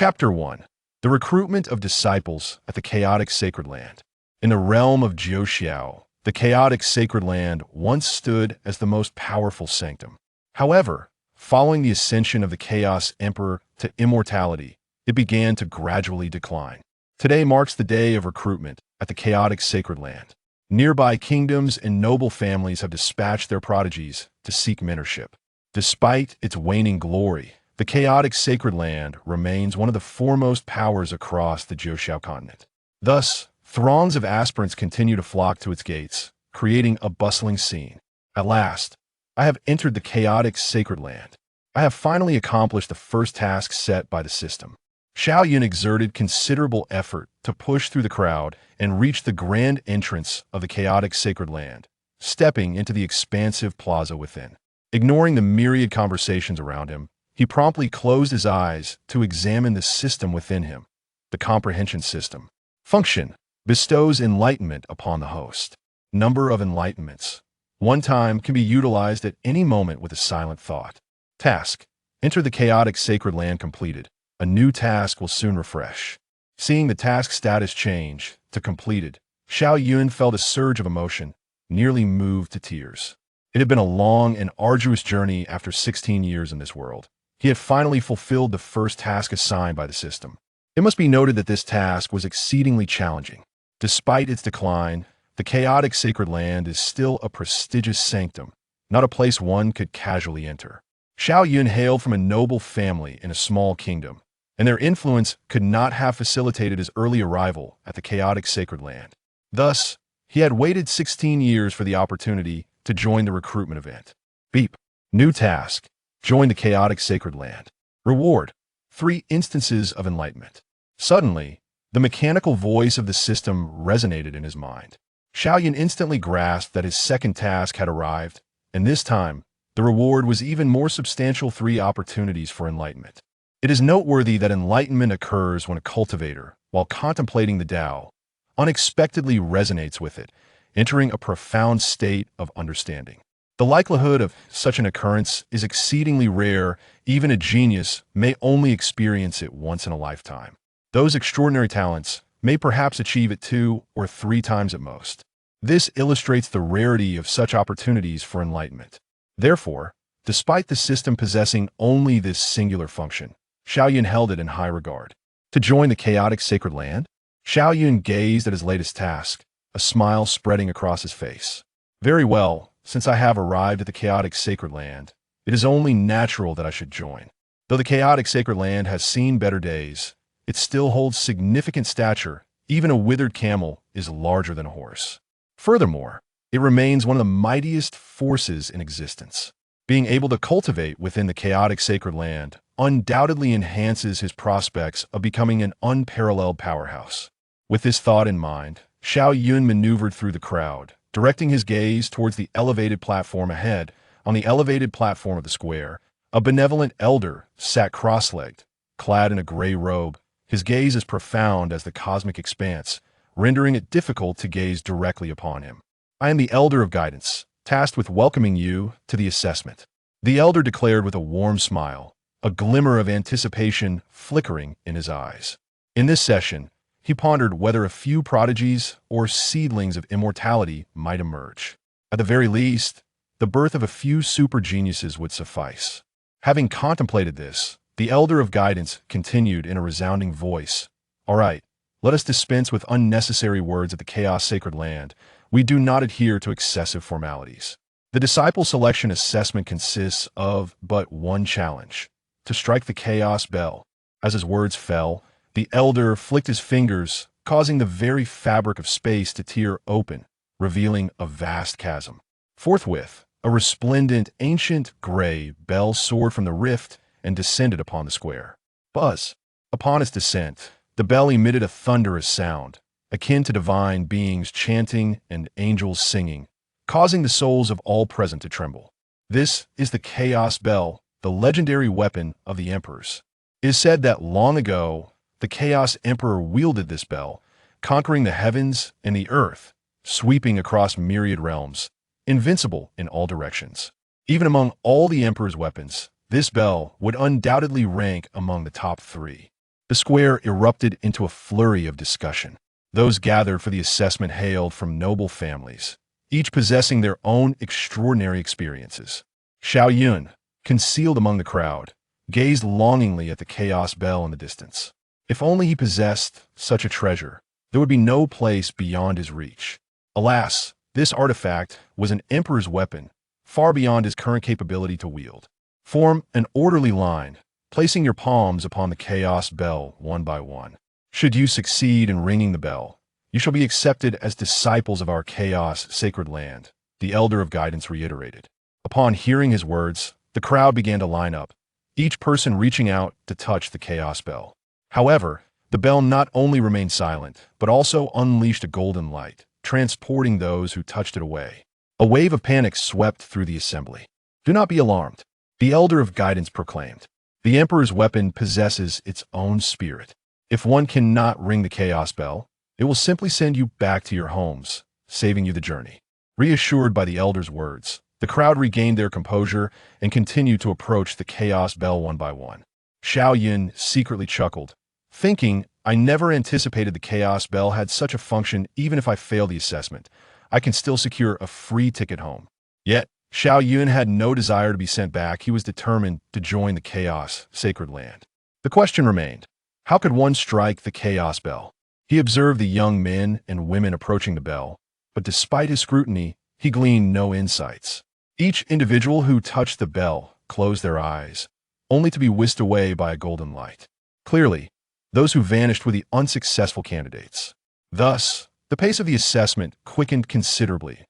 Chapter 1. The Recruitment of Disciples at the Chaotic Sacred Land. In the realm of Jiuxiao, the chaotic sacred land once stood as the most powerful sanctum. However, following the ascension of the Chaos Emperor to immortality, it began to gradually decline. Today marks the day of recruitment at the chaotic sacred land. Nearby kingdoms and noble families have dispatched their prodigies to seek mentorship. Despite its waning glory, the chaotic sacred land remains one of the foremost powers across the Jiuxiao continent. Thus, throngs of aspirants continue to flock to its gates, creating a bustling scene. At last, I have entered the chaotic sacred land. I have finally accomplished the first task set by the system. Xiao Yun exerted considerable effort to push through the crowd and reach the grand entrance of the chaotic sacred land, stepping into the expansive plaza within. Ignoring the myriad conversations around him, he promptly closed his eyes to examine the system within him. The comprehension system. Function. Bestows enlightenment upon the host. Number of enlightenments. One time can be utilized at any moment with a silent thought. Task. Enter the chaotic sacred land completed. A new task will soon refresh. Seeing the task status change to completed, Xiao Yun felt a surge of emotion, nearly moved to tears. It had been a long and arduous journey after 16 years in this world. He had finally fulfilled the first task assigned by the system. It must be noted that this task was exceedingly challenging. Despite its decline, the chaotic sacred land is still a prestigious sanctum, not a place one could casually enter. Xiao Yun hailed from a noble family in a small kingdom, and their influence could not have facilitated his early arrival at the chaotic sacred land. Thus, he had waited 16 years for the opportunity to join the recruitment event. Beep. New task. Join the chaotic sacred land. Reward. 3 instances of enlightenment. Suddenly, the mechanical voice of the system resonated in his mind. Xiao Yun instantly grasped that his second task had arrived, and this time, the reward was even more substantial: 3 opportunities for enlightenment. It is noteworthy that enlightenment occurs when a cultivator, while contemplating the Tao, unexpectedly resonates with it, entering a profound state of understanding. The likelihood of such an occurrence is exceedingly rare. Even a genius may only experience it once in a lifetime. Those extraordinary talents may perhaps achieve it 2 or 3 times at most. This illustrates the rarity of such opportunities for enlightenment. Therefore, despite the system possessing only this singular function, Xiao Yun held it in high regard. To join the chaotic sacred land? Xiao Yun gazed at his latest task, a smile spreading across his face. Very well, since I have arrived at the chaotic sacred land, it is only natural that I should join. Though the chaotic sacred land has seen better days, it still holds significant stature. Even a withered camel is larger than a horse. Furthermore, it remains one of the mightiest forces in existence. Being able to cultivate within the chaotic sacred land undoubtedly enhances his prospects of becoming an unparalleled powerhouse. With this thought in mind, Xiao Yun maneuvered through the crowd, directing his gaze towards the elevated platform ahead. On the elevated platform of the square, a benevolent elder sat cross-legged, clad in a gray robe. His gaze as profound as the cosmic expanse, rendering it difficult to gaze directly upon him. I am the Elder of Guidance, tasked with welcoming you to the assessment. The elder declared with a warm smile, a glimmer of anticipation flickering in his eyes. In this session, he pondered whether a few prodigies or seedlings of immortality might emerge. At the very least, the birth of a few super geniuses would suffice. Having contemplated this, the Elder of Guidance continued in a resounding voice. All right, let us dispense with unnecessary words at the Chaos Sacred Land. We do not adhere to excessive formalities. The disciple selection assessment consists of but one challenge: to strike the chaos bell. As his words fell, the elder flicked his fingers, causing the very fabric of space to tear open, revealing a vast chasm. Forthwith, a resplendent, ancient gray bell soared from the rift and descended upon the square. Buzz! Upon its descent, the bell emitted a thunderous sound, akin to divine beings chanting and angels singing, causing the souls of all present to tremble. This is the Chaos Bell, the legendary weapon of the emperors. It is said that long ago, the Chaos Emperor wielded this bell, conquering the heavens and the earth, sweeping across myriad realms, invincible in all directions. Even among all the emperor's weapons, this bell would undoubtedly rank among the top 3. The square erupted into a flurry of discussion. Those gathered for the assessment hailed from noble families, each possessing their own extraordinary experiences. Xiao Yun, concealed among the crowd, gazed longingly at the chaos bell in the distance. If only he possessed such a treasure, there would be no place beyond his reach. Alas, this artifact was an emperor's weapon, far beyond his current capability to wield. Form an orderly line, placing your palms upon the chaos bell one by one. Should you succeed in ringing the bell, you shall be accepted as disciples of our chaos sacred land, the Elder of Guidance reiterated. Upon hearing his words, the crowd began to line up, each person reaching out to touch the chaos bell. However, the bell not only remained silent, but also unleashed a golden light, transporting those who touched it away. A wave of panic swept through the assembly. "Do not be alarmed," the Elder of Guidance proclaimed. "The Emperor's weapon possesses its own spirit. If one cannot ring the chaos bell, it will simply send you back to your homes, saving you the journey." Reassured by the Elder's words, the crowd regained their composure and continued to approach the chaos bell one by one. Xiao Yun secretly chuckled, thinking, "I never anticipated the chaos bell had such a function. Even if I fail the assessment, I can still secure a free ticket home." Yet, Xiao Yun had no desire to be sent back. He was determined to join the chaos sacred land. The question remained, how could one strike the chaos bell? He observed the young men and women approaching the bell, but despite his scrutiny, he gleaned no insights. Each individual who touched the bell closed their eyes, only to be whisked away by a golden light. Clearly, those who vanished were the unsuccessful candidates. Thus, the pace of the assessment quickened considerably.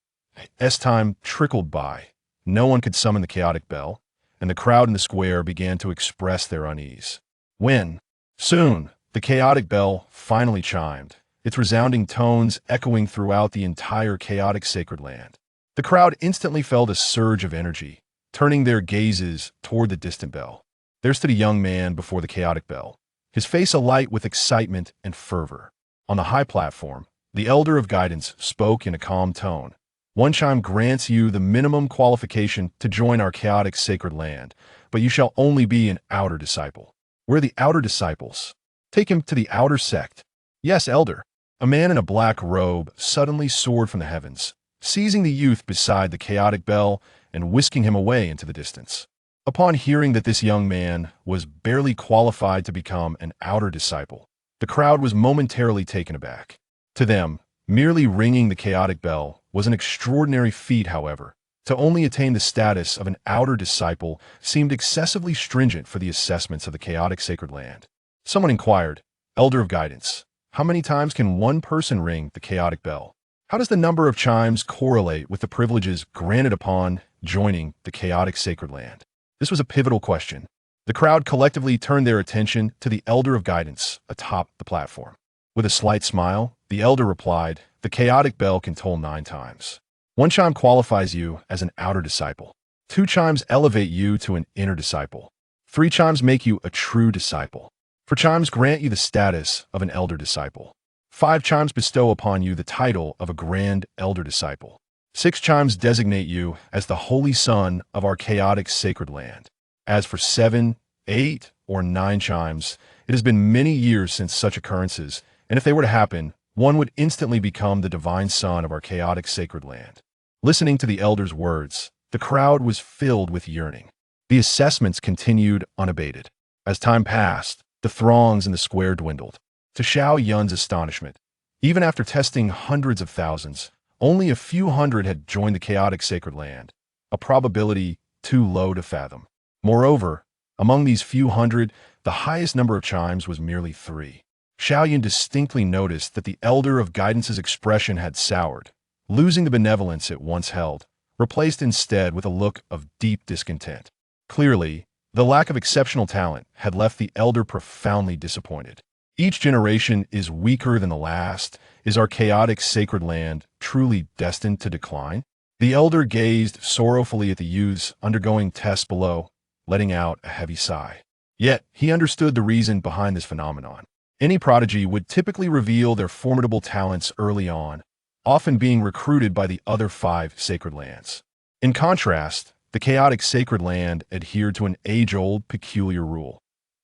As time trickled by, no one could summon the chaotic bell, and the crowd in the square began to express their unease. Soon, the chaotic bell finally chimed, its resounding tones echoing throughout the entire chaotic sacred land. The crowd instantly felt a surge of energy, turning their gazes toward the distant bell. There stood a young man before the chaotic bell, his face alight with excitement and fervor. On the high platform, the Elder of Guidance spoke in a calm tone. "One chime grants you the minimum qualification to join our chaotic sacred land, but you shall only be an outer disciple." "We're the outer disciples. Take him to the outer sect." "Yes, Elder." A man in a black robe suddenly soared from the heavens, seizing the youth beside the chaotic bell and whisking him away into the distance. Upon hearing that this young man was barely qualified to become an outer disciple, the crowd was momentarily taken aback. To them, merely ringing the chaotic bell was an extraordinary feat. However, to only attain the status of an outer disciple seemed excessively stringent for the assessments of the chaotic sacred land. Someone inquired, "Elder of Guidance, how many times can one person ring the chaotic bell? How does the number of chimes correlate with the privileges granted upon joining the chaotic sacred land?" This was a pivotal question. The crowd collectively turned their attention to the Elder of Guidance atop the platform. With a slight smile, the Elder replied, "The chaotic bell can toll 9 times. 1 chime qualifies you as an outer disciple. 2 chimes elevate you to an inner disciple. 3 chimes make you a true disciple. 4 chimes grant you the status of an elder disciple. 5 chimes bestow upon you the title of a grand elder disciple. 6 chimes designate you as the holy son of our chaotic sacred land. As for 7, 8, or 9 chimes, it has been many years since such occurrences, and if they were to happen, one would instantly become the divine son of our chaotic sacred land." Listening to the elder's words, the crowd was filled with yearning. The assessments continued unabated. As time passed, the throngs in the square dwindled. To Xiao Yun's astonishment, even after testing hundreds of thousands, only a few hundred had joined the chaotic sacred land, a probability too low to fathom. Moreover, among these few hundred, the highest number of chimes was merely 3. Xiao Yun distinctly noticed that the Elder of Guidance's expression had soured, losing the benevolence it once held, replaced instead with a look of deep discontent. Clearly, the lack of exceptional talent had left the Elder profoundly disappointed. Each generation is weaker than the last. Is our chaotic sacred land truly destined to decline? The Elder gazed sorrowfully at the youths undergoing tests below, letting out a heavy sigh. Yet, he understood the reason behind this phenomenon. Any prodigy would typically reveal their formidable talents early on, often being recruited by the other 5 sacred lands. In contrast, the chaotic sacred land adhered to an age-old peculiar rule.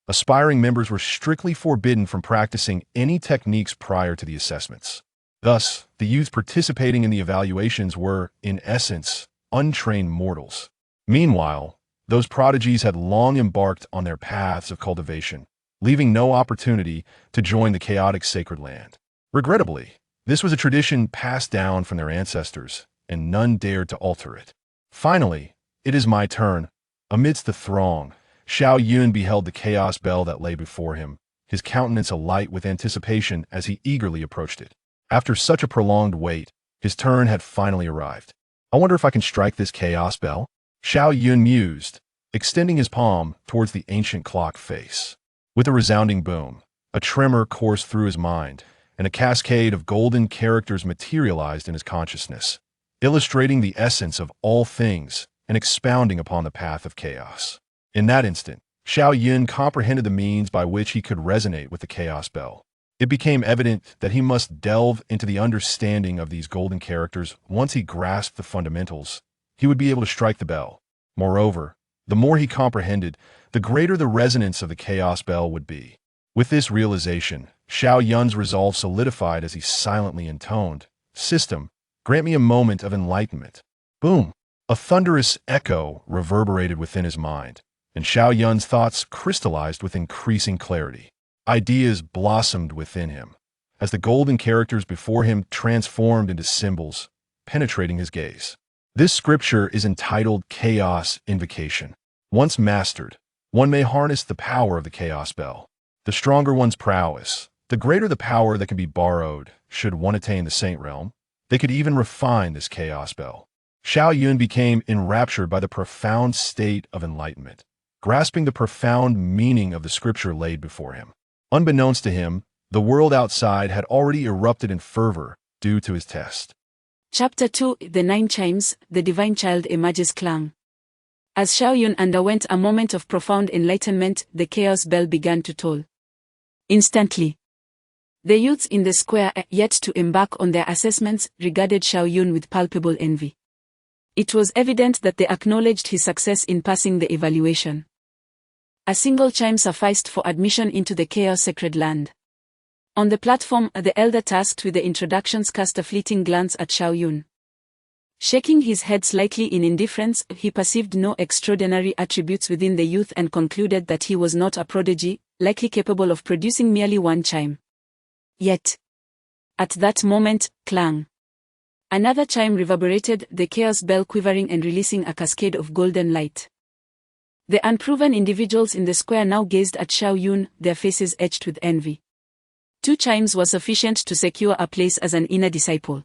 Aspiring members were strictly forbidden from practicing any techniques prior to the assessments. Thus, the youth participating in the evaluations were, in essence, untrained mortals. Meanwhile, those prodigies had long embarked on their paths of cultivation, leaving no opportunity to join the chaotic sacred land. Regrettably, this was a tradition passed down from their ancestors, and none dared to alter it. Finally, it is my turn. Amidst the throng, Xiao Yun beheld the chaos bell that lay before him, his countenance alight with anticipation as he eagerly approached it. After such a prolonged wait, his turn had finally arrived. I wonder if I can strike this chaos bell? Xiao Yun mused, extending his palm towards the ancient clock face. With a resounding boom, a tremor coursed through his mind, and a cascade of golden characters materialized in his consciousness, illustrating the essence of all things and expounding upon the path of chaos. In that instant, Xiao Yun comprehended the means by which he could resonate with the chaos bell. It became evident that he must delve into the understanding of these golden characters. Once he grasped the fundamentals, he would be able to strike the bell. Moreover, the more he comprehended, the greater the resonance of the chaos bell would be. With this realization, Xiao Yun's resolve solidified as he silently intoned, "System, grant me a moment of enlightenment." Boom! A thunderous echo reverberated within his mind, and Xiao Yun's thoughts crystallized with increasing clarity. Ideas blossomed within him, as the golden characters before him transformed into symbols, penetrating his gaze. This scripture is entitled Chaos Invocation. Once mastered, one may harness the power of the chaos bell. The stronger one's prowess, the greater the power that can be borrowed. Should one attain the saint realm, they could even refine this chaos bell. Xiao Yun became enraptured by the profound state of enlightenment, grasping the profound meaning of the scripture laid before him. Unbeknownst to him, the world outside had already erupted in fervor due to his test. Chapter 2 The Nine Chimes, the Divine Child emerges clang. As Xiao Yun underwent a moment of profound enlightenment, the chaos bell began to toll. Instantly, the youths in the square, yet to embark on their assessments, regarded Xiao Yun with palpable envy. It was evident that they acknowledged his success in passing the evaluation. A single chime sufficed for admission into the chaos sacred land. On the platform, the elder tasked with the introductions cast a fleeting glance at Xiao Yun. Shaking his head slightly in indifference, he perceived no extraordinary attributes within the youth and concluded that he was not a prodigy, likely capable of producing merely one chime. Yet, at that moment, clang. Another chime reverberated, the chaos bell quivering and releasing a cascade of golden light. The unproven individuals in the square now gazed at Xiao Yun, their faces etched with envy. 2 chimes were sufficient to secure a place as an inner disciple.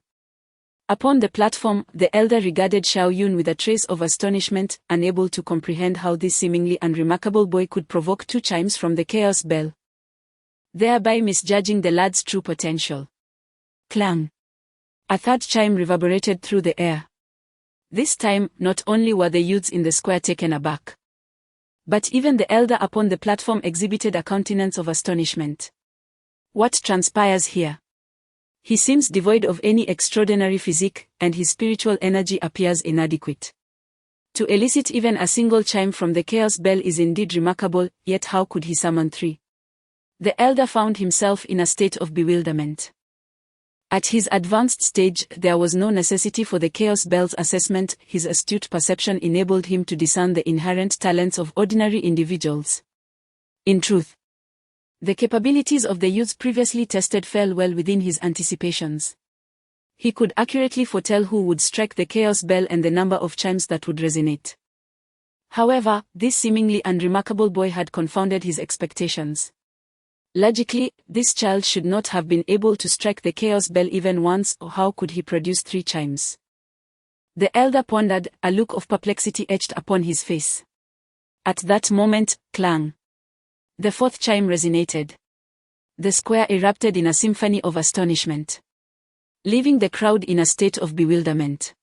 Upon the platform, the elder regarded Xiao Yun with a trace of astonishment, unable to comprehend how this seemingly unremarkable boy could provoke 2 chimes from the chaos bell, thereby misjudging the lad's true potential. Clang! A 3rd chime reverberated through the air. This time, not only were the youths in the square taken aback, but even the elder upon the platform exhibited a countenance of astonishment. What transpires here? He seems devoid of any extraordinary physique, and his spiritual energy appears inadequate. To elicit even a single chime from the chaos bell is indeed remarkable, yet how could he summon 3? The elder found himself in a state of bewilderment. At his advanced stage, there was no necessity for the chaos bell's assessment. His astute perception enabled him to discern the inherent talents of ordinary individuals. In truth, the capabilities of the youths previously tested fell well within his anticipations. He could accurately foretell who would strike the chaos bell and the number of chimes that would resonate. However, this seemingly unremarkable boy had confounded his expectations. Logically, this child should not have been able to strike the chaos bell even once, or how could he produce 3 chimes? The elder pondered, a look of perplexity etched upon his face. At that moment, clang! The 4th chime resonated. The square erupted in a symphony of astonishment, leaving the crowd in a state of bewilderment.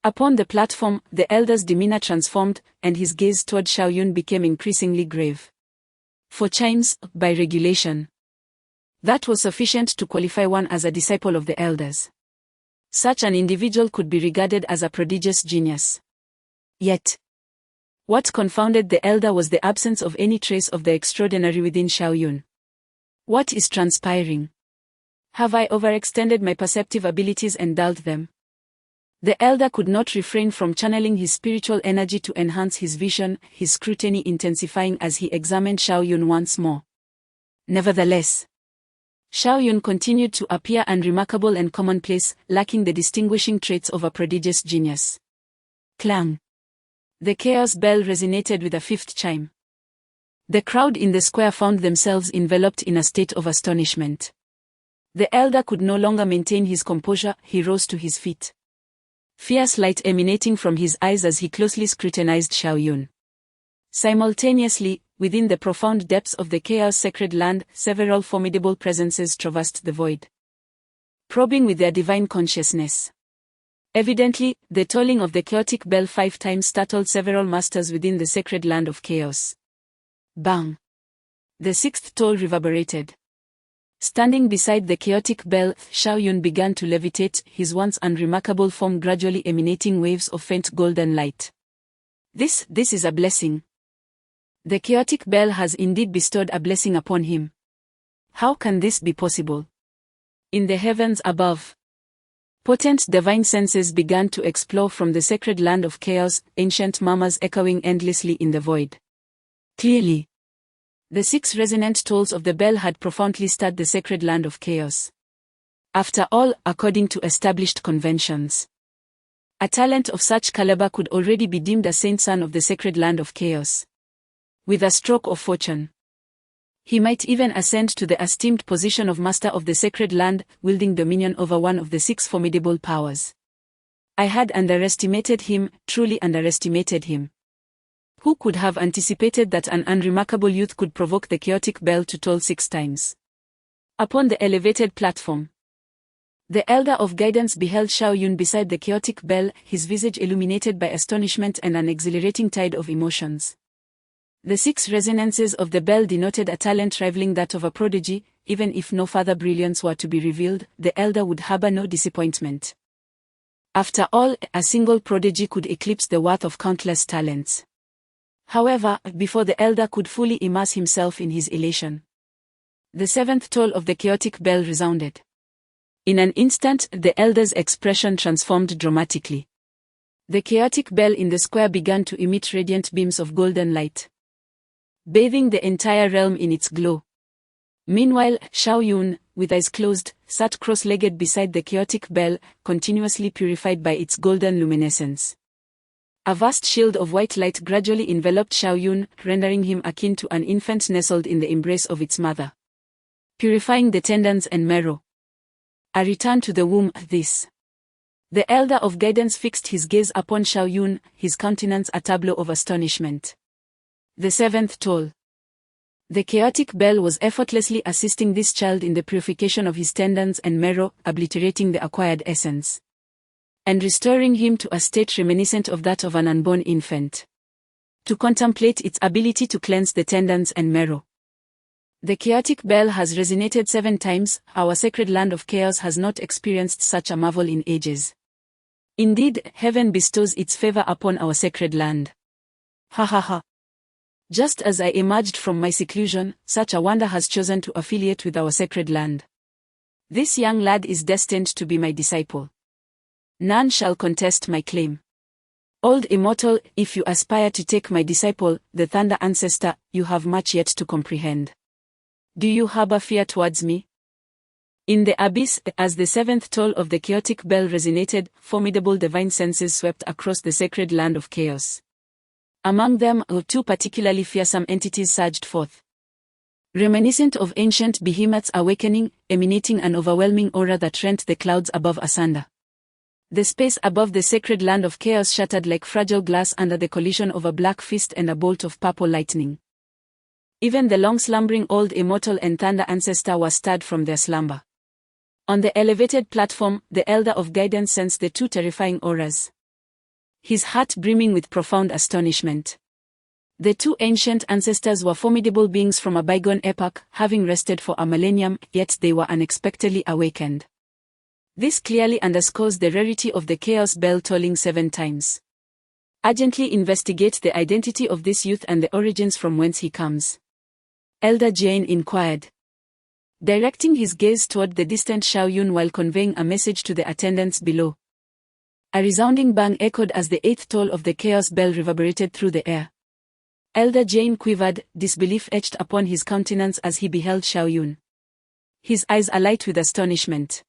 Upon the platform, the elder's demeanor transformed, and his gaze toward Xiao Yun became increasingly grave. 4 chimes, by regulation. That was sufficient to qualify one as a disciple of the elders. Such an individual could be regarded as a prodigious genius. Yet, What confounded the elder was the absence of any trace of the extraordinary within Xiaoyun. What is transpiring? Have I overextended my perceptive abilities and dulled them? The elder could not refrain from channeling his spiritual energy to enhance his vision, his scrutiny intensifying as he examined Xiaoyun once more. Nevertheless, Xiaoyun continued to appear unremarkable and commonplace, lacking the distinguishing traits of a prodigious genius. Clang. The chaos bell resonated with a fifth chime. The crowd in the square found themselves enveloped in a state of astonishment. The elder could no longer maintain his composure, he rose to his feet. Fierce light emanating from his eyes as he closely scrutinized Xiaoyun. Simultaneously, within the profound depths of the chaos sacred land, several formidable presences traversed the void, probing with their divine consciousness. Evidently, the tolling of the chaotic bell 5 times startled several masters within the sacred land of chaos. Bang! The 6th toll reverberated. Standing beside the chaotic bell, Xiaoyun began to levitate, his once unremarkable form gradually emanating waves of faint golden light. This is a blessing. The chaotic bell has indeed bestowed a blessing upon him. How can this be possible? In the heavens above, potent divine senses began to explore from the sacred land of chaos, ancient murmurs echoing endlessly in the void. Clearly, the 6 resonant tolls of the bell had profoundly stirred the sacred land of chaos. After all, according to established conventions, a talent of such caliber could already be deemed a saint son of the sacred land of chaos. With a stroke of fortune, he might even ascend to the esteemed position of master of the sacred land, wielding dominion over one of the 6 formidable powers. I had underestimated him, truly underestimated him. Who could have anticipated that an unremarkable youth could provoke the chaotic bell to toll 6 times? Upon the elevated platform, the elder of guidance beheld Xiaoyun beside the chaotic bell, his visage illuminated by astonishment and an exhilarating tide of emotions. The 6 resonances of the bell denoted a talent rivaling that of a prodigy. Even if no further brilliance were to be revealed, the elder would harbor no disappointment. After all, a single prodigy could eclipse the worth of countless talents. However, before the elder could fully immerse himself in his elation, the 7th toll of the chaotic bell resounded. In an instant, the elder's expression transformed dramatically. The chaotic bell in the square began to emit radiant beams of golden light, bathing the entire realm in its glow. Meanwhile, Xiaoyun, with eyes closed, sat cross-legged beside the chaotic bell, continuously purified by its golden luminescence. A vast shield of white light gradually enveloped Xiaoyun, rendering him akin to an infant nestled in the embrace of its mother, purifying the tendons and marrow. A return to the womb, this. The elder of guidance fixed his gaze upon Xiaoyun, his countenance a tableau of astonishment. The 7th toll. The chaotic bell was effortlessly assisting this child in the purification of his tendons and marrow, obliterating the acquired essence, and restoring him to a state reminiscent of that of an unborn infant. To contemplate its ability to cleanse the tendons and marrow. The chaotic bell has resonated 7 times, our sacred land of chaos has not experienced such a marvel in ages. Indeed, heaven bestows its favor upon our sacred land. Ha ha ha. Just as I emerged from my seclusion, such a wonder has chosen to affiliate with our sacred land. This young lad is destined to be my disciple. None shall contest my claim. Old immortal, if you aspire to take my disciple, the thunder ancestor, you have much yet to comprehend. Do you harbor fear towards me? In the abyss, as the 7th toll of the chaotic bell resonated, formidable divine senses swept across the sacred land of chaos. Among them, 2 particularly fearsome entities surged forth, reminiscent of ancient behemoths awakening, emanating an overwhelming aura that rent the clouds above asunder. The space above the sacred land of chaos shattered like fragile glass under the collision of a black fist and a bolt of purple lightning. Even the long-slumbering old immortal and thunder ancestor was stirred from their slumber. On the elevated platform, the elder of guidance sensed the 2 terrifying auras, his heart brimming with profound astonishment. The 2 ancient ancestors were formidable beings from a bygone epoch, having rested for a millennium, yet they were unexpectedly awakened. This clearly underscores the rarity of the chaos bell tolling 7 times. Urgently investigate the identity of this youth and the origins from whence he comes. Elder Jane inquired, directing his gaze toward the distant Xiaoyun while conveying a message to the attendants below. A resounding bang echoed as the eighth toll of the chaos bell reverberated through the air. Elder Jane quivered, disbelief etched upon his countenance as he beheld Xiaoyun. His eyes alight with astonishment.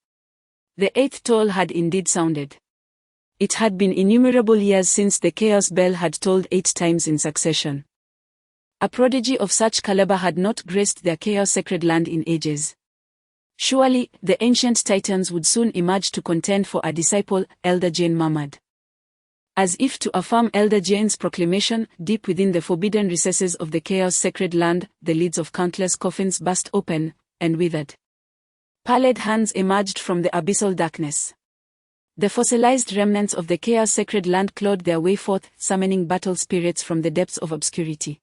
The eighth toll had indeed sounded. It had been innumerable years since the chaos bell had tolled 8 times in succession. A prodigy of such caliber had not graced their chaos-sacred land in ages. Surely, the ancient titans would soon emerge to contend for a disciple, Elder Jane murmured. As if to affirm Elder Jane's proclamation, deep within the forbidden recesses of the chaos-sacred land, the lids of countless coffins burst open, and withered. Pallid hands emerged from the abyssal darkness. The fossilized remnants of the chaos-sacred land clawed their way forth, summoning battle spirits from the depths of obscurity,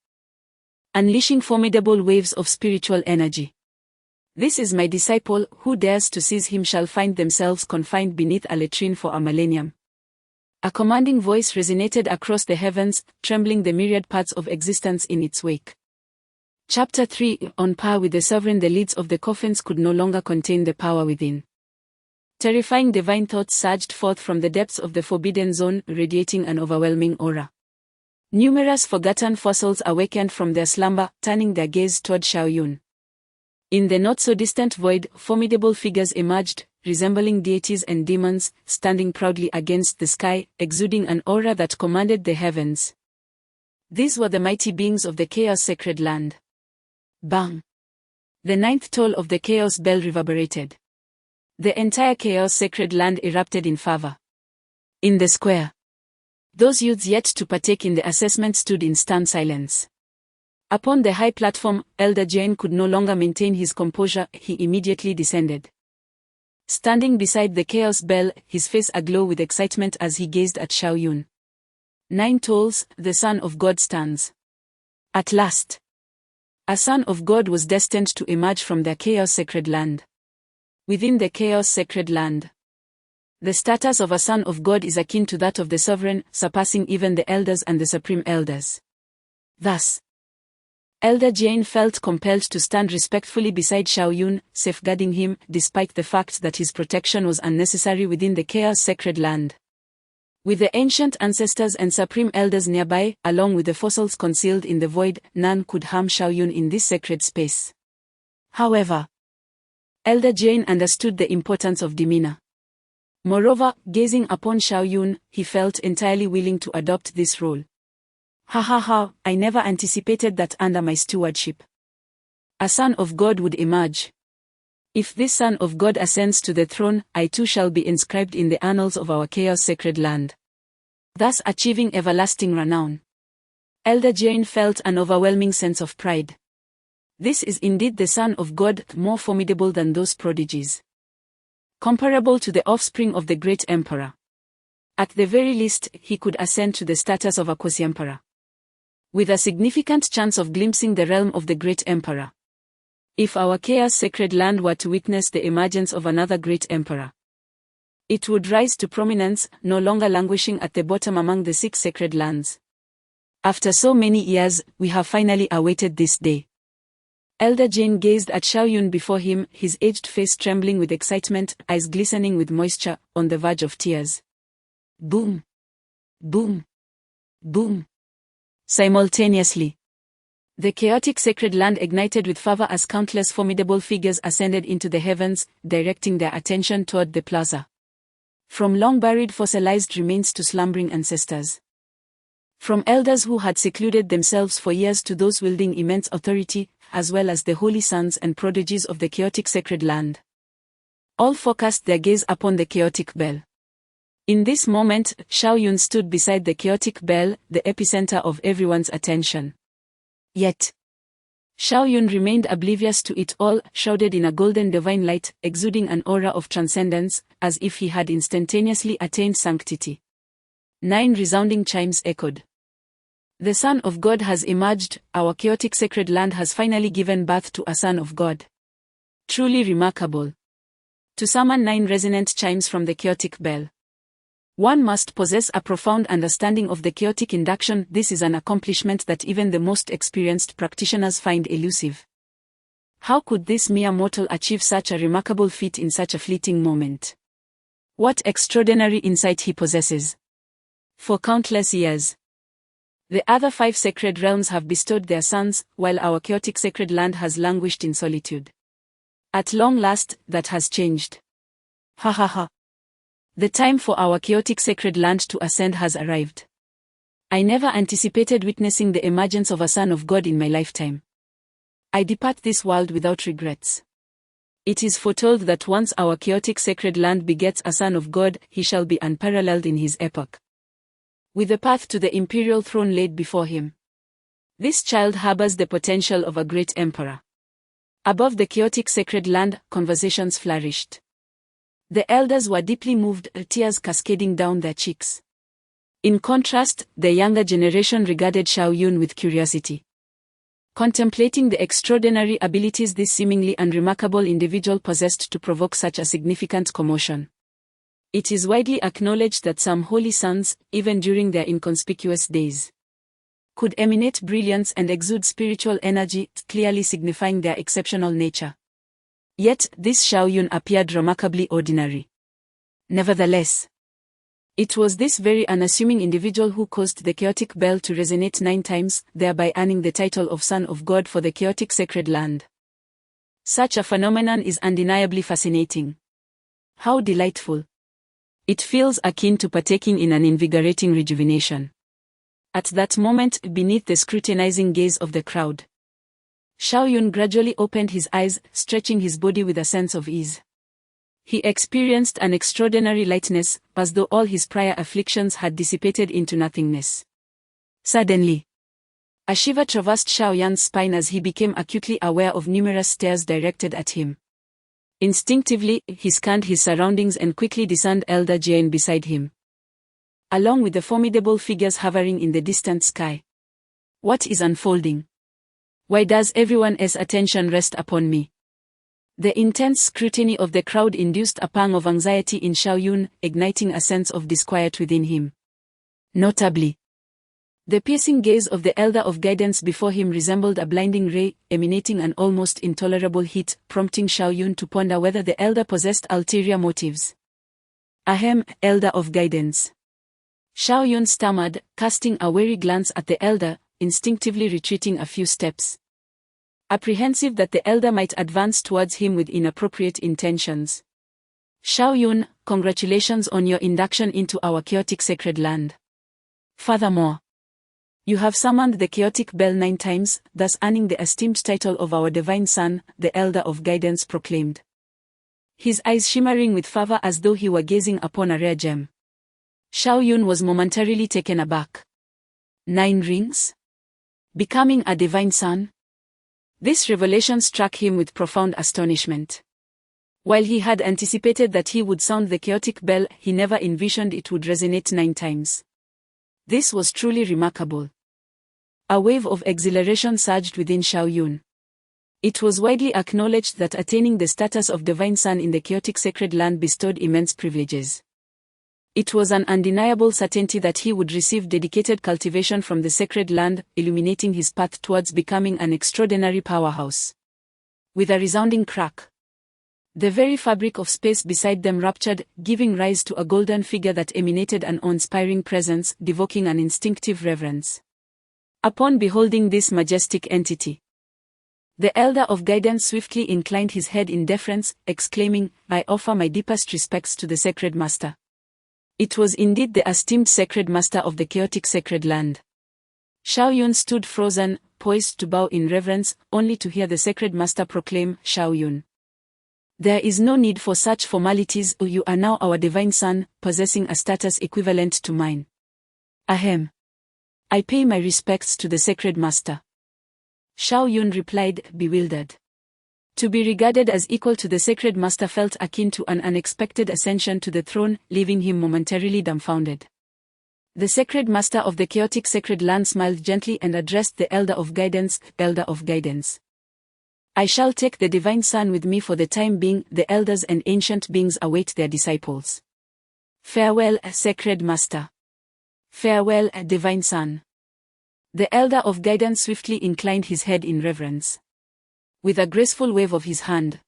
unleashing formidable waves of spiritual energy. This is my disciple, who dares to seize him shall find themselves confined beneath a latrine for a millennium. A commanding voice resonated across the heavens, trembling the myriad parts of existence in its wake. Chapter 3. On par with the sovereign, the lids of the coffins could no longer contain the power within. Terrifying divine thoughts surged forth from the depths of the forbidden zone, radiating an overwhelming aura. Numerous forgotten fossils awakened from their slumber, turning their gaze toward Xiaoyun. In the not-so-distant void, formidable figures emerged, resembling deities and demons, standing proudly against the sky, exuding an aura that commanded the heavens. These were the mighty beings of the chaos-sacred land. Bang! The 9th toll of the chaos bell reverberated. The entire chaos-sacred land erupted in fervor. In the square, those youths yet to partake in the assessment stood in stern silence. Upon the high platform, Elder Jane could no longer maintain his composure. He immediately descended. Standing beside the chaos bell, his face aglow with excitement as he gazed at Xiaoyun. 9 tolls, the Son of God stands. At last, a Son of God was destined to emerge from their chaos-sacred land. Within the chaos-sacred land, the status of a Son of God is akin to that of the sovereign, surpassing even the elders and the supreme elders. Thus, Elder Jane felt compelled to stand respectfully beside Xiaoyun, safeguarding him, despite the fact that his protection was unnecessary within the chaos-sacred land. With the ancient ancestors and supreme elders nearby, along with the fossils concealed in the void, none could harm Xiaoyun in this sacred space. However, Elder Jane understood the importance of demeanor. Moreover, gazing upon Xiaoyun, he felt entirely willing to adopt this role. Ha ha ha, I never anticipated that under my stewardship a Son of God would emerge. If this Son of God ascends to the throne, I too shall be inscribed in the annals of our chaos-sacred land, thus achieving everlasting renown. Elder Jane felt an overwhelming sense of pride. This is indeed the Son of God, more formidable than those prodigies, comparable to the offspring of the great emperor. At the very least, he could ascend to the status of a quasi-emperor, with a significant chance of glimpsing the realm of the great emperor. If our chaos-sacred land were to witness the emergence of another great emperor, it would rise to prominence, no longer languishing at the bottom among the 6 sacred lands. After so many years, we have finally awaited this day. Elder Jane gazed at Xiaoyun before him, his aged face trembling with excitement, eyes glistening with moisture, on the verge of tears. Boom! Boom! Boom! Simultaneously, the chaotic sacred land ignited with fervor as countless formidable figures ascended into the heavens, directing their attention toward the plaza. From long-buried fossilized remains to slumbering ancestors. From elders who had secluded themselves for years to those wielding immense authority, as well as the holy sons and prodigies of the chaotic sacred land. All focused their gaze upon the chaotic bell. In this moment, Xiaoyun stood beside the chaotic bell, the epicenter of everyone's attention. Yet, Xiaoyun remained oblivious to it all, shrouded in a golden divine light, exuding an aura of transcendence, as if he had instantaneously attained sanctity. 9 resounding chimes echoed. The Son of God has emerged, our chaotic sacred land has finally given birth to a Son of God. Truly remarkable. To summon 9 resonant chimes from the chaotic bell. One must possess a profound understanding of the chaotic induction. This is an accomplishment that even the most experienced practitioners find elusive. How could this mere mortal achieve such a remarkable feat in such a fleeting moment? What extraordinary insight he possesses! For countless years, the other 5 sacred realms have bestowed their sons, while our chaotic sacred land has languished in solitude. At long last, that has changed. Ha ha ha. The time for our chaotic sacred land to ascend has arrived. I never anticipated witnessing the emergence of a son of God in my lifetime. I depart this world without regrets. It is foretold that once our chaotic sacred land begets a son of God, he shall be unparalleled in his epoch, with a path to the imperial throne laid before him. This child harbors the potential of a great emperor. Above the chaotic sacred land, conversations flourished. The elders were deeply moved, tears cascading down their cheeks. In contrast, the younger generation regarded Xiaoyun with curiosity, contemplating the extraordinary abilities this seemingly unremarkable individual possessed to provoke such a significant commotion. It is widely acknowledged that some holy sons, even during their inconspicuous days, could emanate brilliance and exude spiritual energy, clearly signifying their exceptional nature. Yet, this Xiaoyun appeared remarkably ordinary. Nevertheless, it was this very unassuming individual who caused the chaotic bell to resonate 9 times, thereby earning the title of Son of God for the chaotic sacred land. Such a phenomenon is undeniably fascinating. How delightful! It feels akin to partaking in an invigorating rejuvenation. At that moment, beneath the scrutinizing gaze of the crowd, Xiaoyun gradually opened his eyes, stretching his body with a sense of ease. He experienced an extraordinary lightness, as though all his prior afflictions had dissipated into nothingness. Suddenly, a shiver traversed Xiaoyun's spine as he became acutely aware of numerous stares directed at him. Instinctively, he scanned his surroundings and quickly discerned Elder Jane beside him, along with the formidable figures hovering in the distant sky. What is unfolding? Why does everyone's attention rest upon me? The intense scrutiny of the crowd induced a pang of anxiety in Xiaoyun, igniting a sense of disquiet within him. Notably, the piercing gaze of the Elder of Guidance before him resembled a blinding ray, emanating an almost intolerable heat, prompting Xiaoyun to ponder whether the Elder possessed ulterior motives. Ahem, Elder of Guidance. Xiaoyun stammered, casting a wary glance at the Elder, instinctively retreating a few steps, apprehensive that the Elder might advance towards him with inappropriate intentions. Xiaoyun, congratulations on your induction into our chaotic sacred land. Furthermore, you have summoned the chaotic bell 9 times, thus earning the esteemed title of our divine son, the Elder of Guidance proclaimed, his eyes shimmering with fervor as though he were gazing upon a rare gem. Xiaoyun was momentarily taken aback. 9 rings? Becoming a divine son? This revelation struck him with profound astonishment. While he had anticipated that he would sound the chaotic bell, he never envisioned it would resonate 9 times. This was truly remarkable. A wave of exhilaration surged within Xiaoyun. It was widely acknowledged that attaining the status of divine son in the chaotic sacred land bestowed immense privileges. It was an undeniable certainty that he would receive dedicated cultivation from the sacred land, illuminating his path towards becoming an extraordinary powerhouse. With a resounding crack, the very fabric of space beside them ruptured, giving rise to a golden figure that emanated an awe-inspiring presence, evoking an instinctive reverence. Upon beholding this majestic entity, the Elder of Guidance swiftly inclined his head in deference, exclaiming, "I offer my deepest respects to the Sacred Master." It was indeed the esteemed Sacred Master of the chaotic sacred land. Xiaoyun stood frozen, poised to bow in reverence, only to hear the Sacred Master proclaim, "Xiaoyun, there is no need for such formalities. You are now our divine son, possessing a status equivalent to mine." Ahem. I pay my respects to the Sacred Master. Xiaoyun replied, bewildered. To be regarded as equal to the Sacred Master felt akin to an unexpected ascension to the throne, leaving him momentarily dumbfounded. The Sacred Master of the chaotic sacred land smiled gently and addressed the Elder of Guidance, "Elder of Guidance, I shall take the divine son with me for the time being. The elders and ancient beings await their disciples. Farewell, sacred master. Farewell, divine son. The elder of guidance swiftly inclined his head in reverence. With a graceful wave of his hand,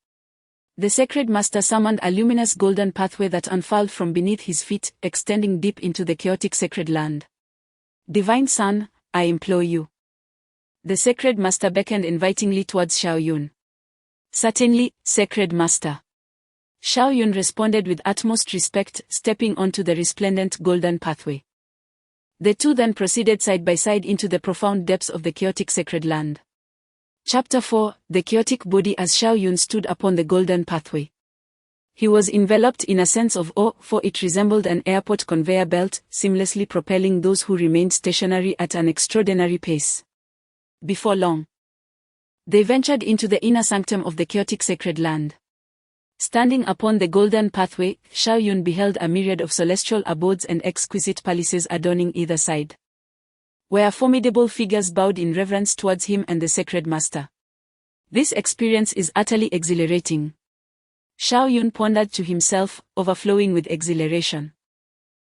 the sacred master summoned a luminous golden pathway that unfurled from beneath his feet, extending deep into the chaotic sacred land. Divine son, I implore you. The sacred master beckoned invitingly towards Xiaoyun. Certainly, sacred master. Xiaoyun responded with utmost respect, stepping onto the resplendent golden pathway. The two then proceeded side by side into the profound depths of the chaotic sacred land. Chapter 4: The chaotic body. As Xiaoyun stood upon the golden pathway, he was enveloped in a sense of awe, for it resembled an airport conveyor belt, seamlessly propelling those who remained stationary at an extraordinary pace. Before long, they ventured into the inner sanctum of the chaotic sacred land. Standing upon the golden pathway, Xiaoyun beheld a myriad of celestial abodes and exquisite palaces adorning either side, where formidable figures bowed in reverence towards him and the sacred master. This experience is utterly exhilarating, Xiaoyun pondered to himself, overflowing with exhilaration.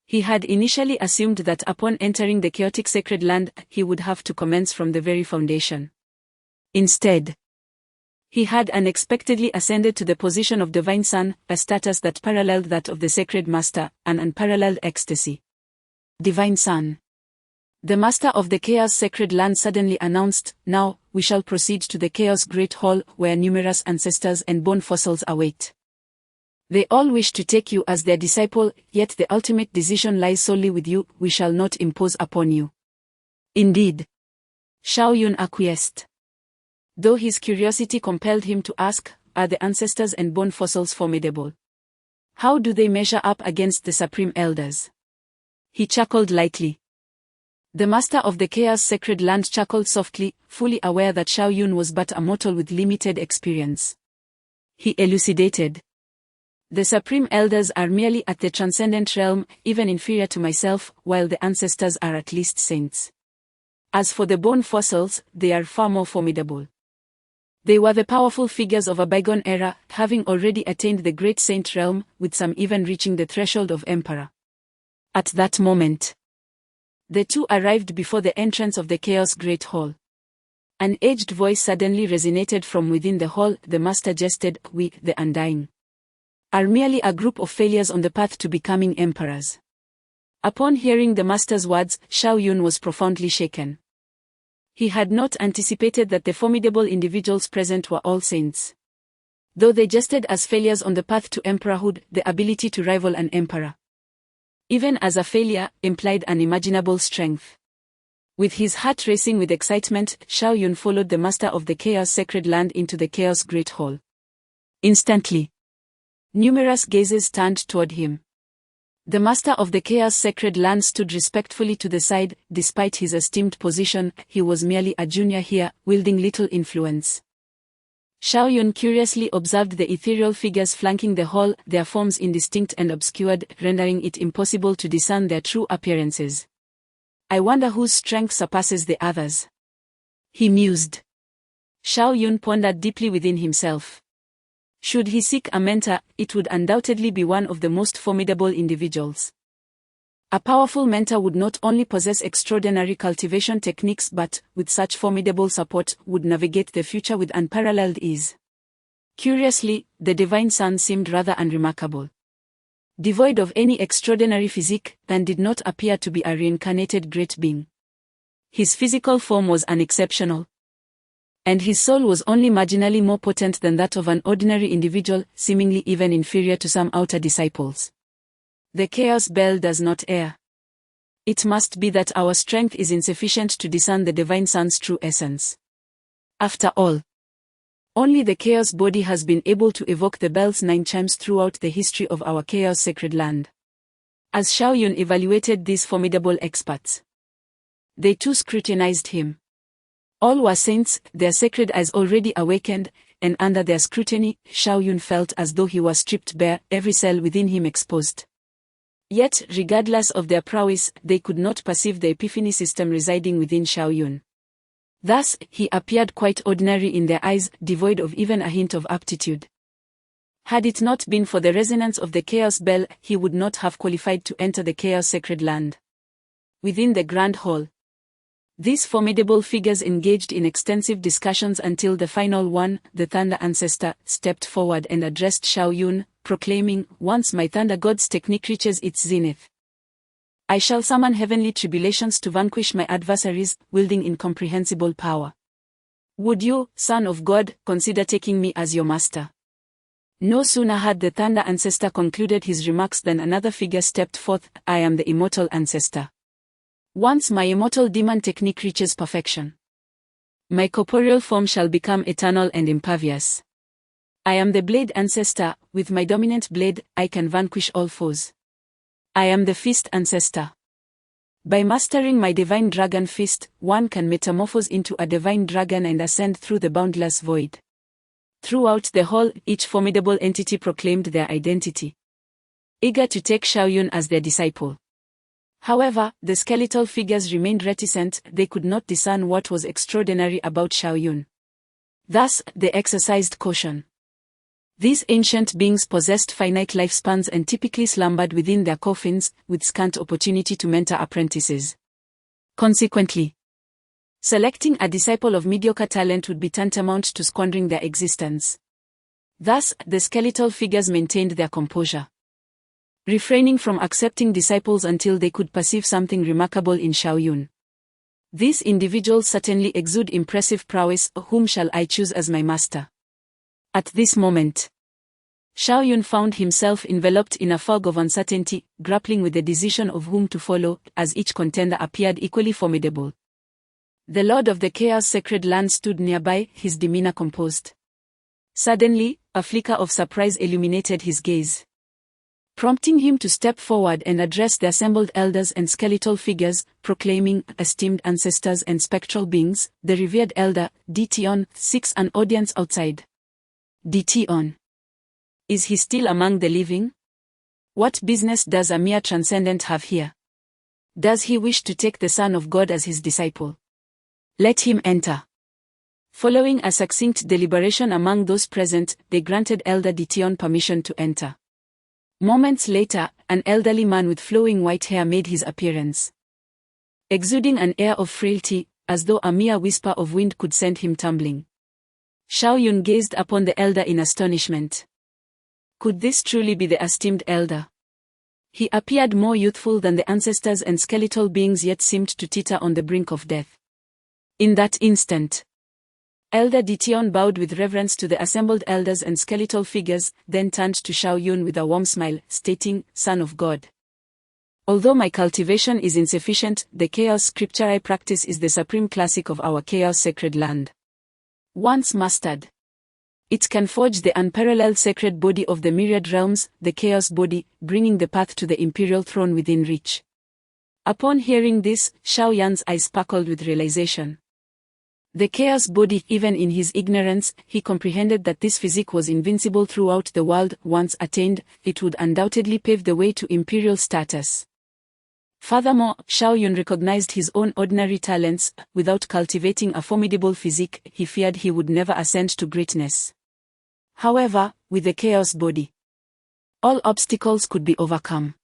He had initially assumed that upon entering the chaotic sacred land, he would have to commence from the very foundation. Instead, he had unexpectedly ascended to the position of divine son, a status that paralleled that of the sacred master, an unparalleled ecstasy. Divine son. The master of the chaos sacred land suddenly announced, "Now, we shall proceed to the chaos great hall, where numerous ancestors and bone fossils await. They all wish to take you as their disciple, yet the ultimate decision lies solely with you. We shall not impose upon you." Indeed. Xiaoyun acquiesced, though his curiosity compelled him to ask, are the ancestors and bone fossils formidable? How do they measure up against the supreme elders? He chuckled lightly. The master of the chaos sacred land chuckled softly, fully aware that Xiaoyun was but a mortal with limited experience. He elucidated. The supreme elders are merely at the transcendent realm, even inferior to myself, while the ancestors are at least saints. As for the bone fossils, they are far more formidable. They were the powerful figures of a bygone era, having already attained the great saint realm, with some even reaching the threshold of emperor. At that moment, the two arrived before the entrance of the Chaos Great Hall. An aged voice suddenly resonated from within the hall. The master jested, "We, the Undying, are merely a group of failures on the path to becoming emperors." Upon hearing the master's words, Xiaoyun was profoundly shaken. He had not anticipated that the formidable individuals present were all saints. Though they jested as failures on the path to emperorhood, the ability to rival an emperor, even as a failure, implied unimaginable strength. With his heart racing with excitement, Xiaoyun followed the master of the chaos sacred land into the chaos great hall. Instantly, numerous gazes turned toward him. The master of the chaos sacred land stood respectfully to the side. Despite his esteemed position, he was merely a junior here, wielding little influence. Xiaoyun curiously observed the ethereal figures flanking the hall, their forms indistinct and obscured, rendering it impossible to discern their true appearances. "I wonder whose strength surpasses the others," he mused. Xiaoyun pondered deeply within himself. Should he seek a mentor, it would undoubtedly be one of the most formidable individuals. A powerful mentor would not only possess extraordinary cultivation techniques but, with such formidable support, would navigate the future with unparalleled ease. Curiously, the divine son seemed rather unremarkable. Devoid of any extraordinary physique, and did not appear to be a reincarnated great being. His physical form was unexceptional, and his soul was only marginally more potent than that of an ordinary individual, seemingly even inferior to some outer disciples. The chaos bell does not err. It must be that our strength is insufficient to discern the divine son's true essence. After all, only the chaos body has been able to evoke the bell's 9 chimes throughout the history of our chaos sacred land. As Xiaoyun evaluated these formidable experts, they too scrutinized him. All were saints, their sacred eyes already awakened, and under their scrutiny, Xiaoyun felt as though he was stripped bare, every cell within him exposed. Yet, regardless of their prowess, they could not perceive the epiphany system residing within Xiaoyun. Thus, he appeared quite ordinary in their eyes, devoid of even a hint of aptitude. Had it not been for the resonance of the Chaos Bell, he would not have qualified to enter the Chaos Sacred Land. Within the Grand Hall, these formidable figures engaged in extensive discussions until the final one, the Thunder Ancestor, stepped forward and addressed Shao Yun, proclaiming, "Once my Thunder God's technique reaches its zenith, I shall summon heavenly tribulations to vanquish my adversaries, wielding incomprehensible power. Would you, Son of God, consider taking me as your master?" No sooner had the Thunder Ancestor concluded his remarks than another figure stepped forth. "I am the immortal ancestor. Once my immortal demon technique reaches perfection, my corporeal form shall become eternal and impervious. I am the Blade Ancestor. With my dominant blade, I can vanquish all foes. I am the Fist Ancestor. By mastering my divine dragon fist, one can metamorphose into a divine dragon and ascend through the boundless void." Throughout the hall, each formidable entity proclaimed their identity, eager to take Shao Yun as their disciple. However, the skeletal figures remained reticent. They could not discern what was extraordinary about Shao Yun. Thus, they exercised caution. These ancient beings possessed finite lifespans and typically slumbered within their coffins, with scant opportunity to mentor apprentices. Consequently, selecting a disciple of mediocre talent would be tantamount to squandering their existence. Thus, the skeletal figures maintained their composure, refraining from accepting disciples until they could perceive something remarkable in Shao Yun. "These individuals certainly exude impressive prowess. Whom shall I choose as my master?" At this moment, Shao Yun found himself enveloped in a fog of uncertainty, grappling with the decision of whom to follow, as each contender appeared equally formidable. The Lord of the Chaos Sacred Land stood nearby, his demeanor composed. Suddenly, a flicker of surprise illuminated his gaze, prompting him to step forward and address the assembled elders and skeletal figures, proclaiming, "Esteemed ancestors and spectral beings, the revered elder, Dition, seeks an audience outside." Dition. Is he still among the living? What business does a mere transcendent have here? Does he wish to take the Son of God as his disciple? Let him enter. Following a succinct deliberation among those present, they granted Elder Dition permission to enter. Moments later, an elderly man with flowing white hair made his appearance, exuding an air of frailty, as though a mere whisper of wind could send him tumbling. Shao Yun gazed upon the elder in astonishment. Could this truly be the esteemed elder? He appeared more youthful than the ancestors and skeletal beings, yet seemed to teeter on the brink of death. In that instant, Elder Dition bowed with reverence to the assembled elders and skeletal figures, then turned to Shao Yun with a warm smile, stating, "Son of God, although my cultivation is insufficient, the chaos scripture I practice is the supreme classic of our chaos sacred land. Once mastered, it can forge the unparalleled sacred body of the myriad realms, the chaos body, bringing the path to the imperial throne within reach." Upon hearing this, Shao Yun's eyes sparkled with realization. The chaos body, even in his ignorance, he comprehended that this physique was invincible throughout the world. Once attained, it would undoubtedly pave the way to imperial status. Furthermore, Shao Yun recognized his own ordinary talents. Without cultivating a formidable physique, he feared he would never ascend to greatness. However, with the chaos body, all obstacles could be overcome.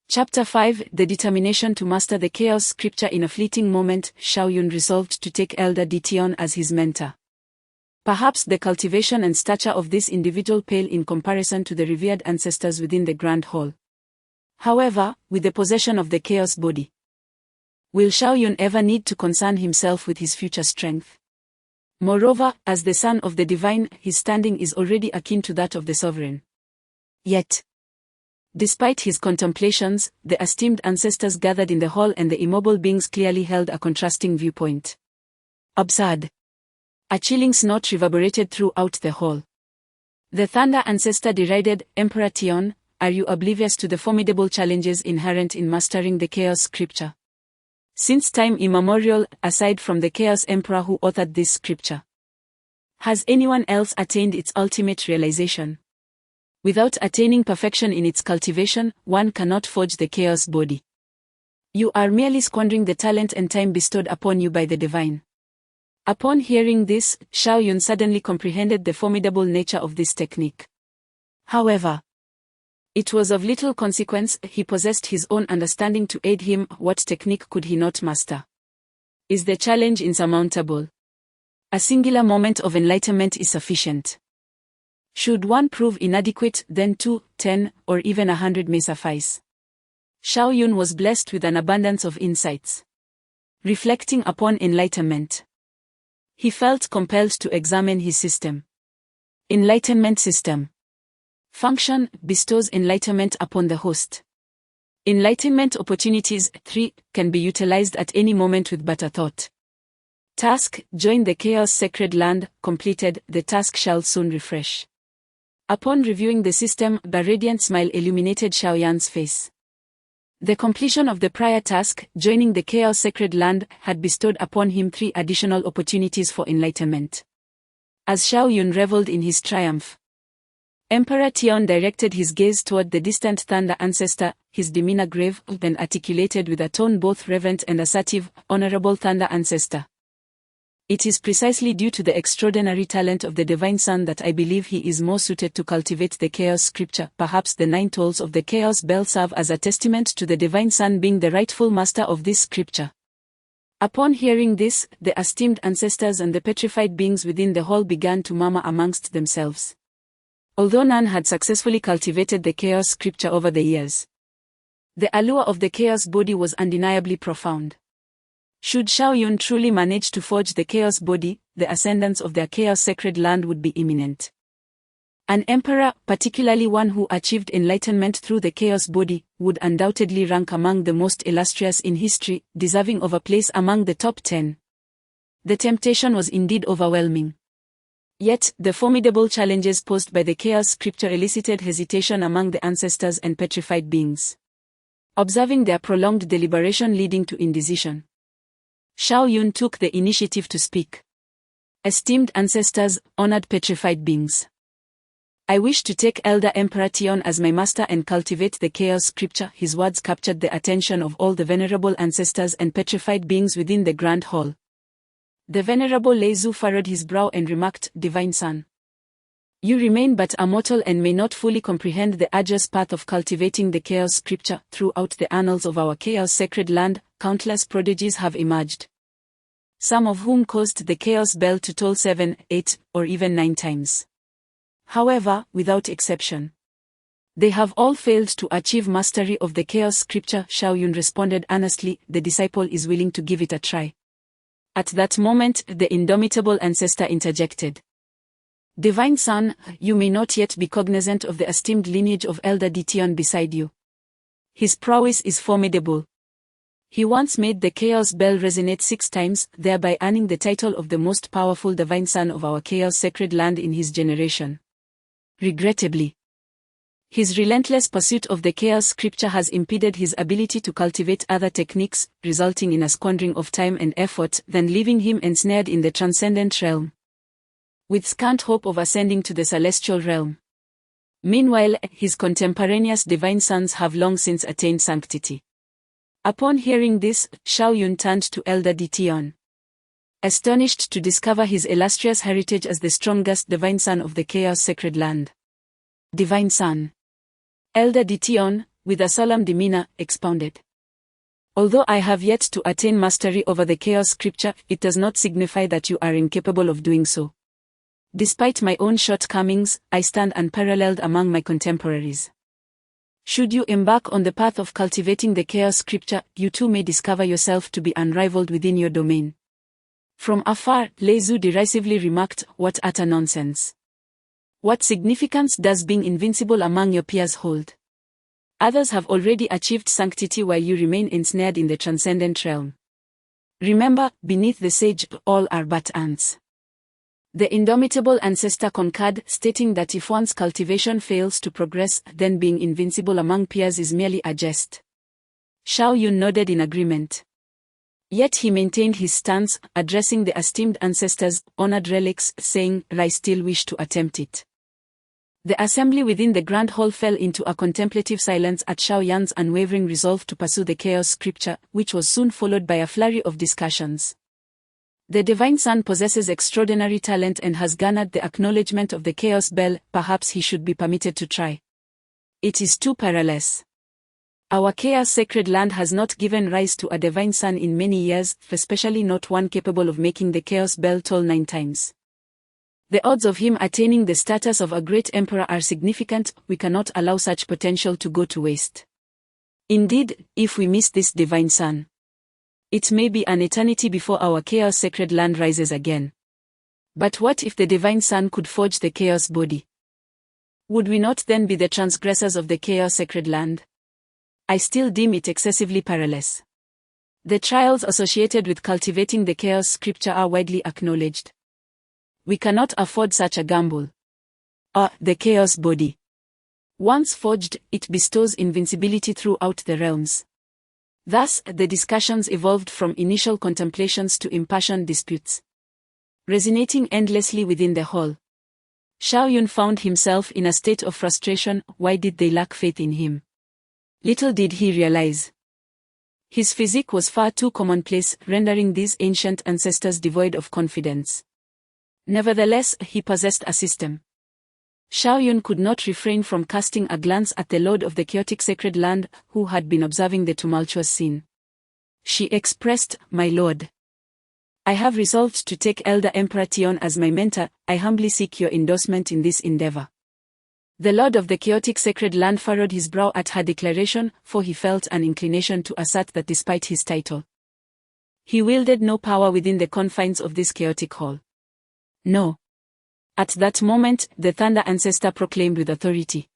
Chapter 5: The determination to master the chaos scripture. In a fleeting moment, Shao Yun resolved to take Elder Dition as his mentor. Perhaps the cultivation and stature of this individual pale in comparison to the revered ancestors within the Grand Hall. However, with the possession of the chaos body, will Shao Yun ever need to concern himself with his future strength? Moreover, as the son of the divine, his standing is already akin to that of the sovereign. Yet, despite his contemplations, the esteemed ancestors gathered in the hall and the immobile beings clearly held a contrasting viewpoint. Absurd. A chilling snort reverberated throughout the hall. The Thunder Ancestor derided, "Emperor Tion, are you oblivious to the formidable challenges inherent in mastering the Chaos Scripture? Since time immemorial, aside from the Chaos Emperor who authored this scripture, has anyone else attained its ultimate realization? Without attaining perfection in its cultivation, one cannot forge the Chaos body. You are merely squandering the talent and time bestowed upon you by the divine." Upon hearing this, Shao Yun suddenly comprehended the formidable nature of this technique. However, it was of little consequence. He possessed his own understanding to aid him. What technique could he not master? Is the challenge insurmountable? A singular moment of enlightenment is sufficient. Should one prove inadequate, then 2, 10, or even 100 may suffice. Shao Yun was blessed with an abundance of insights. Reflecting upon enlightenment, he felt compelled to examine his system. Enlightenment system. Function bestows enlightenment upon the host. Enlightenment opportunities 3 can be utilized at any moment with but a thought. Task: join the chaos sacred land. Completed. The task shall soon refresh. Upon reviewing the system, a radiant smile illuminated Xiaoyan's face. The completion of the prior task, joining the chaos sacred land, had bestowed upon him 3 additional opportunities for enlightenment. As Xiao Yun reveled in his triumph, Emperor Tian directed his gaze toward the distant thunder ancestor, his demeanor grave, and articulated with a tone both reverent and assertive, "Honorable thunder ancestor. It is precisely due to the extraordinary talent of the Divine Son that I believe he is more suited to cultivate the Chaos Scripture. Perhaps the 9 tolls of the Chaos Bell serve as a testament to the Divine Son being the rightful master of this scripture." Upon hearing this, the esteemed ancestors and the petrified beings within the hall began to murmur amongst themselves. Although none had successfully cultivated the Chaos Scripture over the years, the allure of the Chaos Body was undeniably profound. Should Shao Yun truly manage to forge the Chaos Body, the ascendance of their Chaos Sacred Land would be imminent. An emperor, particularly one who achieved enlightenment through the Chaos Body, would undoubtedly rank among the most illustrious in history, deserving of a place among the top 10. The temptation was indeed overwhelming. Yet, the formidable challenges posed by the Chaos Scripture elicited hesitation among the ancestors and petrified beings. Observing their prolonged deliberation leading to indecision, Shao Yun took the initiative to speak. "Esteemed ancestors, honored petrified beings. I wish to take Elder Emperor Tian as my master and cultivate the Chaos Scripture." His words captured the attention of all the venerable ancestors and petrified beings within the Grand Hall. The Venerable Lei Zu furrowed his brow and remarked, "Divine Son, you remain but a mortal and may not fully comprehend the arduous path of cultivating the Chaos Scripture. Throughout the annals of our Chaos Sacred Land, countless prodigies have emerged, some of whom caused the Chaos Bell to toll 7, 8, or even 9 times. However, without exception, they have all failed to achieve mastery of the Chaos Scripture." Shao Yun responded earnestly, "The disciple is willing to give it a try." At that moment, the indomitable ancestor interjected. "Divine Son, you may not yet be cognizant of the esteemed lineage of Elder Tian beside you. His prowess is formidable. He once made the Chaos Bell resonate 6 times, thereby earning the title of the most powerful Divine Son of our Chaos Sacred Land in his generation. Regrettably, his relentless pursuit of the Chaos Scripture has impeded his ability to cultivate other techniques, resulting in a squandering of time and effort, then leaving him ensnared in the transcendent realm, with scant hope of ascending to the celestial realm. Meanwhile, his contemporaneous divine sons have long since attained sanctity." Upon hearing this, Shao Yun turned to Elder Tian, astonished to discover his illustrious heritage as the strongest divine son of the Chaos Sacred Land. "Divine Son," Elder Tian, with a solemn demeanor, expounded, "although I have yet to attain mastery over the Chaos Scripture, it does not signify that you are incapable of doing so. Despite my own shortcomings, I stand unparalleled among my contemporaries. Should you embark on the path of cultivating the Chaos Scripture, you too may discover yourself to be unrivaled within your domain." From afar, Lei Zu derisively remarked, "What utter nonsense. What significance does being invincible among your peers hold? Others have already achieved sanctity while you remain ensnared in the transcendent realm. Remember, beneath the sage, all are but ants." The indomitable ancestor concurred, stating that if one's cultivation fails to progress, then being invincible among peers is merely a jest. Shao Yun nodded in agreement. Yet he maintained his stance, addressing the esteemed ancestors, honored relics, saying, "I still wish to attempt it." The assembly within the Grand Hall fell into a contemplative silence at Shao Yan's unwavering resolve to pursue the Chaos Scripture, which was soon followed by a flurry of discussions. The Divine Son possesses extraordinary talent and has garnered the acknowledgement of the Chaos Bell. Perhaps he should be permitted to try. It is too perilous. Our Chaos Sacred Land has not given rise to a Divine Son in many years, especially not one capable of making the Chaos Bell toll 9 times. The odds of him attaining the status of a great emperor are significant. We cannot allow such potential to go to waste. Indeed, if we miss this Divine Son, it may be an eternity before our Chaos Sacred Land rises again. But what if the Divine Son could forge the Chaos Body? Would we not then be the transgressors of the Chaos Sacred Land? I still deem it excessively perilous. The trials associated with cultivating the Chaos Scripture are widely acknowledged. We cannot afford such a gamble. The Chaos Body. Once forged, it bestows invincibility throughout the realms. Thus, the discussions evolved from initial contemplations to impassioned disputes, resonating endlessly within the hall. Xiao Yun found himself in a state of frustration. Why did they lack faith in him? Little did he realize. His physique was far too commonplace, rendering these ancient ancestors devoid of confidence. Nevertheless, he possessed a system. Xiao Yun could not refrain from casting a glance at the Lord of the Chaotic Sacred Land, who had been observing the tumultuous scene. She expressed, "My lord, I have resolved to take Elder Emperor Tion as my mentor. I humbly seek your endorsement in this endeavor." The Lord of the Chaotic Sacred Land furrowed his brow at her declaration, for he felt an inclination to assert that despite his title, he wielded no power within the confines of this chaotic hall. No. At that moment, the Thunder Ancestor proclaimed with authority,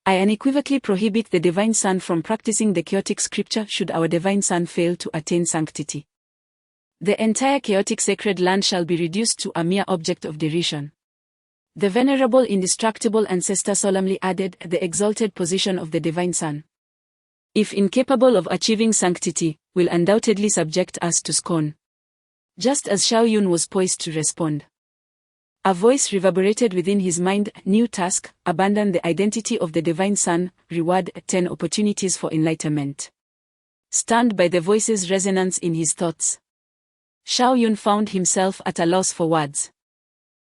"I unequivocally prohibit the Divine Son from practicing the chaotic scripture should our Divine Son fail to attain sanctity. The entire chaotic sacred land shall be reduced to a mere object of derision." The venerable indestructible ancestor solemnly added, "The exalted position of the Divine Son, if incapable of achieving sanctity, will undoubtedly subject us to scorn." Just as Xiao Yun was poised to respond, a voice reverberated within his mind, "New task, abandon the identity of the Divine Son, reward 10 opportunities for enlightenment." Stunned by the voice's resonance in his thoughts, Xiao Yun found himself at a loss for words.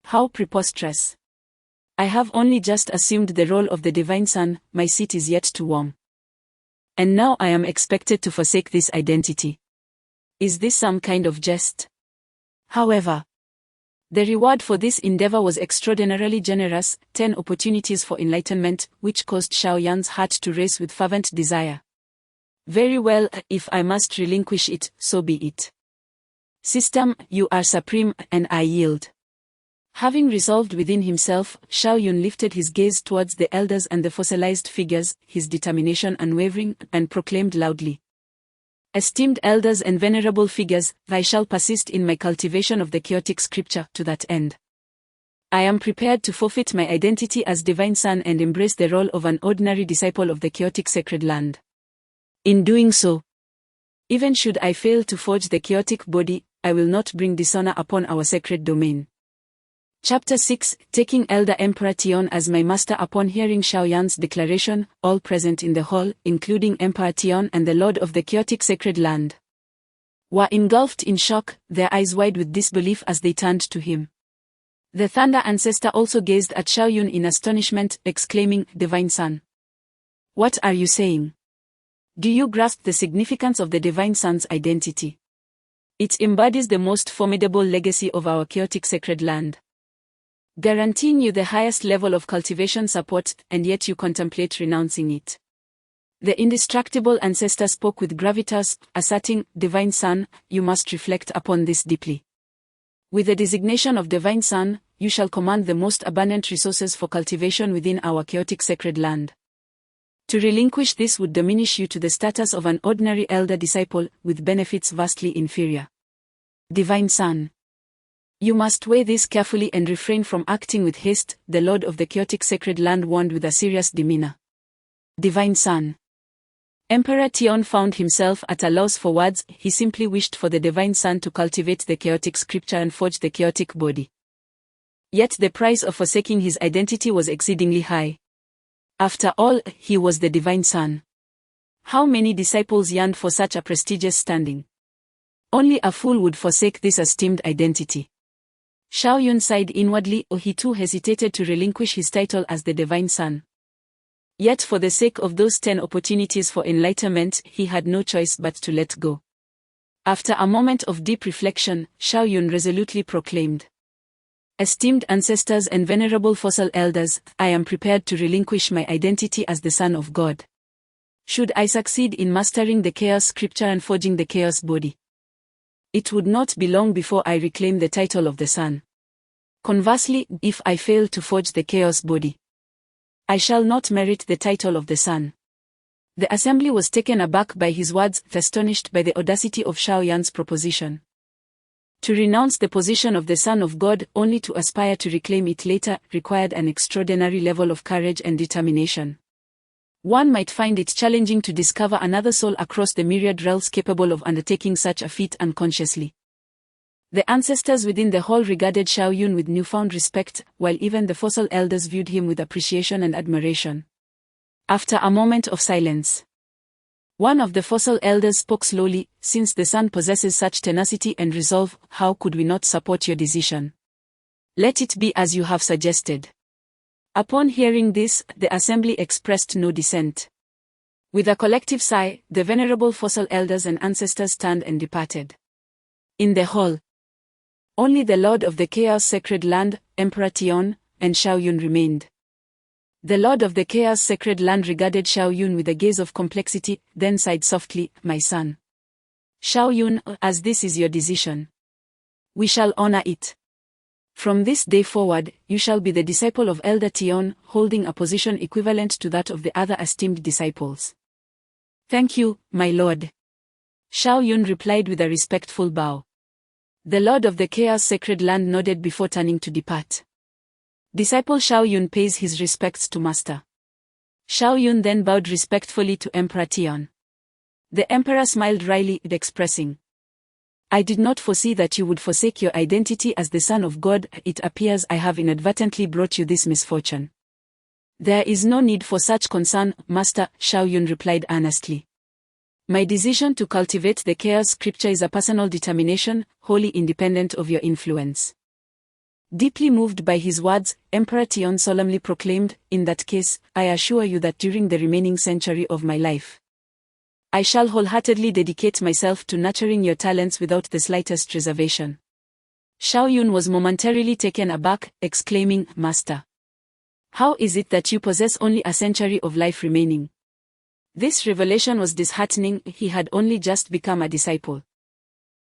How preposterous. I have only just assumed the role of the Divine Son, my seat is yet to warm. And now I am expected to forsake this identity. Is this some kind of jest? However, the reward for this endeavor was extraordinarily generous, 10 opportunities for enlightenment, which caused Xiao Yan's heart to race with fervent desire. Very well, if I must relinquish it, so be it. System, you are supreme, and I yield. Having resolved within himself, Xiao Yun lifted his gaze towards the elders and the fossilized figures, his determination unwavering, and proclaimed loudly, "Esteemed elders and venerable figures, I shall persist in my cultivation of the chaotic scripture to that end. I am prepared to forfeit my identity as Divine Son and embrace the role of an ordinary disciple of the chaotic sacred land. In doing so, even should I fail to forge the chaotic body, I will not bring dishonor upon our sacred domain." Chapter 6, Taking Elder Emperor Tion as my master. Upon hearing Xiao Yan's declaration, all present in the hall, including Emperor Tion and the Lord of the Chaotic Sacred Land, were engulfed in shock, their eyes wide with disbelief as they turned to him. The Thunder Ancestor also gazed at Xiao Yun in astonishment, exclaiming, "Divine Son, what are you saying? Do you grasp the significance of the Divine Son's identity? It embodies the most formidable legacy of our chaotic sacred land, guaranteeing you the highest level of cultivation support, and yet you contemplate renouncing it." The indestructible ancestor spoke with gravitas, asserting, "Divine Son, you must reflect upon this deeply. With the designation of Divine Son, you shall command the most abundant resources for cultivation within our chaotic sacred land. To relinquish this would diminish you to the status of an ordinary elder disciple, with benefits vastly inferior. Divine Son, you must weigh this carefully and refrain from acting with haste," the Lord of the Chaotic Sacred Land warned with a serious demeanor. Divine Son. Emperor Tion found himself at a loss for words. He simply wished for the Divine Son to cultivate the chaotic scripture and forge the chaotic body. Yet the price of forsaking his identity was exceedingly high. After all, he was the Divine Son. How many disciples yearned for such a prestigious standing? Only a fool would forsake this esteemed identity. Xiaoyun sighed inwardly, or he too hesitated to relinquish his title as the Divine Son. Yet for the sake of those 10 opportunities for enlightenment, he had no choice but to let go. After a moment of deep reflection, Xiaoyun resolutely proclaimed, "Esteemed ancestors and venerable fossil elders, I am prepared to relinquish my identity as the Son of God. Should I succeed in mastering the Chaos Scripture and forging the Chaos Body, it would not be long before I reclaim the title of the Son. Conversely, if I fail to forge the Chaos Body, I shall not merit the title of the Son." The assembly was taken aback by his words, astonished by the audacity of Xiaoyun's proposition. To renounce the position of the Son of God only to aspire to reclaim it later required an extraordinary level of courage and determination. One might find it challenging to discover another soul across the myriad realms capable of undertaking such a feat unconsciously. The ancestors within the hall regarded Xiaoyun with newfound respect, while even the fossil elders viewed him with appreciation and admiration. After a moment of silence, one of the fossil elders spoke slowly, "Since the Son possesses such tenacity and resolve, how could we not support your decision? Let it be as you have suggested." Upon hearing this, the assembly expressed no dissent. With a collective sigh, the venerable fossil elders and ancestors turned and departed. In the hall, only the Lord of the Chaos Sacred Land, Emperor Tian, and Xiaoyun remained. The Lord of the Chaos Sacred Land regarded Xiaoyun with a gaze of complexity, then sighed softly, "My son. Xiaoyun, as this is your decision, we shall honor it. From this day forward, you shall be the disciple of Elder Tian, holding a position equivalent to that of the other esteemed disciples." "Thank you, my lord," Xiaoyun replied with a respectful bow. The Lord of the Chaos Sacred Land nodded before turning to depart. Disciple Xiaoyun pays his respects to Master. Xiaoyun then bowed respectfully to Emperor Tian. The Emperor smiled wryly, expressing, "I did not foresee that you would forsake your identity as the Son of God. It appears I have inadvertently brought you this misfortune." "There is no need for such concern, Master," Xiaoyun replied earnestly. "My decision to cultivate the Chaos Scripture is a personal determination, wholly independent of your influence." Deeply moved by his words, Emperor Tian solemnly proclaimed, "In that case, I assure you that during the remaining century of my life, I shall wholeheartedly dedicate myself to nurturing your talents without the slightest reservation." Xiaoyun was momentarily taken aback, exclaiming, "Master, how is it that you possess only a century of life remaining?" This revelation was disheartening. He had only just become a disciple,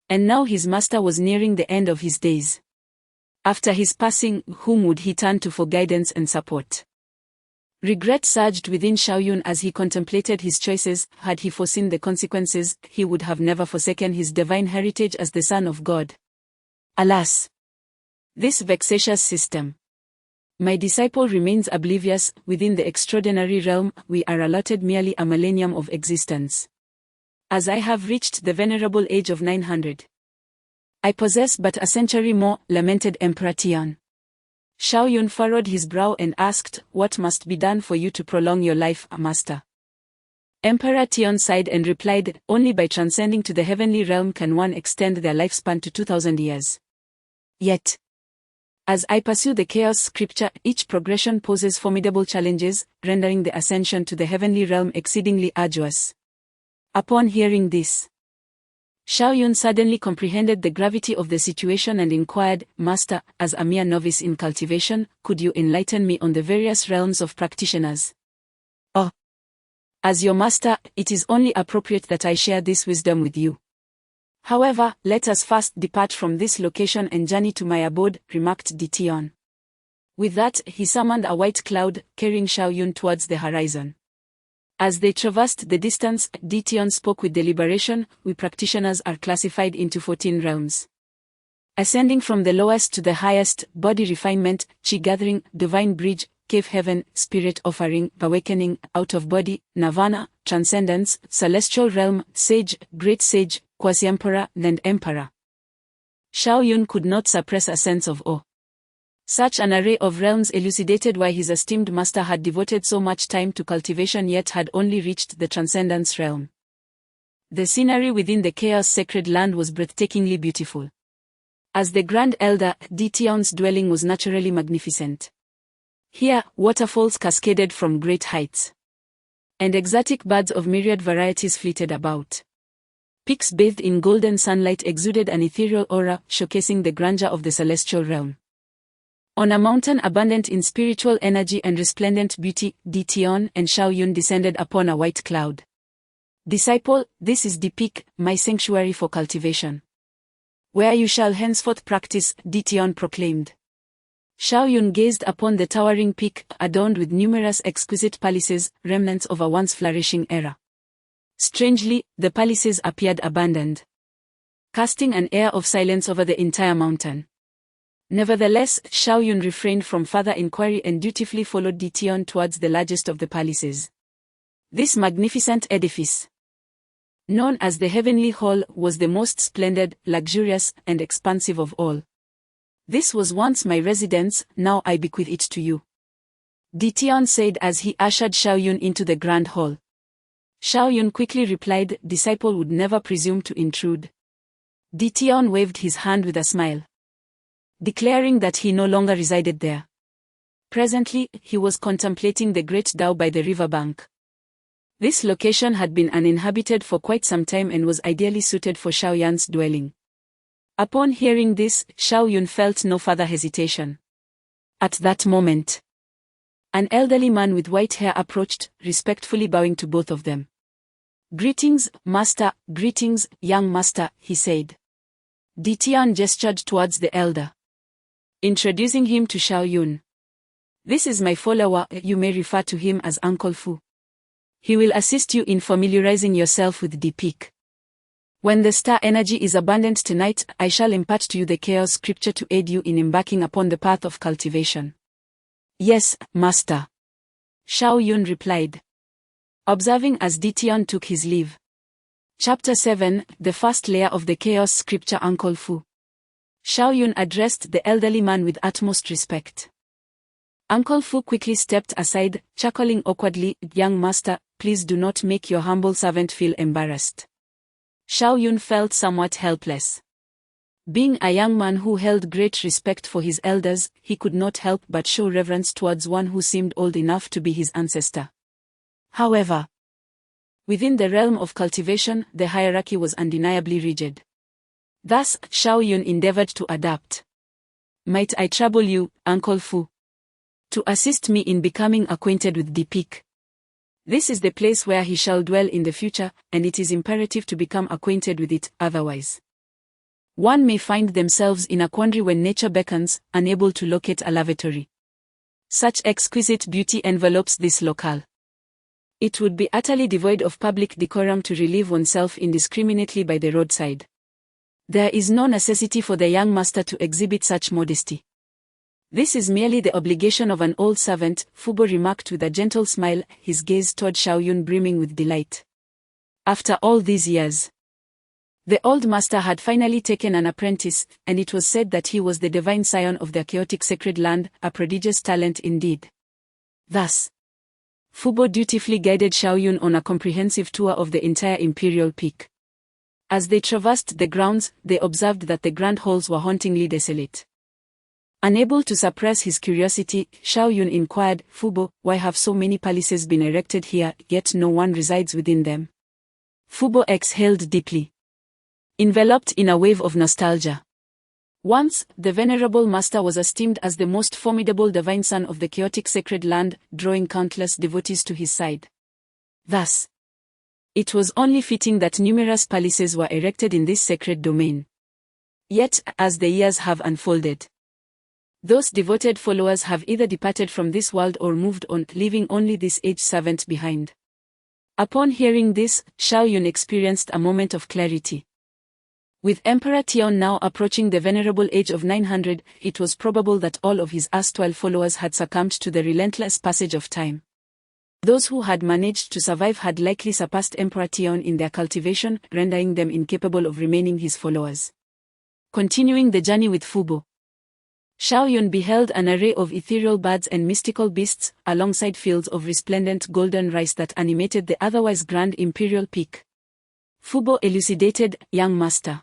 and now his master was nearing the end of his days. After his passing, whom would he turn to for guidance and support? Regret surged within Xiaoyun as he contemplated his choices. Had he foreseen the consequences, he would have never forsaken his divine heritage as the Son of God. Alas! This vexatious system. My disciple remains oblivious. Within the extraordinary realm, we are allotted merely a millennium of existence. As I have reached the venerable age of 900, I possess but a century more, lamented Emperor Tian. Xiaoyun furrowed his brow and asked, "What must be done for you to prolong your life, Master?" Emperor Tian sighed and replied, "Only by transcending to the heavenly realm can one extend their lifespan to 2000 years. Yet, as I pursue the Chaos Scripture, each progression poses formidable challenges, rendering the ascension to the heavenly realm exceedingly arduous." Upon hearing this, Xiaoyun suddenly comprehended the gravity of the situation and inquired, "Master, as a mere novice in cultivation, could you enlighten me on the various realms of practitioners?" "Oh, as your master, it is only appropriate that I share this wisdom with you. However, let us first depart from this location and journey to my abode," remarked Tian. With that, he summoned a white cloud, carrying Xiaoyun towards the horizon. As they traversed the distance, Tian spoke with deliberation. "We practitioners are classified into 14 realms. Ascending from the lowest to the highest: body refinement, chi gathering, divine bridge, cave heaven, spirit offering, awakening, out of body, nirvana, transcendence, celestial realm, sage, great sage, quasi-emperor, and emperor." Xiaoyun could not suppress a sense of awe. Such an array of realms elucidated why his esteemed master had devoted so much time to cultivation yet had only reached the transcendence realm. The scenery within the chaos sacred land was breathtakingly beautiful. As the Grand Elder, Dition's dwelling was naturally magnificent. Here, waterfalls cascaded from great heights, and exotic birds of myriad varieties flitted about. Peaks bathed in golden sunlight exuded an ethereal aura, showcasing the grandeur of the celestial realm. On a mountain abundant in spiritual energy and resplendent beauty, Dition and Xiaoyun descended upon a white cloud. Disciple, this is the peak, my sanctuary for cultivation, where you shall henceforth practice, Dition proclaimed. Xiaoyun gazed upon the towering peak, adorned with numerous exquisite palaces, remnants of a once flourishing era. Strangely, the palaces appeared abandoned, casting an air of silence over the entire mountain. Nevertheless, Xiaoyun refrained from further inquiry and dutifully followed Dition towards the largest of the palaces. This magnificent edifice, known as the Heavenly Hall, was the most splendid, luxurious, and expansive of all. This was once my residence, now I bequeath it to you, Dition said as he ushered Xiaoyun into the grand hall. Xiaoyun quickly replied, disciple would never presume to intrude. Dition waved his hand with a smile, declaring that he no longer resided there. Presently, he was contemplating the great Dao by the riverbank. This location had been uninhabited for quite some time and was ideally suited for Xiaoyun's dwelling. Upon hearing this, Xiaoyun felt no further hesitation. At that moment, an elderly man with white hair approached, respectfully bowing to both of them. Greetings, master, greetings, young master, he said. Dition gestured towards the elder, introducing him to Xiaoyun. This is my follower, you may refer to him as Uncle Fu. He will assist you in familiarizing yourself with the peak. When the star energy is abundant tonight, I shall impart to you the chaos scripture to aid you in embarking upon the path of cultivation. Yes, master, Xiaoyun replied, observing as Dition took his leave. Chapter 7, the first layer of the chaos scripture. Uncle Fu. Xiaoyun addressed the elderly man with utmost respect. Uncle Fu quickly stepped aside, chuckling awkwardly, young master, please do not make your humble servant feel embarrassed. Xiaoyun felt somewhat helpless. Being a young man who held great respect for his elders, he could not help but show reverence towards one who seemed old enough to be his ancestor. However, within the realm of cultivation, the hierarchy was undeniably rigid. Thus, Xiaoyun endeavored to adapt. Might I trouble you, Uncle Fu, to assist me in becoming acquainted with the peak? This is the place where he shall dwell in the future, and it is imperative to become acquainted with it, otherwise one may find themselves in a quandary when nature beckons, unable to locate a lavatory. Such exquisite beauty envelopes this locale. It would be utterly devoid of public decorum to relieve oneself indiscriminately by the roadside. There is no necessity for the young master to exhibit such modesty. This is merely the obligation of an old servant, Fubo remarked with a gentle smile, his gaze toward Xiaoyun brimming with delight. After all these years, the old master had finally taken an apprentice, and it was said that he was the divine scion of the chaotic sacred land, a prodigious talent indeed. Thus, Fubo dutifully guided Xiaoyun on a comprehensive tour of the entire imperial peak. As they traversed the grounds, they observed that the grand halls were hauntingly desolate. Unable to suppress his curiosity, Xiaoyun inquired, Fubo, why have so many palaces been erected here, yet no one resides within them? Fubo exhaled deeply, enveloped in a wave of nostalgia. Once, the venerable master was esteemed as the most formidable divine son of the chaotic sacred land, drawing countless devotees to his side. Thus, it was only fitting that numerous palaces were erected in this sacred domain. Yet, as the years have unfolded, those devoted followers have either departed from this world or moved on, leaving only this aged servant behind. Upon hearing this, Xiaoyun experienced a moment of clarity. With Emperor Tian now approaching the venerable age of 900, it was probable that all of his erstwhile followers had succumbed to the relentless passage of time. Those who had managed to survive had likely surpassed Emperor Tian in their cultivation, rendering them incapable of remaining his followers. Continuing the journey with Fubo, Xiaoyun beheld an array of ethereal birds and mystical beasts, alongside fields of resplendent golden rice that animated the otherwise grand imperial peak. Fubo elucidated, young master.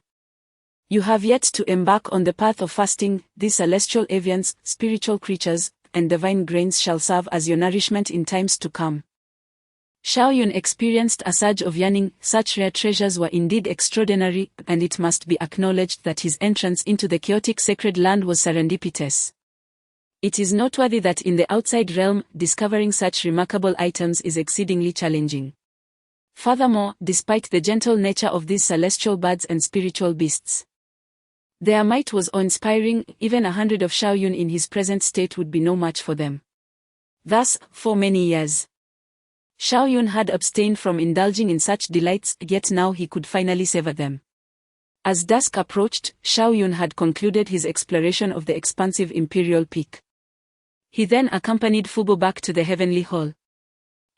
You have yet to embark on the path of fasting. These celestial avians, spiritual creatures, and divine grains shall serve as your nourishment in times to come. Xiaoyun experienced a surge of yearning. Such rare treasures were indeed extraordinary, and it must be acknowledged that his entrance into the chaotic sacred land was serendipitous. It is noteworthy that in the outside realm, discovering such remarkable items is exceedingly challenging. Furthermore, despite the gentle nature of these celestial birds and spiritual beasts, their might was awe-inspiring. Even 100 of Xiaoyun in his present state would be no match for them. Thus, for many years, Xiaoyun had abstained from indulging in such delights, yet now he could finally savor them. As dusk approached, Xiaoyun had concluded his exploration of the expansive imperial peak. He then accompanied Fubo back to the heavenly hall.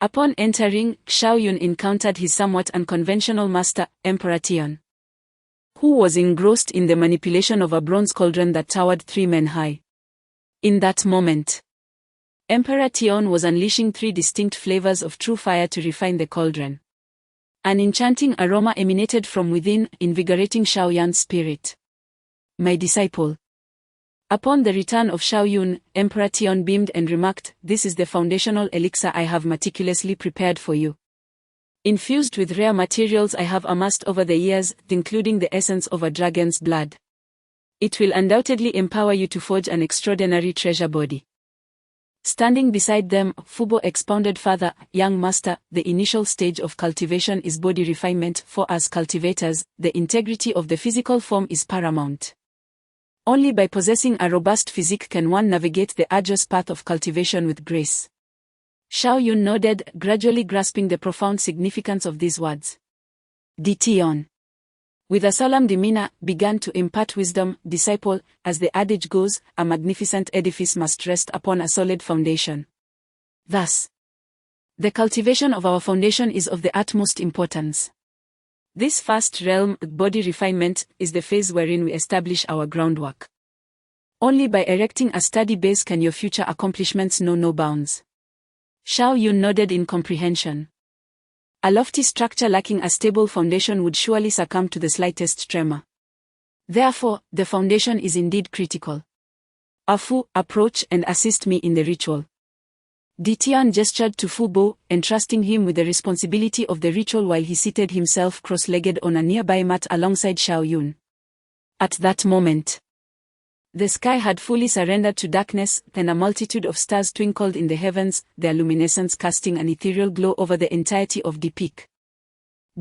Upon entering, Xiaoyun encountered his somewhat unconventional master, Emperor Tian, who was engrossed in the manipulation of a bronze cauldron that towered 3 men high. In that moment, Emperor Tian was unleashing 3 distinct flavors of true fire to refine the cauldron. An enchanting aroma emanated from within, invigorating Xiaoyun's spirit. My disciple. Upon the return of Xiaoyun, Emperor Tian beamed and remarked, "This is the foundational elixir I have meticulously prepared for you. Infused with rare materials I have amassed over the years, including the essence of a dragon's blood. It will undoubtedly empower you to forge an extraordinary treasure body." Standing beside them, Fubo expounded further, "Young master, the initial stage of cultivation is body refinement. For us cultivators, the integrity of the physical form is paramount. Only by possessing a robust physique can one navigate the arduous path of cultivation with grace." Xiaoyun nodded, gradually grasping the profound significance of these words. Tian, with a solemn demeanor, began to impart wisdom. "Disciple, as the adage goes, a magnificent edifice must rest upon a solid foundation. Thus, the cultivation of our foundation is of the utmost importance. This first realm, body refinement, is the phase wherein we establish our groundwork. Only by erecting a sturdy base can your future accomplishments know no bounds." Xiaoyun nodded in comprehension. A lofty structure lacking a stable foundation would surely succumb to the slightest tremor. Therefore, the foundation is indeed critical. Afu, approach and assist me in the ritual. Tian gestured to Fubo, entrusting him with the responsibility of the ritual while he seated himself cross-legged on a nearby mat alongside Xiaoyun. At that moment, the sky had fully surrendered to darkness, and a multitude of stars twinkled in the heavens, their luminescence casting an ethereal glow over the entirety of the peak.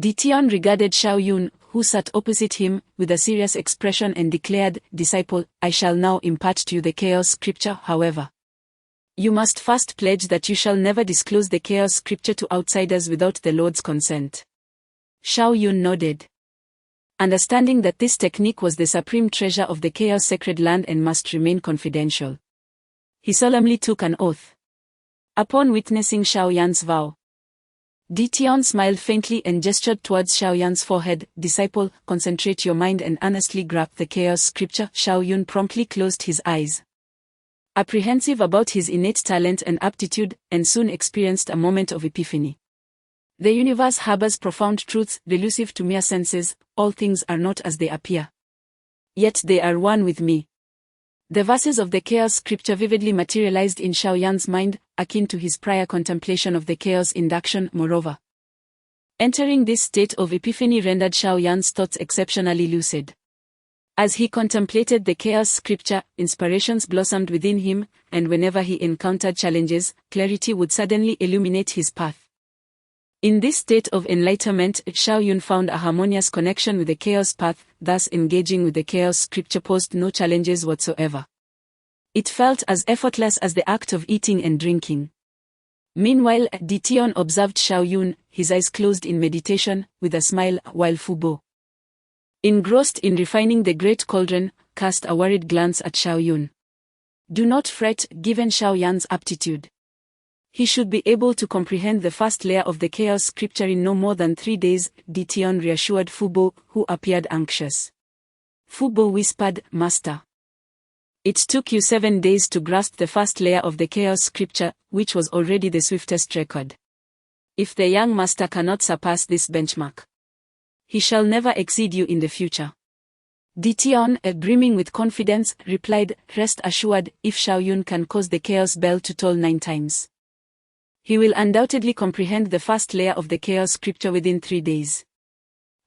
Tian regarded Xiaoyun, who sat opposite him, with a serious expression and declared, "Disciple, I shall now impart to you the chaos scripture. However, you must first pledge that you shall never disclose the chaos scripture to outsiders without the Lord's consent." Xiaoyun nodded, understanding that this technique was the supreme treasure of the chaos sacred land and must remain confidential. He solemnly took an oath. Upon witnessing Xiaoyun's vow, Tian smiled faintly and gestured towards Xiaoyun's forehead. "Disciple, concentrate your mind and earnestly grasp the chaos scripture." Xiaoyun promptly closed his eyes, apprehensive about his innate talent and aptitude, and soon experienced a moment of epiphany. The universe harbors profound truths, elusive to mere senses. All things are not as they appear, yet they are one with me. The verses of the chaos scripture vividly materialized in Xiaoyun's mind, akin to his prior contemplation of the chaos induction. Moreover, entering this state of epiphany rendered Xiaoyun's thoughts exceptionally lucid. As he contemplated the chaos scripture, inspirations blossomed within him, and whenever he encountered challenges, clarity would suddenly illuminate his path. In this state of enlightenment, Xiaoyun found a harmonious connection with the chaos path, thus engaging with the chaos scripture posed no challenges whatsoever. It felt as effortless as the act of eating and drinking. Meanwhile, Tian observed Xiaoyun, his eyes closed in meditation, with a smile, while Fubo, engrossed in refining the great cauldron, cast a worried glance at Xiaoyun. "Do not fret, given Xiaoyun's aptitude. He should be able to comprehend the first layer of the chaos scripture in no more than 3 days, Tian reassured Fubo, who appeared anxious. Fubo whispered, "Master, it took you 7 days to grasp the first layer of the chaos scripture, which was already the swiftest record. If the young master cannot surpass this benchmark, He shall never exceed you in the future. Dition, brimming with confidence, replied, "Rest assured, if Xiaoyun can cause the chaos bell to toll 9 times. He will undoubtedly comprehend the first layer of the chaos scripture within 3 days."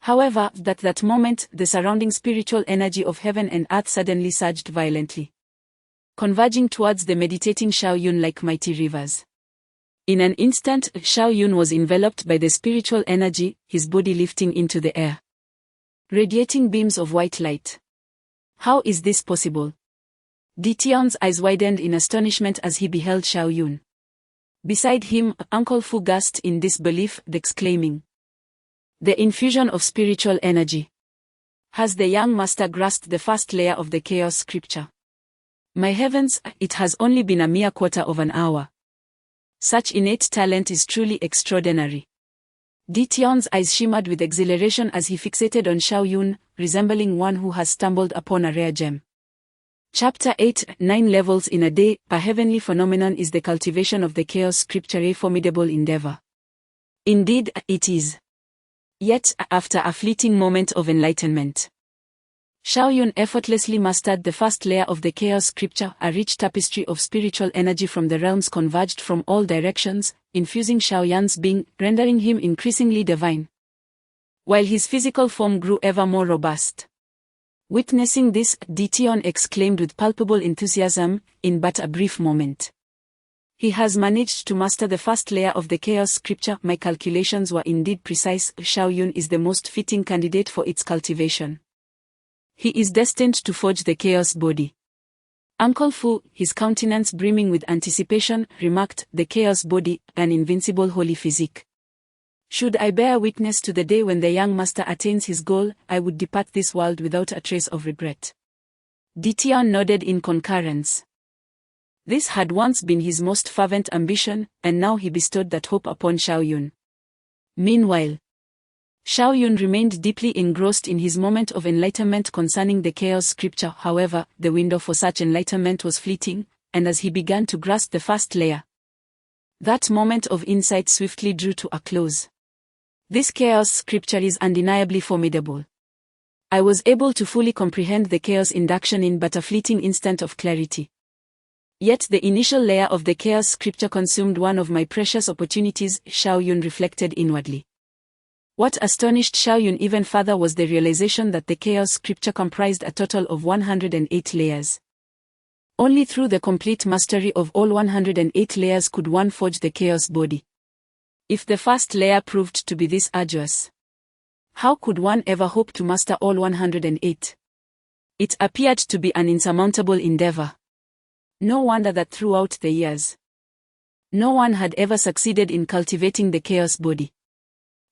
However, at that moment, the surrounding spiritual energy of heaven and earth suddenly surged violently, converging towards the meditating Xiaoyun like mighty rivers. In an instant, Xiaoyun was enveloped by the spiritual energy, his body lifting into the air, radiating beams of white light. How is this possible? Dition's eyes widened in astonishment as he beheld Xiaoyun. Beside him, Uncle Fu gasped in disbelief, exclaiming, "The infusion of spiritual energy. Has the young master grasped the first layer of the chaos scripture? My heavens, it has only been a mere quarter of an hour. Such innate talent is truly extraordinary." Dition's eyes shimmered with exhilaration as he fixated on Xiaoyun, resembling one who has stumbled upon a rare gem. Chapter 8, 9 Levels in a Day. A heavenly phenomenon is the cultivation of the chaos scripture, a formidable endeavor. Indeed, it is. Yet, after a fleeting moment of enlightenment, Xiaoyun effortlessly mastered the first layer of the chaos scripture. A rich tapestry of spiritual energy from the realms converged from all directions, infusing Xiaoyun's being, rendering him increasingly divine, while his physical form grew ever more robust. Witnessing this, Dition exclaimed with palpable enthusiasm, "In but a brief moment, he has managed to master the first layer of the chaos scripture. My calculations were indeed precise. Xiaoyun is the most fitting candidate for its cultivation. He is destined to forge the chaos body." Uncle Fu, his countenance brimming with anticipation, remarked, "The chaos body, an invincible holy physique. Should I bear witness to the day when the young master attains his goal, I would depart this world without a trace of regret." Dition nodded in concurrence. This had once been his most fervent ambition, and now he bestowed that hope upon Xiaoyun. Meanwhile, Xiaoyun remained deeply engrossed in his moment of enlightenment concerning the chaos scripture. However, the window for such enlightenment was fleeting, and as he began to grasp the first layer, that moment of insight swiftly drew to a close. This chaos scripture is undeniably formidable. I was able to fully comprehend the chaos induction in but a fleeting instant of clarity. Yet the initial layer of the chaos scripture consumed one of my precious opportunities, Xiaoyun reflected inwardly. What astonished Xiaoyun even further was the realization that the chaos scripture comprised a total of 108 layers. Only through the complete mastery of all 108 layers could one forge the chaos body. If the first layer proved to be this arduous, how could one ever hope to master all 108? It appeared to be an insurmountable endeavor. No wonder that throughout the years, no one had ever succeeded in cultivating the chaos body.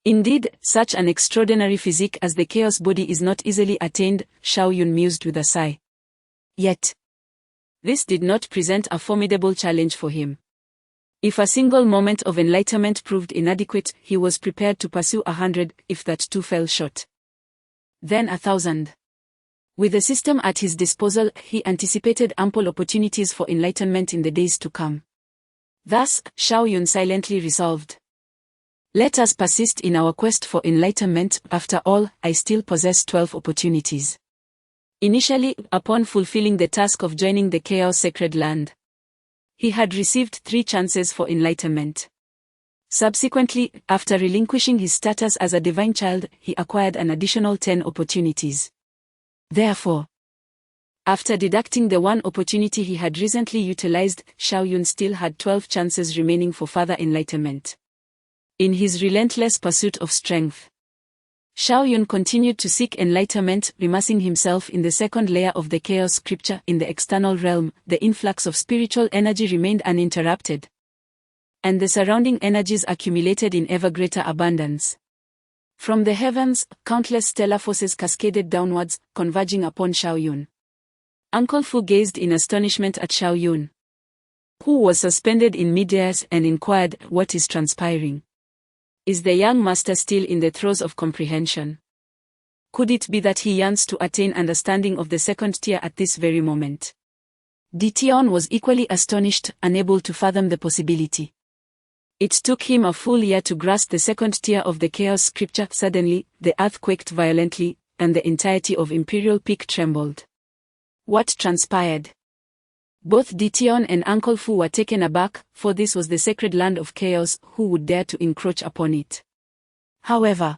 Indeed, such an extraordinary physique as the chaos body is not easily attained, Xiaoyun mused with a sigh. Yet, this did not present a formidable challenge for him. If a single moment of enlightenment proved inadequate, he was prepared to pursue 100, if that too fell short. Then 1,000. With the system at his disposal, he anticipated ample opportunities for enlightenment in the days to come. Thus, Xiaoyun silently resolved, "Let us persist in our quest for enlightenment. After all, I still possess 12 opportunities." Initially, upon fulfilling the task of joining the Chaos Sacred Land, he had received 3 chances for enlightenment. Subsequently, after relinquishing his status as a divine child, he acquired an additional 10 opportunities. Therefore, after deducting the 1 opportunity he had recently utilized, Xiaoyun still had 12 chances remaining for further enlightenment. In his relentless pursuit of strength, Xiaoyun continued to seek enlightenment, immersing himself in the second layer of the chaos scripture. In the external realm, the influx of spiritual energy remained uninterrupted, and the surrounding energies accumulated in ever greater abundance. From the heavens, countless stellar forces cascaded downwards, converging upon Xiaoyun. Uncle Fu gazed in astonishment at Xiaoyun, who was suspended in midair, and inquired, "What is transpiring? Is the young master still in the throes of comprehension? Could it be that he yearns to attain understanding of the second tier at this very moment?" Dition was equally astonished, unable to fathom the possibility. It took him a full year to grasp the second tier of the chaos scripture. Suddenly, the earth quaked violently, and the entirety of Imperial Peak trembled. What transpired? Both Dition and Uncle Fu were taken aback, for this was the sacred land of chaos. Who would dare to encroach upon it? However,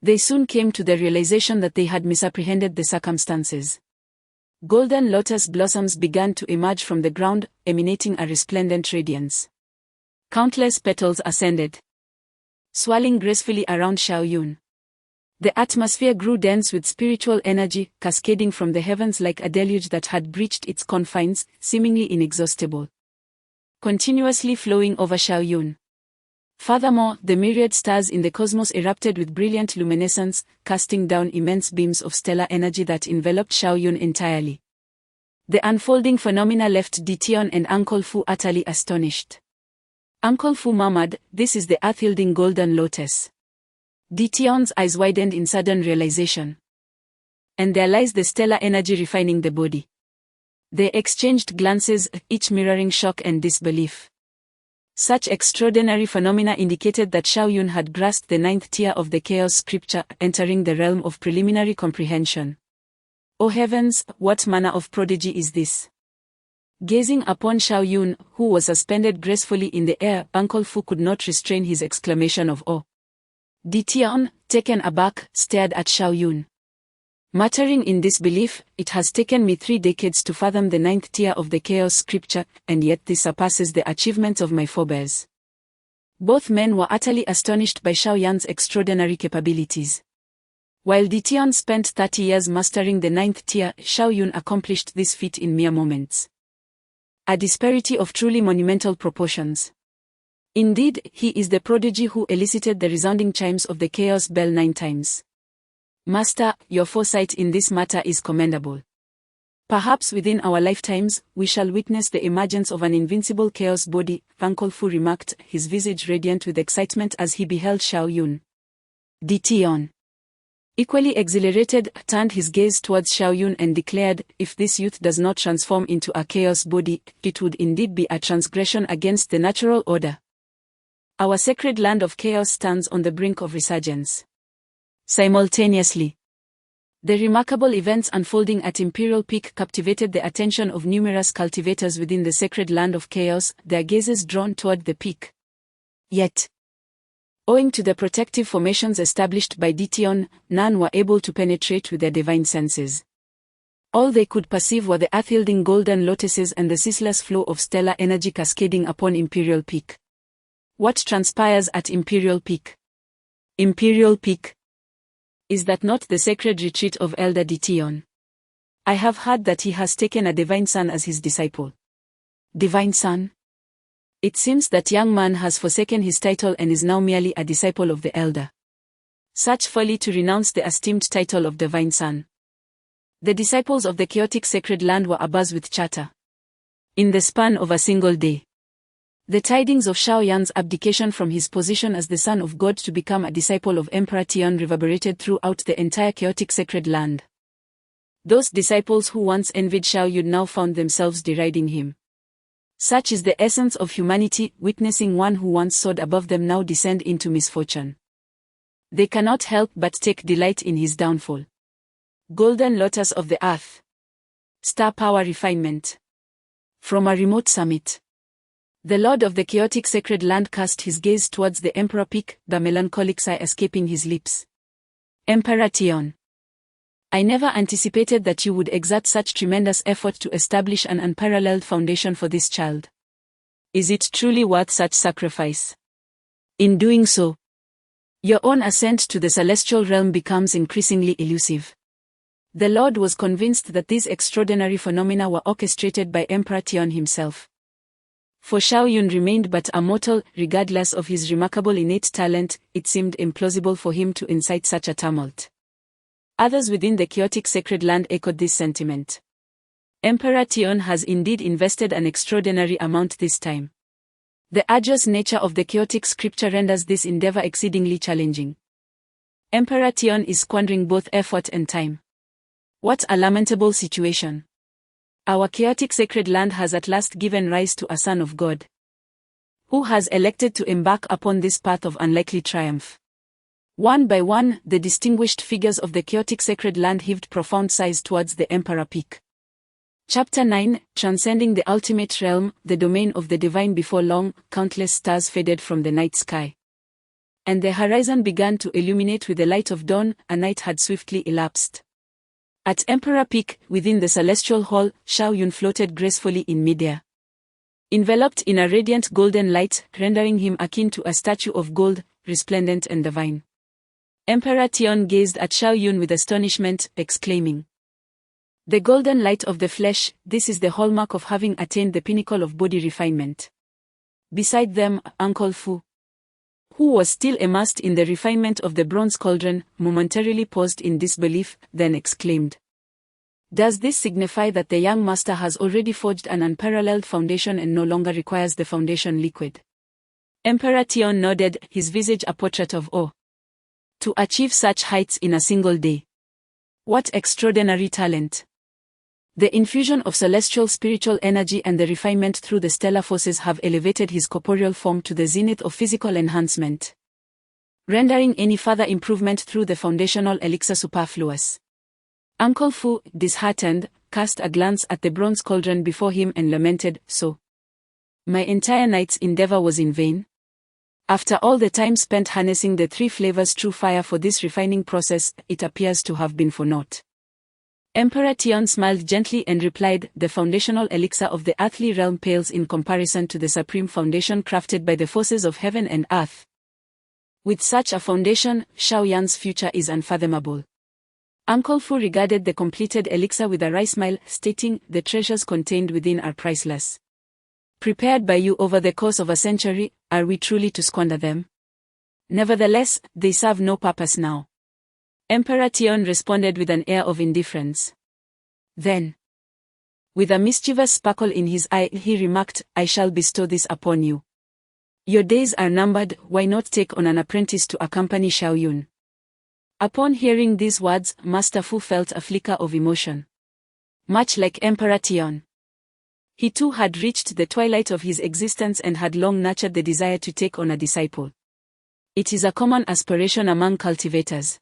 they soon came to the realization that they had misapprehended the circumstances. Golden lotus blossoms began to emerge from the ground, emanating a resplendent radiance. Countless petals ascended, swirling gracefully around Xiaoyun. The atmosphere grew dense with spiritual energy, cascading from the heavens like a deluge that had breached its confines, seemingly inexhaustible, continuously flowing over Xiaoyun. Furthermore, the myriad stars in the cosmos erupted with brilliant luminescence, casting down immense beams of stellar energy that enveloped Xiaoyun entirely. The unfolding phenomena left Dition and Uncle Fu utterly astonished. Uncle Fu murmured, "This is the earth-yielding golden lotus." Dition's eyes widened in sudden realization. And there lies the stellar energy refining the body. They exchanged glances, each mirroring shock and disbelief. Such extraordinary phenomena indicated that Xiaoyun had grasped the ninth tier of the chaos scripture, entering the realm of preliminary comprehension. Oh heavens, what manner of prodigy is this? Gazing upon Xiaoyun, who was suspended gracefully in the air, Uncle Fu could not restrain his exclamation of awe. Dition, taken aback, stared at Xiaoyun, muttering in disbelief, "It has taken me 3 decades to fathom the ninth tier of the chaos scripture, and yet this surpasses the achievements of my forebears." Both men were utterly astonished by Xiaoyun's extraordinary capabilities. While Dition spent 30 years mastering the ninth tier, Xiaoyun accomplished this feat in mere moments. A disparity of truly monumental proportions. Indeed, he is the prodigy who elicited the resounding chimes of the chaos bell 9 times. Master, your foresight in this matter is commendable. Perhaps within our lifetimes, we shall witness the emergence of an invincible chaos body, Uncle Fu remarked, his visage radiant with excitement as he beheld Xiaoyun. Dition, equally exhilarated, turned his gaze towards Xiaoyun and declared, "If this youth does not transform into a chaos body, it would indeed be a transgression against the natural order. Our sacred land of chaos stands on the brink of resurgence." Simultaneously, the remarkable events unfolding at Imperial Peak captivated the attention of numerous cultivators within the sacred land of chaos, their gazes drawn toward the peak. Yet, owing to the protective formations established by Dition, none were able to penetrate with their divine senses. All they could perceive were the earth-yielding golden lotuses and the ceaseless flow of stellar energy cascading upon Imperial Peak. What transpires at Imperial Peak? Imperial Peak. Is that not the sacred retreat of Elder Dition? I have heard that he has taken a divine son as his disciple. Divine son? It seems that young man has forsaken his title and is now merely a disciple of the elder. Such folly to renounce the esteemed title of divine son. The disciples of the chaotic sacred land were abuzz with chatter. In the span of a single day, the tidings of Xiaoyun's abdication from his position as the son of God to become a disciple of Emperor Tian reverberated throughout the entire chaotic sacred land. Those disciples who once envied Xiaoyun now found themselves deriding him. Such is the essence of humanity, witnessing one who once soared above them now descend into misfortune. They cannot help but take delight in his downfall. Golden lotus of the earth. Star power refinement. From a remote summit, the Lord of the chaotic sacred land cast his gaze towards the Emperor Peak, the melancholic sigh escaping his lips. Emperor Tian, I never anticipated that you would exert such tremendous effort to establish an unparalleled foundation for this child. Is it truly worth such sacrifice? In doing so, your own ascent to the celestial realm becomes increasingly elusive. The Lord was convinced that these extraordinary phenomena were orchestrated by Emperor Tian himself. For Xiaoyun remained but a mortal, regardless of his remarkable innate talent, it seemed implausible for him to incite such a tumult. Others within the chaotic sacred land echoed this sentiment. Emperor Tian has indeed invested an extraordinary amount this time. The arduous nature of the chaotic scripture renders this endeavor exceedingly challenging. Emperor Tian is squandering both effort and time. What a lamentable situation. Our chaotic sacred land has at last given rise to a son of God. who has elected to embark upon this path of unlikely triumph. One by one, the distinguished figures of the chaotic sacred land heaved profound sighs towards the Emperor Peak. Chapter 9, Transcending the Ultimate Realm, the Domain of the Divine. Before long, countless stars faded from the night sky, and the horizon began to illuminate with the light of dawn. A night had swiftly elapsed. At Emperor Peak, within the celestial hall, Shao Yun floated gracefully in midair, enveloped in a radiant golden light, rendering him akin to a statue of gold, resplendent and divine. Emperor Tian gazed at Shao Yun with astonishment, exclaiming, "The golden light of the flesh, this is the hallmark of having attained the pinnacle of body refinement." Beside them, Uncle Fu, who was still immersed in the refinement of the bronze cauldron, momentarily paused in disbelief, then exclaimed, "Does this signify that the young master has already forged an unparalleled foundation and no longer requires the foundation liquid?" Emperor Tian nodded, his visage a portrait of awe. To achieve such heights in a single day. What extraordinary talent! The infusion of celestial spiritual energy and the refinement through the stellar forces have elevated his corporeal form to the zenith of physical enhancement, rendering any further improvement through the foundational elixir superfluous. Uncle Fu, disheartened, cast a glance at the bronze cauldron before him and lamented, "So, my entire night's endeavor was in vain? After all the time spent harnessing the three flavors through fire for this refining process, it appears to have been for naught." Emperor Tian smiled gently and replied, "The foundational elixir of the earthly realm pales in comparison to the supreme foundation crafted by the forces of heaven and earth. With such a foundation, Shao Yan's future is unfathomable." Uncle Fu regarded the completed elixir with a wry smile, stating, "The treasures contained within are priceless. Prepared by you over the course of a century, are we truly to squander them? Nevertheless, they serve no purpose now." Emperor Tian responded with an air of indifference. Then, with a mischievous sparkle in his eye, he remarked, "I shall bestow this upon you. Your days are numbered, why not take on an apprentice to accompany Shao Yun?" Upon hearing these words, Master Fu felt a flicker of emotion. Much like Emperor Tian, he too had reached the twilight of his existence and had long nurtured the desire to take on a disciple. It is a common aspiration among cultivators,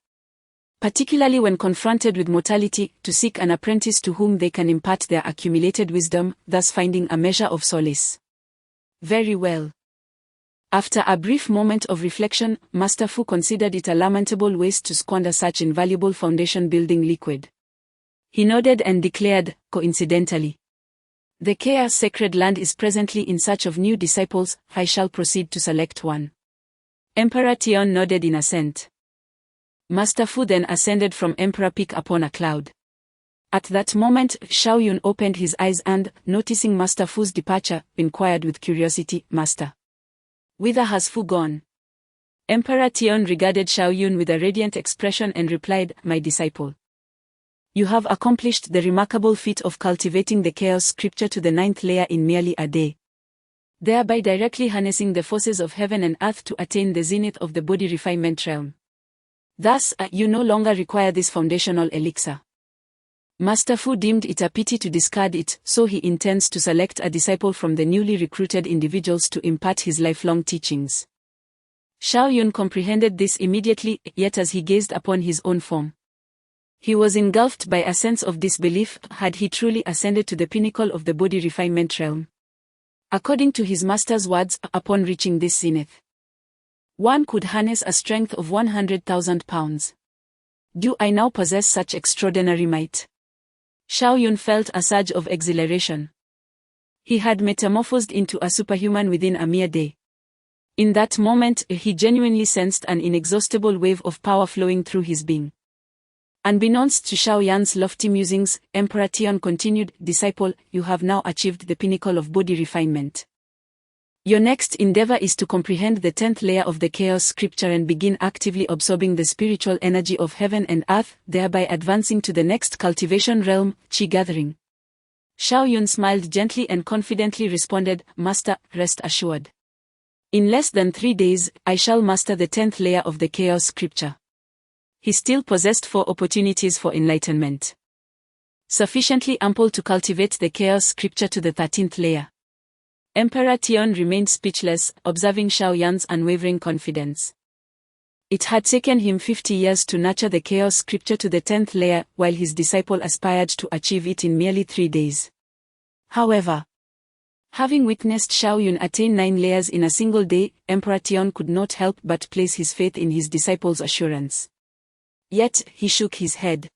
particularly when confronted with mortality, to seek an apprentice to whom they can impart their accumulated wisdom, thus finding a measure of solace. Very well. After a brief moment of reflection, Master Fu considered it a lamentable waste to squander such invaluable foundation-building liquid. He nodded and declared, coincidentally, "The Chaos Sacred Land is presently in search of new disciples, I shall proceed to select one." Emperor Tian nodded in assent. Master Fu then ascended from Emperor Peak upon a cloud. At that moment, Shao Yun opened his eyes and, noticing Master Fu's departure, inquired with curiosity, "Master, whither has Fu gone?" Emperor Tian regarded Shao Yun with a radiant expression and replied, "My disciple, you have accomplished the remarkable feat of cultivating the chaos scripture to the 9th layer in merely a day, thereby directly harnessing the forces of heaven and earth to attain the zenith of the body refinement realm. Thus, you no longer require this foundational elixir. Master Fu deemed it a pity to discard it, so he intends to select a disciple from the newly recruited individuals to impart his lifelong teachings." Shao Yun comprehended this immediately, yet as he gazed upon his own form, he was engulfed by a sense of disbelief. Had he truly ascended to the pinnacle of the body refinement realm? According to his master's words, upon reaching this zenith, one could harness a strength of 100,000 pounds. Do I now possess such extraordinary might? Shao Yun felt a surge of exhilaration. He had metamorphosed into a superhuman within a mere day. In that moment, he genuinely sensed an inexhaustible wave of power flowing through his being. Unbeknownst to Shao Yan's lofty musings, Emperor Tian continued, "Disciple, you have now achieved the pinnacle of body refinement. Your next endeavor is to comprehend the 10th layer of the chaos scripture and begin actively absorbing the spiritual energy of heaven and earth, thereby advancing to the next cultivation realm, Qi gathering." Shao Yun smiled gently and confidently responded, "Master, rest assured. In less than 3 days, I shall master the 10th layer of the chaos scripture." He still possessed 4 opportunities for enlightenment, sufficiently ample to cultivate the chaos scripture to the 13th layer. Emperor Tian remained speechless, observing Xiao Yan's unwavering confidence. It had taken him 50 years to nurture the chaos scripture to the 10th layer, while his disciple aspired to achieve it in merely 3 days. However, having witnessed Xiao Yun attain 9 layers in a single day, Emperor Tian could not help but place his faith in his disciple's assurance. Yet, he shook his head,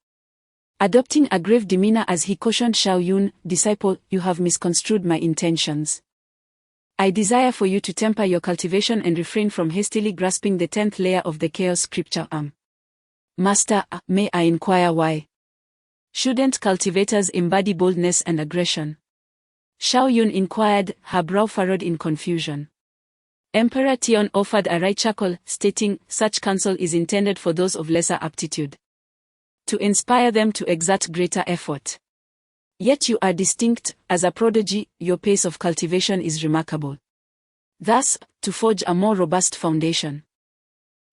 adopting a grave demeanor as he cautioned Xiao Yun, "Disciple, you have misconstrued my intentions. I desire for you to temper your cultivation and refrain from hastily grasping the 10th layer of the chaos scripture. Master, may I inquire why? Shouldn't cultivators embody boldness and aggression?" Xiao Yun inquired, her brow furrowed in confusion. Emperor Tian offered a wry chuckle, stating, "Such counsel is intended for those of lesser aptitude, to inspire them to exert greater effort. Yet you are distinct, as a prodigy, your pace of cultivation is remarkable. Thus, to forge a more robust foundation,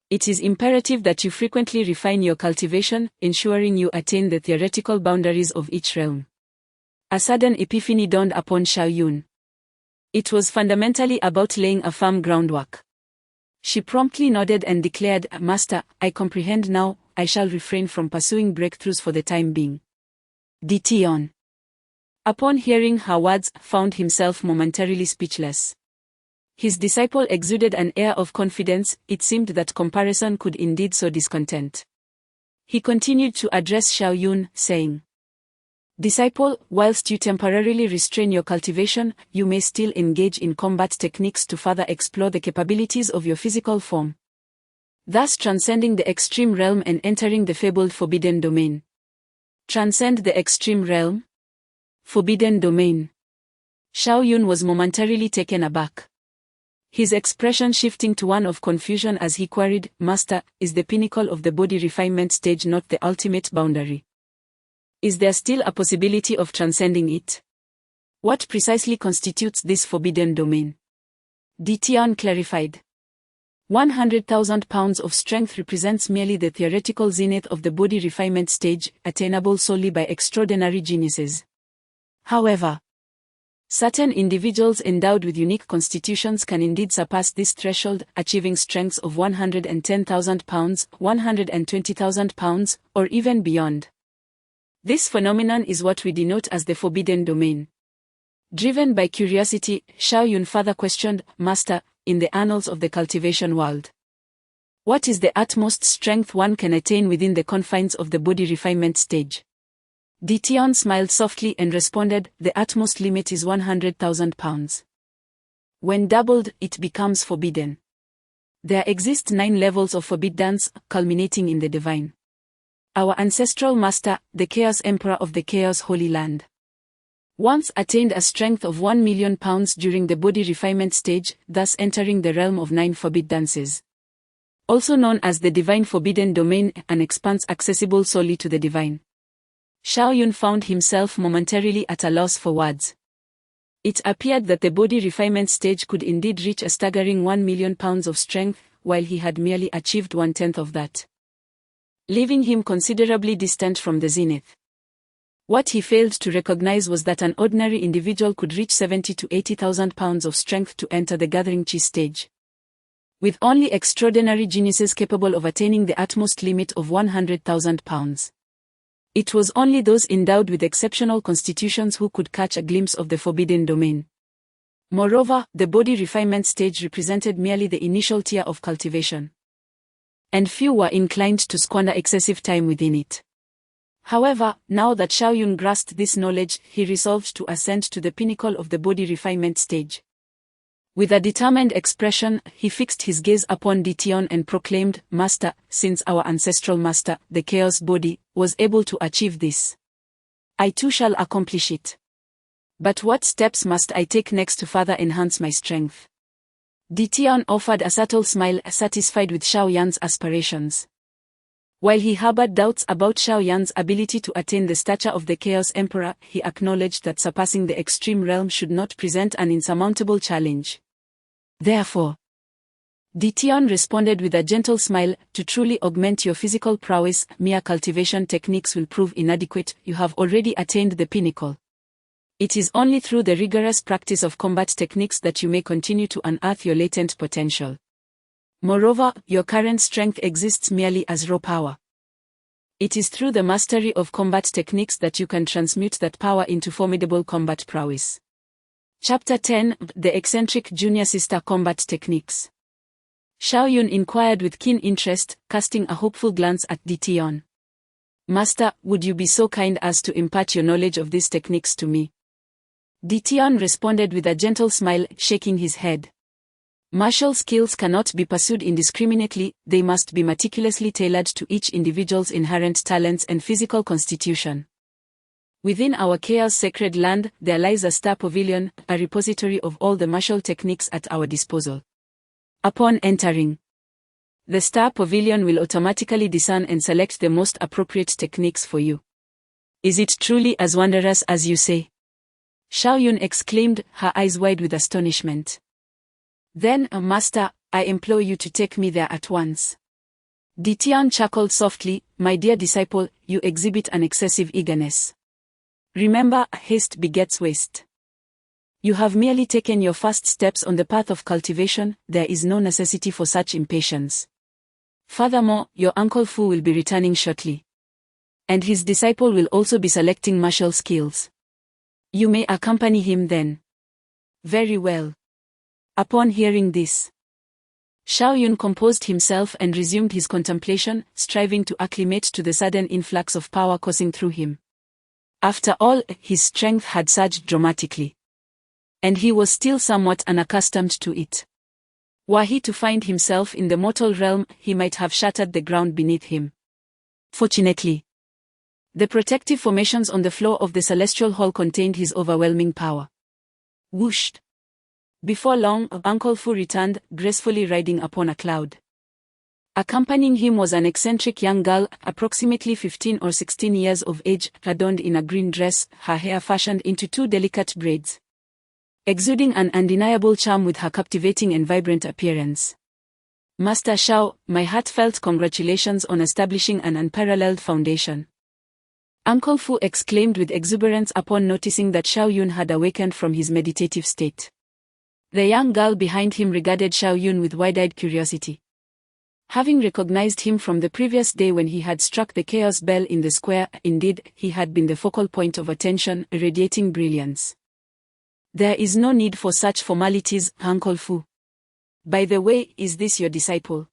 it is imperative that you frequently refine your cultivation, ensuring you attain the theoretical boundaries of each realm." A sudden epiphany dawned upon Xiao Yun. It was fundamentally about laying a firm groundwork. She promptly nodded and declared, "Master, I comprehend now. I shall refrain from pursuing breakthroughs for the time being." Tian, upon hearing her words, found himself momentarily speechless. His disciple exuded an air of confidence. It seemed that comparison could indeed sow discontent. He continued to address Xiao Yun, saying, "Disciple, whilst you temporarily restrain your cultivation, you may still engage in combat techniques to further explore the capabilities of your physical form, thus transcending the extreme realm and entering the fabled forbidden domain." Transcend the extreme realm? Forbidden domain. Xiao Yun was momentarily taken aback, his expression shifting to one of confusion as he queried, "Master, is the pinnacle of the body refinement stage not the ultimate boundary? Is there still a possibility of transcending it? What precisely constitutes this forbidden domain?" Tian clarified. 100,000 pounds of strength represents merely the theoretical zenith of the body refinement stage, attainable solely by extraordinary geniuses. However, certain individuals endowed with unique constitutions can indeed surpass this threshold, achieving strengths of 110,000 pounds, 120,000 pounds, or even beyond. This phenomenon is what we denote as the forbidden domain. Driven by curiosity, Xiao Yun further questioned, "Master, in the annals of the cultivation world, what is the utmost strength one can attain within the confines of the body refinement stage?" Tian smiled softly and responded, "The utmost limit is 100,000 pounds. When doubled, it becomes forbidden. There exist 9 levels of forbiddance, culminating in the divine. Our ancestral master, the Chaos Emperor of the Chaos Holy Land, once attained a strength of 1 million pounds during the body refinement stage, thus entering the realm of 9 forbiddances. Also known as the divine forbidden domain, an expanse accessible solely to the divine." Xiao Yun found himself momentarily at a loss for words. It appeared that the body refinement stage could indeed reach a staggering 1 million pounds of strength, while he had merely achieved 1/10 of that, leaving him considerably distant from the zenith. What he failed to recognize was that an ordinary individual could reach 70 to 80,000 pounds of strength to enter the gathering chi stage, with only extraordinary geniuses capable of attaining the utmost limit of 100,000 pounds. It was only those endowed with exceptional constitutions who could catch a glimpse of the forbidden domain. Moreover, the body refinement stage represented merely the initial tier of cultivation, and few were inclined to squander excessive time within it. However, now that Xiao Yun grasped this knowledge, he resolved to ascend to the pinnacle of the body refinement stage. With a determined expression, he fixed his gaze upon Tian and proclaimed, "Master, since our ancestral master, the Chaos Body, was able to achieve this, I too shall accomplish it. But what steps must I take next to further enhance my strength?" Tian offered a subtle smile, satisfied with Xiao Yan's aspirations. While he harbored doubts about Xiao Yan's ability to attain the stature of the Chaos Emperor, he acknowledged that surpassing the extreme realm should not present an insurmountable challenge. Therefore, Tian responded with a gentle smile, "To truly augment your physical prowess, mere cultivation techniques will prove inadequate. You have already attained the pinnacle. It is only through the rigorous practice of combat techniques that you may continue to unearth your latent potential. Moreover, your current strength exists merely as raw power. It is through the mastery of combat techniques that you can transmute that power into formidable combat prowess. Chapter 10: The Eccentric Junior Sister Combat Techniques. Xiaoyun inquired with keen interest, casting a hopeful glance at Dition. Master, would you be so kind as to impart your knowledge of these techniques to me? Dition responded with a gentle smile, shaking his head. Martial skills cannot be pursued indiscriminately, they must be meticulously tailored to each individual's inherent talents and physical constitution. Within our chaos sacred land, there lies a star pavilion, a repository of all the martial techniques at our disposal. Upon entering, the star pavilion will automatically discern and select the most appropriate techniques for you. Is it truly as wondrous as you say? Xiaoyun exclaimed, her eyes wide with astonishment. Then, Master, I implore you to take me there at once. Dition chuckled softly, my dear disciple, you exhibit an excessive eagerness. Remember, haste begets waste. You have merely taken your first steps on the path of cultivation, there is no necessity for such impatience. Furthermore, your Uncle Fu will be returning shortly. And his disciple will also be selecting martial skills. You may accompany him then. Very well. Upon hearing this, Xiaoyun composed himself and resumed his contemplation, striving to acclimate to the sudden influx of power coursing through him. After all, his strength had surged dramatically. And he was still somewhat unaccustomed to it. Were he to find himself in the mortal realm, he might have shattered the ground beneath him. Fortunately, the protective formations on the floor of the celestial hall contained his overwhelming power. Whooshed. Before long, Uncle Fu returned, gracefully riding upon a cloud. Accompanying him was an eccentric young girl, approximately 15 or 16 years of age, adorned in a green dress, her hair fashioned into 2 delicate braids, exuding an undeniable charm with her captivating and vibrant appearance. Master Xiao, my heartfelt congratulations on establishing an unparalleled foundation. Uncle Fu exclaimed with exuberance upon noticing that Xiaoyun had awakened from his meditative state. The young girl behind him regarded Xiaoyun with wide-eyed curiosity. Having recognized him from the previous day when he had struck the chaos bell in the square, indeed, he had been the focal point of attention, radiating brilliance. There is no need for such formalities, Uncle Fu. By the way, is this your disciple?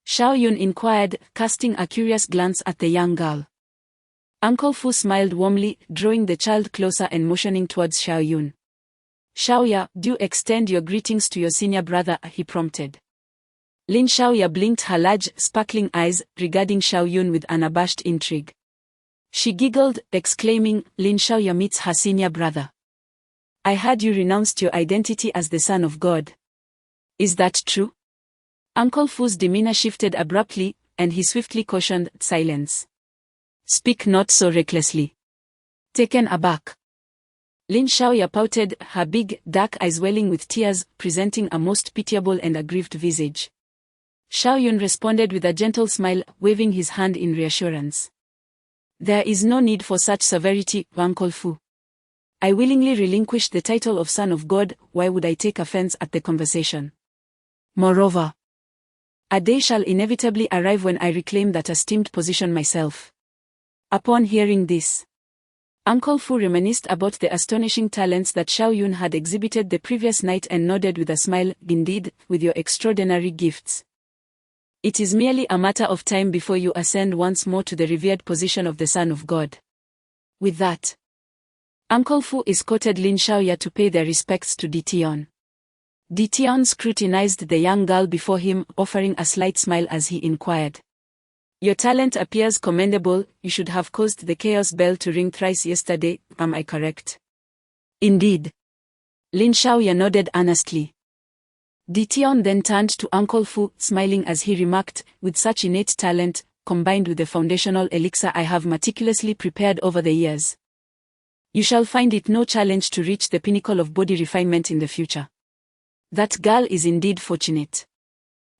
Xiaoyun inquired, casting a curious glance at the young girl. Uncle Fu smiled warmly, drawing the child closer and motioning towards Xiaoyun. Xiaoya, do extend your greetings to your senior brother, he prompted. Lin Xiaoya blinked her large, sparkling eyes, regarding Xiaoyun with unabashed intrigue. She giggled, exclaiming, Lin Xiaoya meets her senior brother. I heard you renounced your identity as the son of God. Is that true? Uncle Fu's demeanor shifted abruptly, and he swiftly cautioned, silence. Speak not so recklessly. Taken aback, Lin Xiaoya pouted, her big, dark eyes welling with tears, presenting a most pitiable and aggrieved visage. Xiaoyun responded with a gentle smile, waving his hand in reassurance. There is no need for such severity, Uncle Fu. I willingly relinquish the title of Son of God, why would I take offense at the conversation? Moreover, a day shall inevitably arrive when I reclaim that esteemed position myself. Upon hearing this, Uncle Fu reminisced about the astonishing talents that Xiaoyun had exhibited the previous night and nodded with a smile, indeed, with your extraordinary gifts. It is merely a matter of time before you ascend once more to the revered position of the Son of God. With that, Uncle Fu escorted Lin Xiaoya to pay their respects to Dition. Dition scrutinized the young girl before him, offering a slight smile as he inquired. Your talent appears commendable, you should have caused the chaos bell to ring thrice yesterday, am I correct? Indeed. Lin Xiaoya nodded earnestly. Dition then turned to Uncle Fu, smiling as he remarked, with such innate talent, combined with the foundational elixir I have meticulously prepared over the years, you shall find it no challenge to reach the pinnacle of body refinement in the future. That girl is indeed fortunate.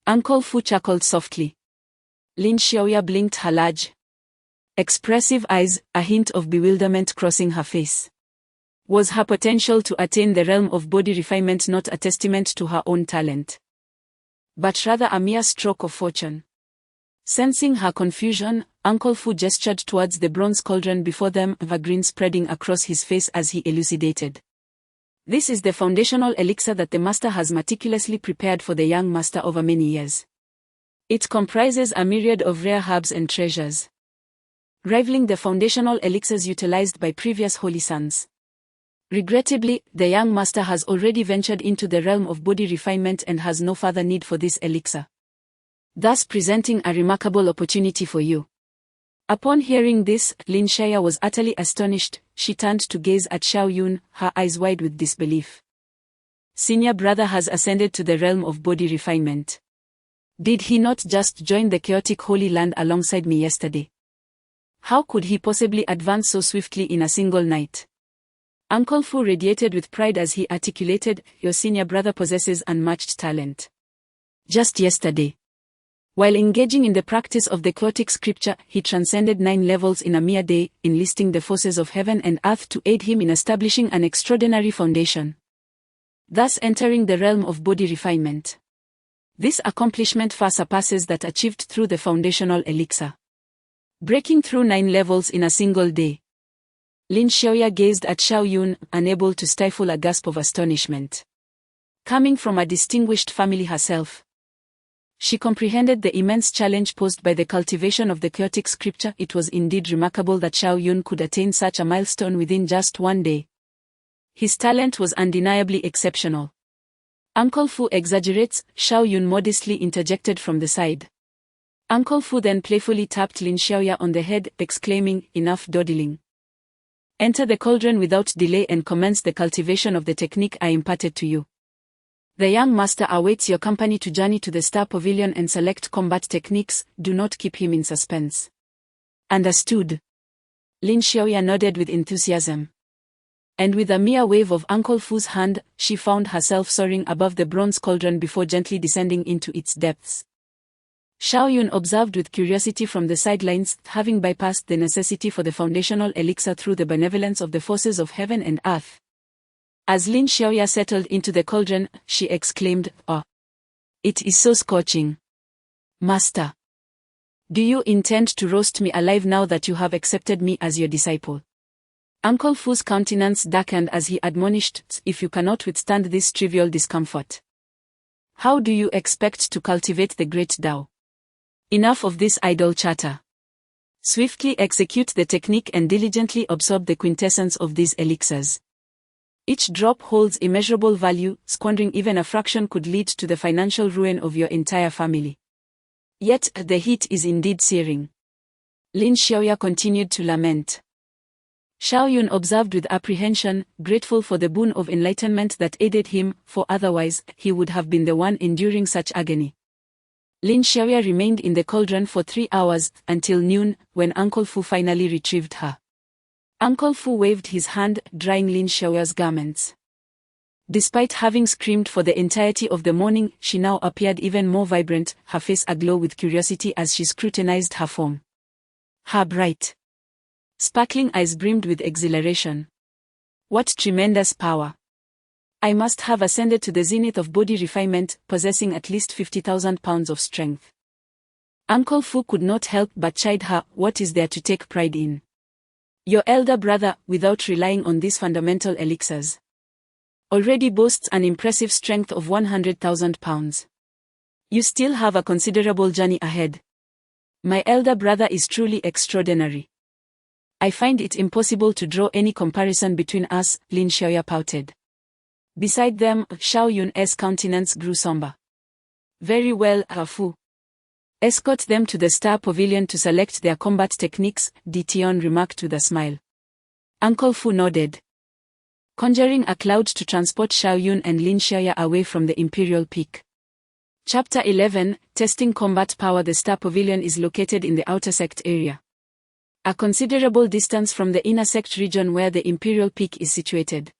Uncle Fu chuckled softly. Lin Xiaoya blinked her large, expressive eyes, a hint of bewilderment crossing her face. Was her potential to attain the realm of body refinement not a testament to her own talent, but rather a mere stroke of fortune? Sensing her confusion, Uncle Fu gestured towards the bronze cauldron before them, a grin spreading across his face as he elucidated. This is the foundational elixir that the master has meticulously prepared for the young master over many years. It comprises a myriad of rare herbs and treasures, rivaling the foundational elixirs utilized by previous holy sons. Regrettably, the young master has already ventured into the realm of body refinement and has no further need for this elixir, thus presenting a remarkable opportunity for you. Upon hearing this, Lin Xiaoya was utterly astonished. She turned to gaze at Xiao Yun, her eyes wide with disbelief. Senior brother has ascended to the realm of body refinement. Did he not just join the chaotic Holy Land alongside me yesterday? How could he possibly advance so swiftly in a single night? Uncle Fu radiated with pride as he articulated, your senior brother possesses unmatched talent. Just yesterday, while engaging in the practice of the chaotic scripture, he transcended 9 levels in a mere day, enlisting the forces of heaven and earth to aid him in establishing an extraordinary foundation, thus entering the realm of body refinement. This accomplishment far surpasses that achieved through the foundational elixir, breaking through 9 levels in a single day. Lin Xiaoya gazed at Xiao Yun, unable to stifle a gasp of astonishment. Coming from a distinguished family herself, she comprehended the immense challenge posed by the cultivation of the chaotic scripture. It was indeed remarkable that Xiao Yun could attain such a milestone within just one day. His talent was undeniably exceptional. Uncle Fu exaggerates, Xiao Yun modestly interjected from the side. Uncle Fu then playfully tapped Lin Xiaoya on the head, exclaiming, enough dawdling. Enter the cauldron without delay and commence the cultivation of the technique I imparted to you. The young master awaits your company to journey to the Star Pavilion and select combat techniques. Do not keep him in suspense. Understood. Lin Xiaoya nodded with enthusiasm. And with a mere wave of Uncle Fu's hand, she found herself soaring above the bronze cauldron before gently descending into its depths. Xiao Yun observed with curiosity from the sidelines, having bypassed the necessity for the foundational elixir through the benevolence of the forces of heaven and earth. As Lin Xiaoya settled into the cauldron, she exclaimed, "Oh, it is so scorching. Master, do you intend to roast me alive now that you have accepted me as your disciple?" Uncle Fu's countenance darkened as he admonished, "If you cannot withstand this trivial discomfort, how do you expect to cultivate the great Tao? Enough of this idle chatter. Swiftly execute the technique and diligently absorb the quintessence of these elixirs. Each drop holds immeasurable value. Squandering even a fraction could lead to the financial ruin of your entire family. Yet, the heat is indeed searing." Lin Xiaoya continued to lament. Xiao Yun observed with apprehension, grateful for the boon of enlightenment that aided him, for otherwise, he would have been the one enduring such agony. Lin Xiaoya remained in the cauldron for 3 hours, until noon, when Uncle Fu finally retrieved her. Uncle Fu waved his hand, drying Lin Xiaoya's garments. Despite having screamed for the entirety of the morning, she now appeared even more vibrant, her face aglow with curiosity as she scrutinized her form. Her bright, sparkling eyes brimmed with exhilaration. What tremendous power! I must have ascended to the zenith of body refinement, possessing at least 50,000 pounds of strength. Uncle Fu could not help but chide her. What is there to take pride in? Your elder brother, without relying on these fundamental elixirs, already boasts an impressive strength of 100,000 pounds. You still have a considerable journey ahead. My elder brother is truly extraordinary. I find it impossible to draw any comparison between us, Lin Xiaoya pouted. Beside them, Xiao Yun's countenance grew somber. Very well, Fu. Escort them to the Star Pavilion to select their combat techniques, Dition remarked with a smile. Uncle Fu nodded, conjuring a cloud to transport Xiao Yun and Lin Xiaoya away from the Imperial Peak. Chapter 11, Testing Combat Power. The Star Pavilion is located in the outer sect area, a considerable distance from the inner sect region where the Imperial Peak is situated.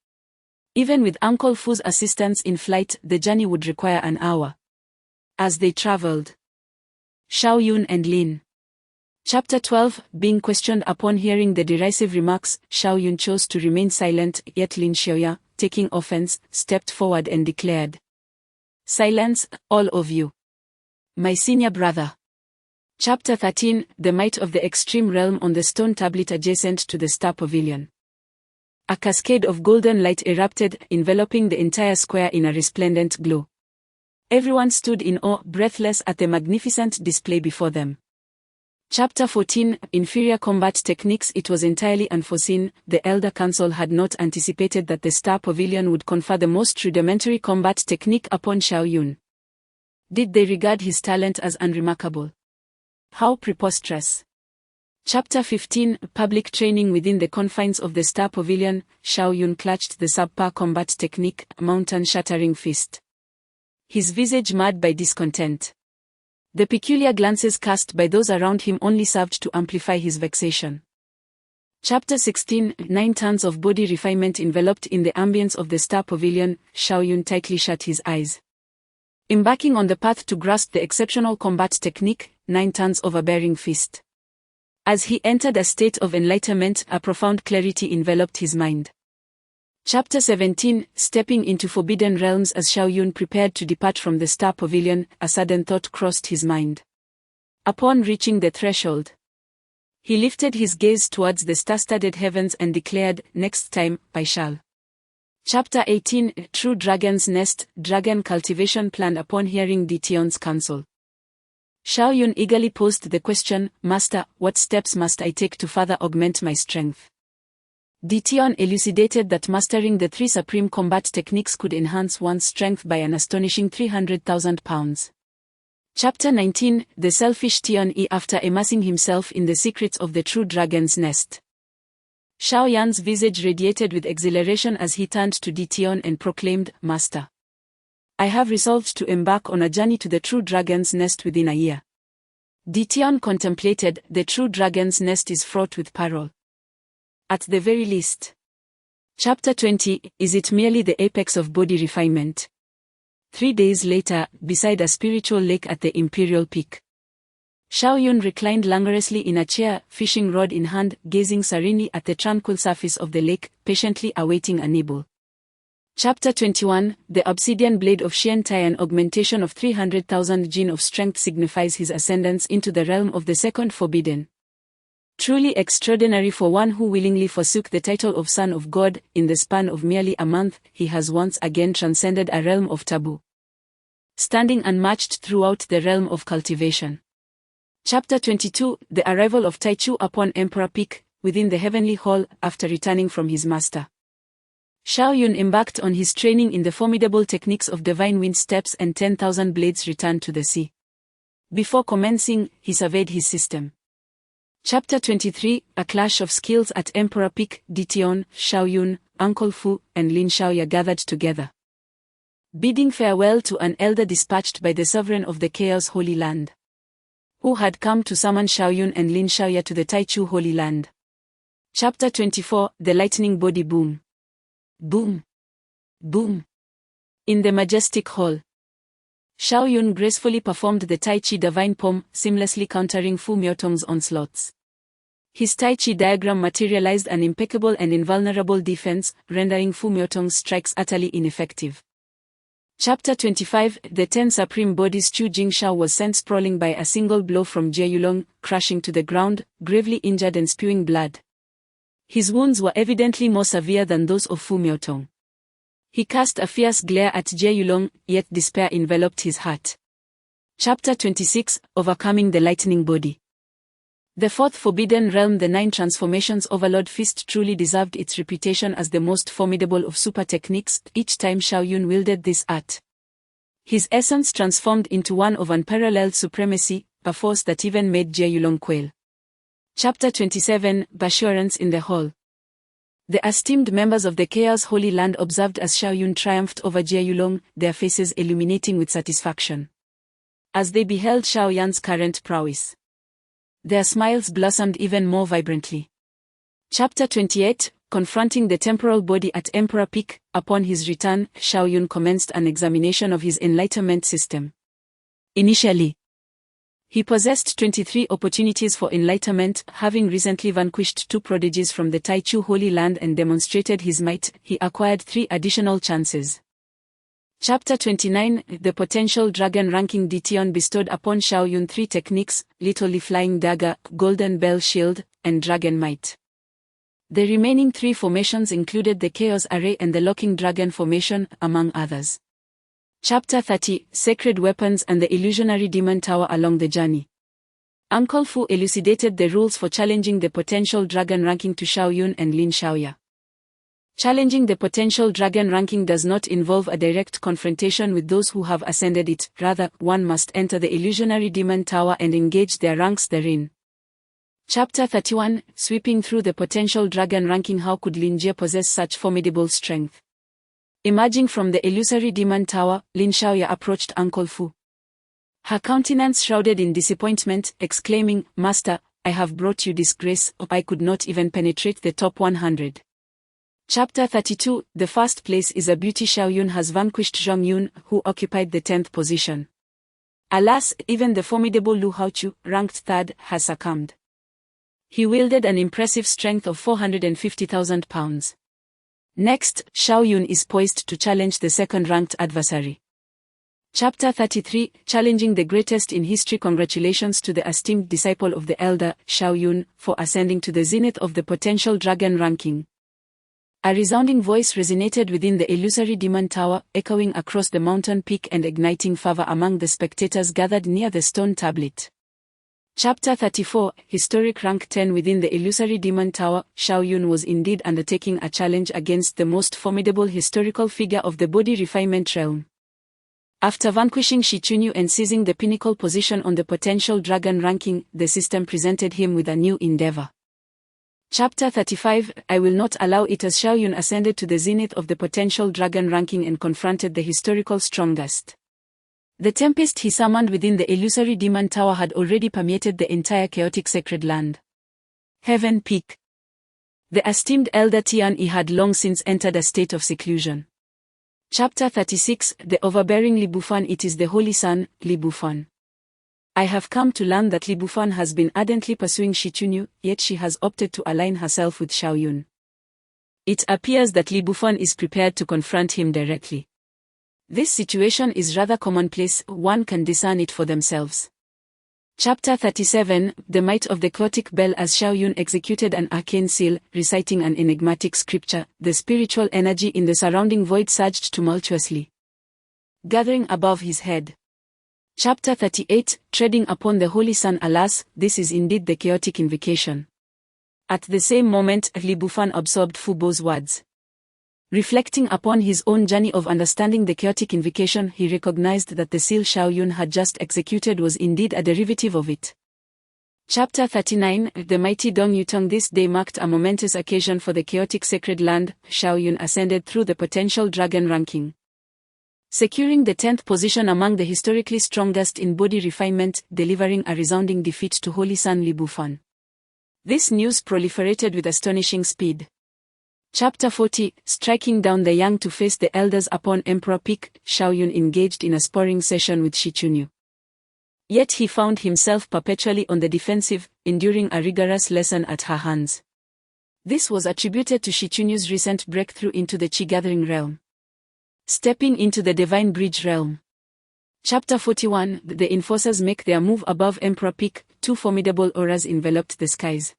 Even with Uncle Fu's assistance in flight, the journey would require an hour. As they traveled, Xiao Yun and Lin Chapter 12, being questioned upon hearing the derisive remarks, Xiaoyun chose to remain silent, yet Lin Xiaoya, taking offense, stepped forward and declared, "Silence, all of you. My senior brother." Chapter 13, the might of the extreme realm on the stone tablet adjacent to the Star Pavilion. A cascade of golden light erupted, enveloping the entire square in a resplendent glow. Everyone stood in awe, breathless at the magnificent display before them. Chapter 14, inferior combat techniques. It was entirely unforeseen. The Elder Council had not anticipated that the Star Pavilion would confer the most rudimentary combat technique upon Xiaoyun. Did they regard his talent as unremarkable? How preposterous. Chapter 15, public training within the confines of the Star Pavilion. Xiaoyun clutched the subpar combat technique, mountain-shattering fist. His visage marred by discontent. The peculiar glances cast by those around him only served to amplify his vexation. Chapter 16, 9 tons of body refinement enveloped in the ambience of the Star Pavilion. Xiaoyun tightly shut his eyes. Embarking on the path to grasp the exceptional combat technique, 9 tons overbearing fist. As he entered a state of enlightenment, a profound clarity enveloped his mind. Chapter 17, stepping into forbidden realms. As Xiaoyun prepared to depart from the Star Pavilion, a sudden thought crossed his mind. Upon reaching the threshold, he lifted his gaze towards the star-studded heavens and declared, "Next time, I shall." Chapter 18, True Dragon's Nest, Dragon Cultivation Plan. Upon hearing Dition's counsel, Xiaoyun eagerly posed the question, "Master, what steps must I take to further augment my strength?" Dition elucidated that mastering the 3 supreme combat techniques could enhance one's strength by an astonishing 300,000 pounds. Chapter 19, The Selfish Tion. After immersing himself in the secrets of the True Dragon's Nest, Xiaoyan's visage radiated with exhilaration as he turned to Dition and proclaimed, "Master, I have resolved to embark on a journey to the True Dragon's Nest within a year." Dition contemplated. The True Dragon's Nest is fraught with peril. At the very least. Chapter 20, Is it merely the apex of body refinement? 3 days later, beside a spiritual lake at the Imperial Peak, Xiaoyun reclined languorously in a chair, fishing rod in hand, gazing serenely at the tranquil surface of the lake, patiently awaiting a nibble. Chapter 21, The Obsidian Blade of Xian Tai. An augmentation of 300,000 jin of strength signifies his ascendance into the realm of the second forbidden. Truly extraordinary for one who willingly forsook the title of Son of God. In the span of merely a month, he has once again transcended a realm of taboo, standing unmatched throughout the realm of cultivation. Chapter 22, The Arrival of Taichu upon Emperor Peak. Within the heavenly hall, after returning from his master, Xiaoyun embarked on his training in the formidable techniques of divine wind steps and 10,000 blades returned to the sea. Before commencing, he surveyed his system. Chapter 23, A Clash of Skills at Emperor Peak. Dition, Xiaoyun, Uncle Fu, and Lin Xiaoya gathered together, bidding farewell to an elder dispatched by the sovereign of the Chaos Holy Land, who had come to summon Xiaoyun and Lin Xiaoya to the Taichu Holy Land. Chapter 24, The Lightning Body. Boom. Boom. Boom. In the majestic hall, Xiaoyun gracefully performed the Tai Chi divine palm, seamlessly countering Fu Miotong's onslaughts. His Tai Chi diagram materialized an impeccable and invulnerable defense, rendering Fu Miotong's strikes utterly ineffective. Chapter 25, The 10 Supreme Bodies. Chu Jingshao was sent sprawling by a single blow from Jie Yulong, crashing to the ground, gravely injured and spewing blood. His wounds were evidently more severe than those of Fu Miotong. He cast a fierce glare at Jie Yulong, yet despair enveloped his heart. Chapter 26, Overcoming the Lightning Body. The fourth forbidden realm. The 9 transformations Overlord Fist truly deserved its reputation as the most formidable of super techniques. Each time Xiaoyun wielded this art, his essence transformed into one of unparalleled supremacy, a force that even made Jie Yulong quail. Chapter 27, Bassurance in the Hall. The esteemed members of the Chaos Holy Land observed as Xiaoyun triumphed over Jie Yulong, their faces illuminating with satisfaction as they beheld Xiaoyan's current prowess. Their smiles blossomed even more vibrantly. Chapter 28, Confronting the Temporal Body at Emperor Peak. Upon his return, Xiaoyun commenced an examination of his enlightenment system. Initially, He possessed 23 opportunities for enlightenment, having recently vanquished 2 prodigies from the Taichu Holy Land and demonstrated his might. He acquired 3 additional chances. Chapter 29, The Potential Dragon Ranking. Dition bestowed upon Xiaoyun 3 techniques: Little Leaf Flying Dagger, Golden Bell Shield, and Dragon Might. The remaining 3 formations included the Chaos Array and the Locking Dragon formation, among others. Chapter 30, Sacred Weapons and the Illusionary Demon Tower. Along the journey, Uncle Fu elucidated the rules for challenging the potential dragon ranking to Xiaoyun and Lin Xiaoya. Challenging the potential dragon ranking does not involve a direct confrontation with those who have ascended it, rather, one must enter the illusionary demon tower and engage their ranks therein. Chapter 31, Sweeping through the potential dragon ranking. How could Lin Jie possess such formidable strength? Emerging from the illusory demon tower, Lin Xiaoya approached Uncle Fu. Her countenance shrouded in disappointment, exclaiming, "Master, I have brought you disgrace. I could not even penetrate the top 100. Chapter 32, The first place is a beauty. Xiaoyun has vanquished Zhang Yun, who occupied the 10th position. Alas, even the formidable Lu Haochu, ranked 3rd, has succumbed. He wielded an impressive strength of 450,000 pounds. Next, Xiaoyun is poised to challenge the 2nd-ranked adversary. Chapter 33, Challenging the Greatest in History. Congratulations to the esteemed disciple of the elder, Xiaoyun, for ascending to the zenith of the potential dragon ranking. A resounding voice resonated within the illusory demon tower, echoing across the mountain peak and igniting fervor among the spectators gathered near the stone tablet. Chapter 34, Historic Rank 10. Within the illusory demon tower, Xiaoyun was indeed undertaking a challenge against the most formidable historical figure of the body refinement realm. After vanquishing Shi Chunyu and seizing the pinnacle position on the potential dragon ranking, the system presented him with a new endeavor. Chapter 35, I will not allow it. As Xiaoyun ascended to the zenith of the potential dragon ranking and confronted the historical strongest. The tempest he summoned within the illusory demon tower had already permeated the entire chaotic sacred land. Heaven Peak. The esteemed elder Tian Yi had long since entered a state of seclusion. Chapter 36, The Overbearing Li Bufan. It is the Holy Sun, Li Bufan. I have come to learn that Li Bufan has been ardently pursuing Shi Chunyu, yet she has opted to align herself with Xiaoyun. It appears that Li Bufan is prepared to confront him directly. This situation is rather commonplace, one can discern it for themselves. Chapter 37, The Might of the Chaotic Bell. As Xiaoyun executed an arcane seal, reciting an enigmatic scripture, the spiritual energy in the surrounding void surged tumultuously, gathering above his head. Chapter 38, Treading upon the Holy Sun. Alas, this is indeed the chaotic invocation. At the same moment, Li Bufan absorbed Fu Bo's words. Reflecting upon his own journey of understanding the chaotic invocation, he recognized that the seal Xiaoyun had just executed was indeed a derivative of it. Chapter 39, The Mighty Dong Yutong. This day marked a momentous occasion for the chaotic sacred land. Xiaoyun ascended through the potential dragon ranking, securing the 10th position among the historically strongest in body refinement, delivering a resounding defeat to Holy Sun Li Bufan. This news proliferated with astonishing speed. Chapter 40, Striking down the young to face the elders. Upon Emperor Peak, Xiaoyun engaged in a sparring session with Shi Chunyu. Yet he found himself perpetually on the defensive, enduring a rigorous lesson at her hands. This was attributed to Shi Chunyu's recent breakthrough into the Qi-gathering realm, stepping into the Divine Bridge realm. Chapter 41, The Enforcers make their move. Above Emperor Peak, 2 formidable auras enveloped the skies,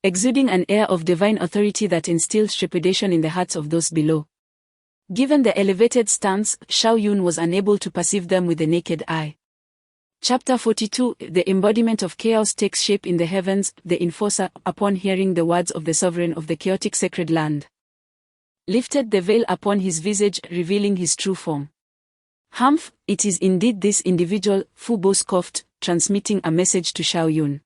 exuding an air of divine authority that instilled trepidation in the hearts of those below. Given the elevated stance, Xiaoyun was unable to perceive them with the naked eye. Chapter 42, The Embodiment of Chaos takes shape in the heavens. The Enforcer, upon hearing the words of the sovereign of the chaotic sacred land, lifted the veil upon his visage, revealing his true form. Humph, it is indeed this individual, Fu Bo scoffed, transmitting a message to Xiaoyun.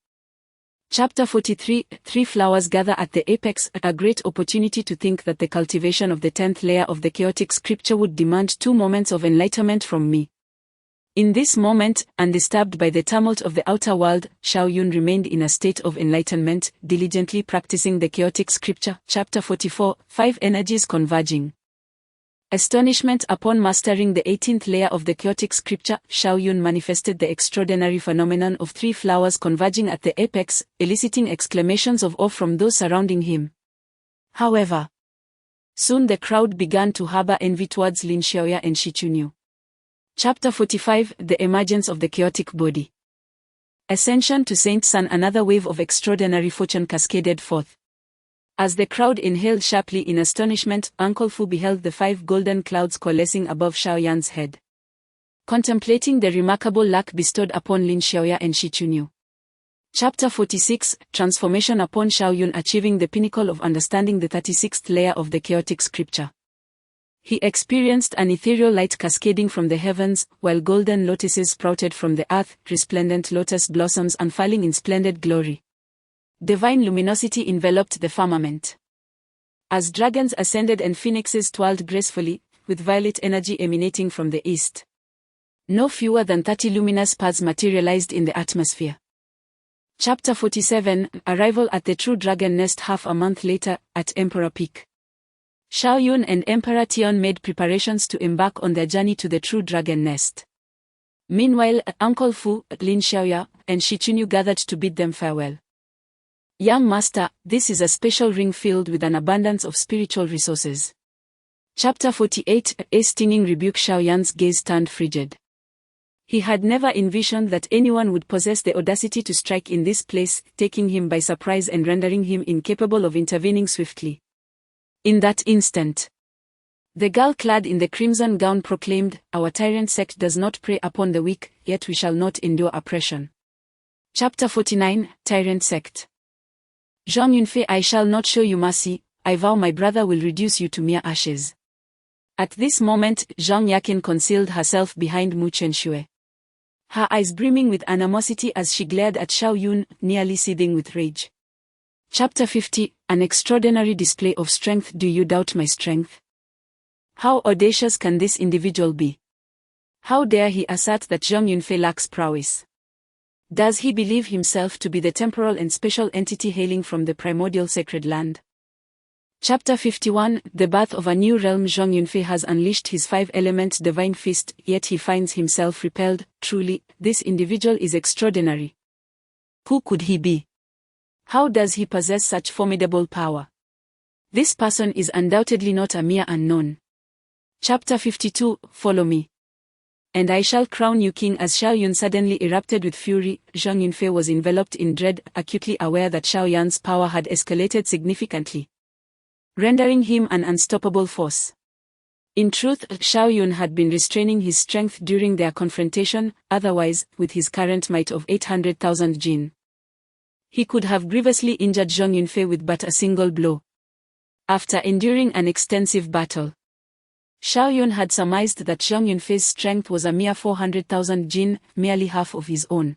Chapter 43, 3 flowers gather at the apex. A great opportunity to think that the cultivation of the 10th layer of the chaotic scripture would demand 2 moments of enlightenment from me. In this moment, undisturbed by the tumult of the outer world, Xiaoyun remained in a state of enlightenment, diligently practicing the chaotic scripture. Chapter 44, 5 energies converging. Astonishment upon mastering the 18th layer of the chaotic scripture, Xiao Yun manifested the extraordinary phenomenon of 3 flowers converging at the apex, eliciting exclamations of awe from those surrounding him. However, soon the crowd began to harbor envy towards Lin Xiaoya and Shi Chunyu. Chapter 45: The Emergence of the Chaotic Body. Ascension to Saint Sun. Another wave of extraordinary fortune cascaded forth. As the crowd inhaled sharply in astonishment, Uncle Fu beheld the 5 golden clouds coalescing above Xiao Yan's head. Contemplating the remarkable luck bestowed upon Lin Xiaoya and Shi Chunyu. Chapter 46: Transformation upon Xiao Yun achieving the pinnacle of understanding the 36th layer of the chaotic scripture. He experienced an ethereal light cascading from the heavens, while golden lotuses sprouted from the earth, resplendent lotus blossoms unfurling in splendid glory. Divine luminosity enveloped the firmament. As dragons ascended and phoenixes twirled gracefully, with violet energy emanating from the east. No fewer than 30 luminous paths materialized in the atmosphere. Chapter 47: Arrival at the True Dragon Nest. Half a month later, at Emperor Peak. Xiao Yun and Emperor Tian made preparations to embark on their journey to the True Dragon Nest. Meanwhile, Uncle Fu, Lin Xiaoya, and Shi Chunyu gathered to bid them farewell. Young master, this is a special ring filled with an abundance of spiritual resources. Chapter 48: A stinging rebuke. Xiao Yan's gaze turned frigid. He had never envisioned that anyone would possess the audacity to strike in this place, taking him by surprise and rendering him incapable of intervening swiftly. In that instant, the girl clad in the crimson gown proclaimed, "Our tyrant sect does not prey upon the weak, yet we shall not endure oppression." Chapter 49: Tyrant Sect. Zhang Yunfei, I shall not show you mercy, I vow my brother will reduce you to mere ashes. At this moment, Zhang Yakin concealed herself behind Mu Chenxue. Her eyes brimming with animosity as she glared at Xiao Yun, nearly seething with rage. Chapter 50: An extraordinary display of strength. Do you doubt my strength? How audacious can this individual be? How dare he assert that Zhang Yunfei lacks prowess? Does he believe himself to be the temporal and special entity hailing from the primordial sacred land? Chapter 51: The Birth of a New Realm. Zhang Yunfei has unleashed his 5-element divine fist, yet he finds himself repelled. Truly, this individual is extraordinary. Who could he be? How does he possess such formidable power? This person is undoubtedly not a mere unknown. Chapter 52: Follow me, and I shall crown you king. As Xiao Yun suddenly erupted with fury, Zhang Yunfei was enveloped in dread, acutely aware that Xiao Yan's power had escalated significantly, rendering him an unstoppable force. In truth, Xiao Yun had been restraining his strength during their confrontation, otherwise, with his current might of 800,000 jin, he could have grievously injured Zhang Yunfei with but a single blow. After enduring an extensive battle, Xiao Yun had surmised that Zhang Yunfei's strength was a mere 400,000 jin, merely half of his own.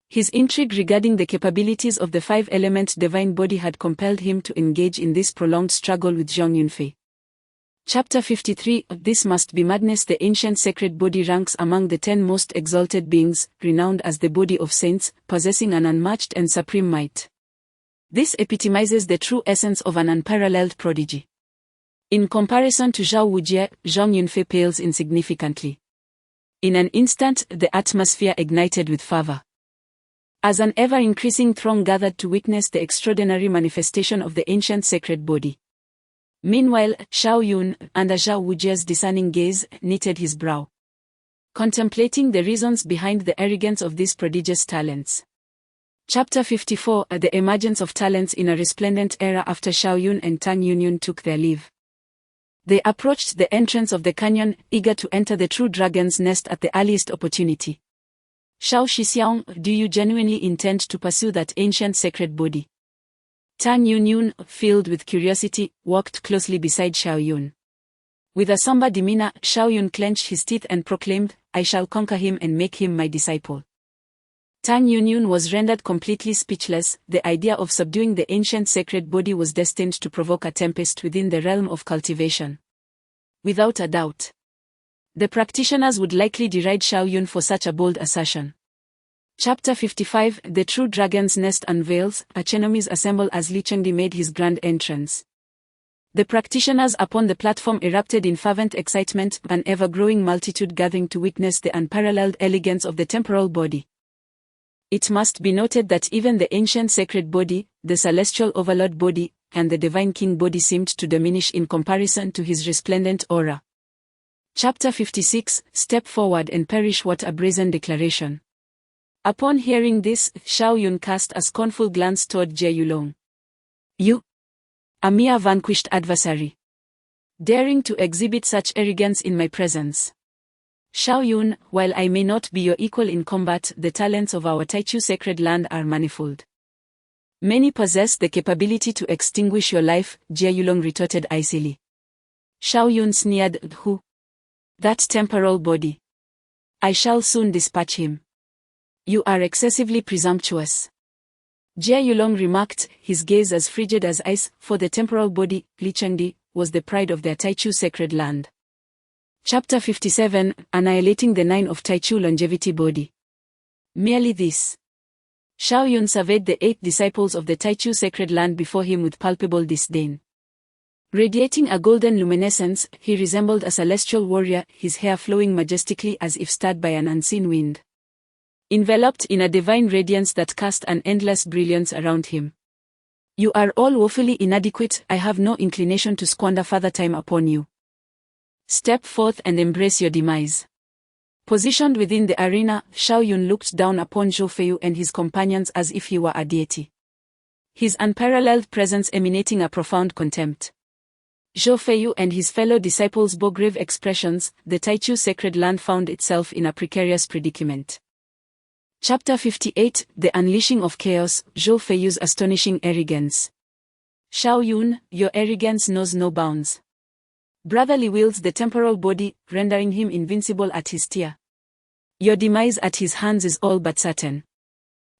His intrigue regarding the capabilities of the 5-element divine body had compelled him to engage in this prolonged struggle with Zhang Yunfei. Chapter 53: This must be madness. The ancient sacred body ranks among the 10 most exalted beings, renowned as the body of saints, possessing an unmatched and supreme might. This epitomizes the true essence of an unparalleled prodigy. In comparison to Zhao Wujie, Zhang Yunfei pales insignificantly. In an instant, the atmosphere ignited with fervor, as an ever-increasing throng gathered to witness the extraordinary manifestation of the ancient sacred body. Meanwhile, Xiao Yun, under Zhao Wujie's discerning gaze, knitted his brow, contemplating the reasons behind the arrogance of these prodigious talents. Chapter 54: The Emergence of Talents. In a resplendent era after Xiao Yun and Tang Yunyun took their leave, they approached the entrance of the canyon, eager to enter the True Dragon's Nest at the earliest opportunity. Xiao Shixiang, do you genuinely intend to pursue that ancient sacred body? Tang Yunyun, filled with curiosity, walked closely beside Xiao Yun. With a somber demeanor, Xiao Yun clenched his teeth and proclaimed, I shall conquer him and make him my disciple. Tang Yunyun was rendered completely speechless. The idea of subduing the ancient sacred body was destined to provoke a tempest within the realm of cultivation. Without a doubt, the practitioners would likely deride Xiao Yun for such a bold assertion. Chapter 55: The True Dragon's Nest unveils. Archenomies assemble as Li Chengdi made his grand entrance. The practitioners upon the platform erupted in fervent excitement, an ever-growing multitude gathering to witness the unparalleled elegance of the temporal body. It must be noted that even the ancient sacred body, the celestial overlord body, and the divine king body seemed to diminish in comparison to his resplendent aura. Chapter 56, Step forward and perish. What a brazen declaration. Upon hearing this, Xiao Yun cast a scornful glance toward Jie Yulong. You? A mere vanquished adversary. Daring to exhibit such arrogance in my presence. Xiao Yun, while I may not be your equal in combat, the talents of our Taichu sacred land are manifold. Many possess the capability to extinguish your life, Jie Yulong retorted icily. Xiao Yun sneered, who? That temporal body. I shall soon dispatch him. You are excessively presumptuous. Jie Yulong remarked, his gaze as frigid as ice, for the temporal body, Li Chengdi, was the pride of their Taichu sacred land. Chapter 57, Annihilating the Nine of Taichu Longevity Body. Merely this. Xiao Yun surveyed the 8 disciples of the Taichu sacred land before him with palpable disdain. Radiating a golden luminescence, he resembled a celestial warrior, his hair flowing majestically as if stirred by an unseen wind. Enveloped in a divine radiance that cast an endless brilliance around him. You are all woefully inadequate, I have no inclination to squander further time upon you. Step forth and embrace your demise. Positioned within the arena, Xiao Yun looked down upon Zhou Feiyu and his companions as if he were a deity. His unparalleled presence emanating a profound contempt. Zhou Feiyu and his fellow disciples bore grave expressions. The Taichu sacred land found itself in a precarious predicament. Chapter 58, The Unleashing of Chaos, Zhou Feiyu's Astonishing Arrogance. Xiao Yun, your arrogance knows no bounds. Brotherly wields the temporal body, rendering him invincible at his tier. Your demise at his hands is all but certain.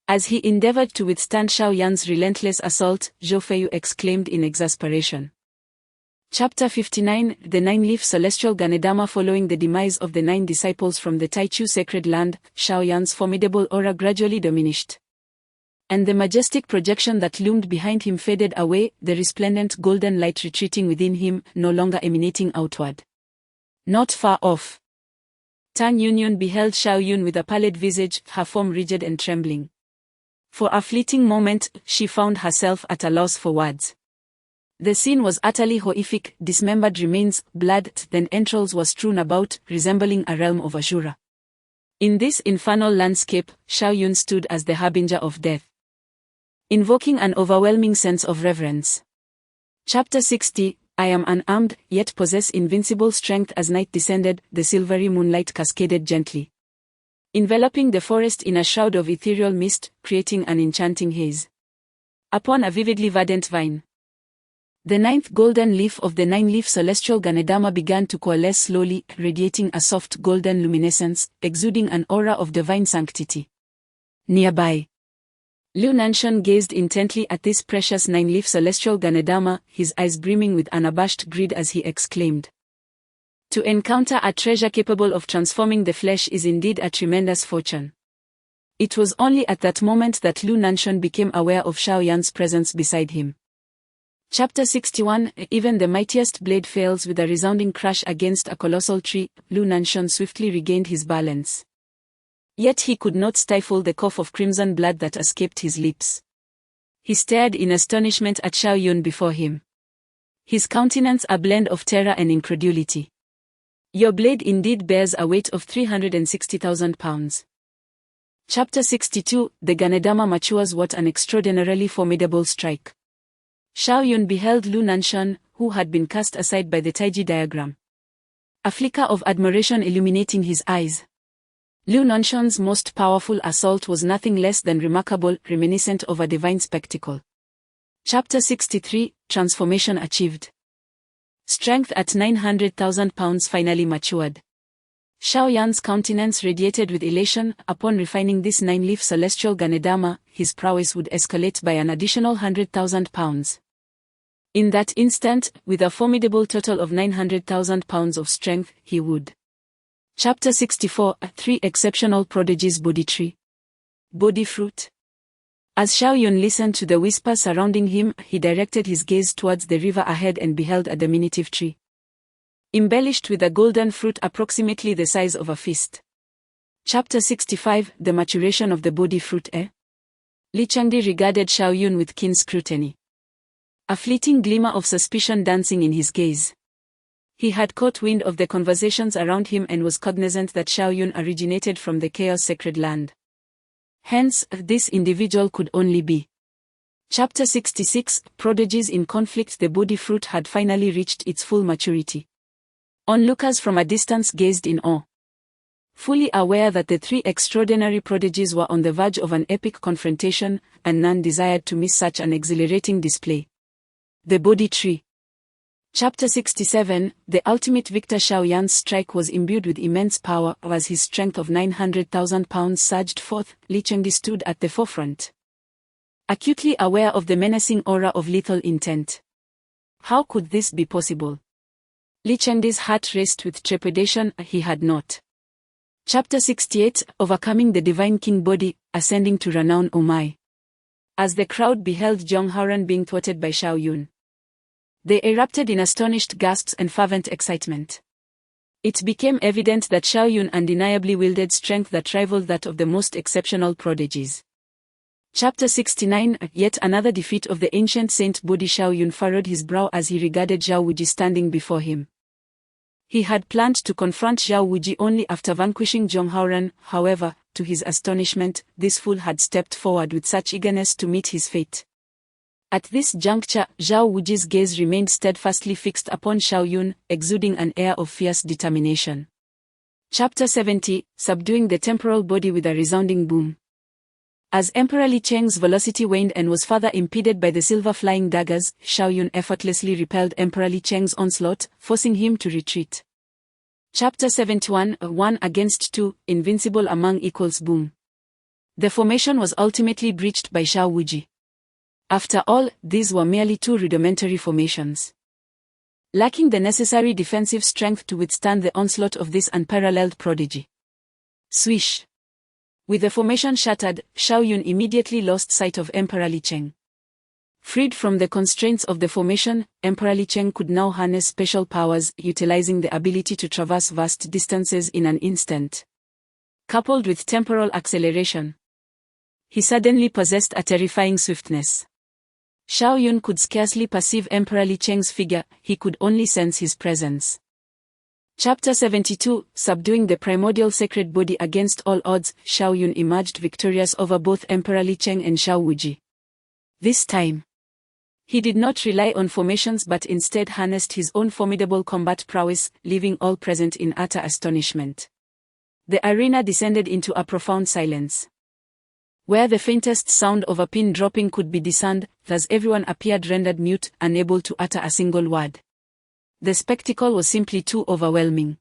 As he endeavored to withstand Xiao Yan's relentless assault, Zhou Feiyu exclaimed in exasperation. Chapter 59, The Nine-Leaf Celestial Ganedama. Following the demise of the 9 disciples from the Taichu sacred land, Xiao Yan's formidable aura gradually diminished. And the majestic projection that loomed behind him faded away, the resplendent golden light retreating within him, no longer emanating outward. Not far off. Tang Yunyun beheld Xiao Yun with a pallid visage, her form rigid and trembling. For a fleeting moment, she found herself at a loss for words. The scene was utterly horrific, dismembered remains, blood, then entrails were strewn about, resembling a realm of Ashura. In this infernal landscape, Xiao Yun stood as the harbinger of death, invoking an overwhelming sense of reverence. Chapter 60, I am unarmed, yet possess invincible strength. As night descended, the silvery moonlight cascaded gently, enveloping the forest in a shroud of ethereal mist, creating an enchanting haze. Upon a vividly verdant vine, the 9th golden leaf of the 9-leaf celestial Ganedama began to coalesce slowly, radiating a soft golden luminescence, exuding an aura of divine sanctity. Nearby, Liu Nanshan gazed intently at this precious 9-leaf celestial Ganedama, his eyes brimming with unabashed greed as he exclaimed. To encounter a treasure capable of transforming the flesh is indeed a tremendous fortune. It was only at that moment that Liu Nanshan became aware of Xiao Yan's presence beside him. Chapter 61, Even the mightiest blade fails with a resounding crash against a colossal tree. Liu Nanshan swiftly regained his balance. Yet he could not stifle the cough of crimson blood that escaped his lips. He stared in astonishment at Xiao Yun before him. His countenance a blend of terror and incredulity. Your blade indeed bears a weight of 360,000 pounds. Chapter 62, The Ganedama matures. What an extraordinarily formidable strike. Xiao Yun beheld Liu Nanshan, who had been cast aside by the Taiji diagram. A flicker of admiration illuminating his eyes. Liu Nanshan's most powerful assault was nothing less than remarkable, reminiscent of a divine spectacle. Chapter 63, Transformation achieved. Strength at 900,000 pounds finally matured. Xiao Yan's countenance radiated with elation. Upon refining this 9-leaf celestial Ganedama, his prowess would escalate by an additional 100,000 pounds. In that instant, with a formidable total of 900,000 pounds of strength, he would. Chapter 64, 3 Exceptional Prodigies. Body Tree. Body Fruit. As Xiao Yun listened to the whispers surrounding him, he directed his gaze towards the river ahead and beheld a diminutive tree, embellished with a golden fruit approximately the size of a fist. Chapter 65, The Maturation of the Body Fruit. Li Chengdi regarded Xiao Yun with keen scrutiny, a fleeting glimmer of suspicion dancing in his gaze. He had caught wind of the conversations around him and was cognizant that Xiao Yun originated from the Chaos Sacred Land. Hence, this individual could only be. Chapter 66, Prodigies in Conflict. The body fruit had finally reached its full maturity. Onlookers from a distance gazed in awe, fully aware that the three extraordinary prodigies were on the verge of an epic confrontation, and none desired to miss such an exhilarating display. The Body Tree. Chapter 67, The ultimate victor. Xiao Yan's strike was imbued with immense power. As his strength of 900,000 pounds surged forth, Li Chengdi stood at the forefront, acutely aware of the menacing aura of lethal intent. How could this be possible? Li Chengdi's heart raced with trepidation. He had not. Chapter 68, Overcoming the Divine King Body, Ascending to Renown. Oh my! As the crowd beheld Zhong Haoran being thwarted by Xiao Yun, they erupted in astonished gasps and fervent excitement. It became evident that Xiao Yun undeniably wielded strength that rivaled that of the most exceptional prodigies. Chapter 69, Yet another defeat of the ancient saint Body. Xiao Yun furrowed his brow as he regarded Zhao Wuji standing before him. He had planned to confront Zhao Wuji only after vanquishing Zhong Haoran. However, to his astonishment, this fool had stepped forward with such eagerness to meet his fate. At this juncture, Zhao Wuji's gaze remained steadfastly fixed upon Xiao Yun, exuding an air of fierce determination. Chapter 70, Subduing the Temporal Body with a Resounding Boom. As Emperor Li Cheng's velocity waned and was further impeded by the silver flying daggers, Xiao Yun effortlessly repelled Emperor Li Cheng's onslaught, forcing him to retreat. Chapter 71, 1 against 2, Invincible Among Equals. Boom. The formation was ultimately breached by Zhao Wuji. After all, these were merely two rudimentary formations, lacking the necessary defensive strength to withstand the onslaught of this unparalleled prodigy. Swish! With the formation shattered, Xiao Yun immediately lost sight of Emperor Li Cheng. Freed from the constraints of the formation, Emperor Li Cheng could now harness special powers, utilizing the ability to traverse vast distances in an instant. Coupled with temporal acceleration, he suddenly possessed a terrifying swiftness. Xiao Yun could scarcely perceive Emperor Li Cheng's figure, he could only sense his presence. Chapter 72, Subduing the Primordial Sacred Body. Against all odds, Xiao Yun emerged victorious over both Emperor Li Cheng and Zhao Wuji. This time, he did not rely on formations but instead harnessed his own formidable combat prowess, leaving all present in utter astonishment. The arena descended into a profound silence, where the faintest sound of a pin dropping could be discerned. Thus everyone appeared rendered mute, unable to utter a single word. The spectacle was simply too overwhelming,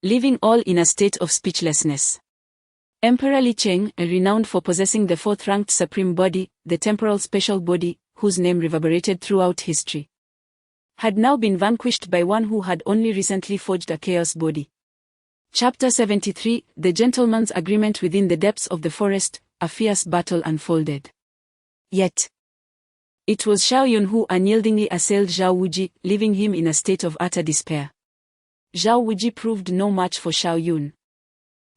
leaving all in a state of speechlessness. Emperor Li Cheng, renowned for possessing the fourth-ranked supreme body, the temporal special body, whose name reverberated throughout history, had now been vanquished by one who had only recently forged a chaos body. Chapter 73, The Gentleman's Agreement. Within the depths of the forest, a fierce battle unfolded. Yet, it was Xiao Yun who unyieldingly assailed Zhao Wuji, leaving him in a state of utter despair. Zhao Wuji proved no match for Xiao Yun.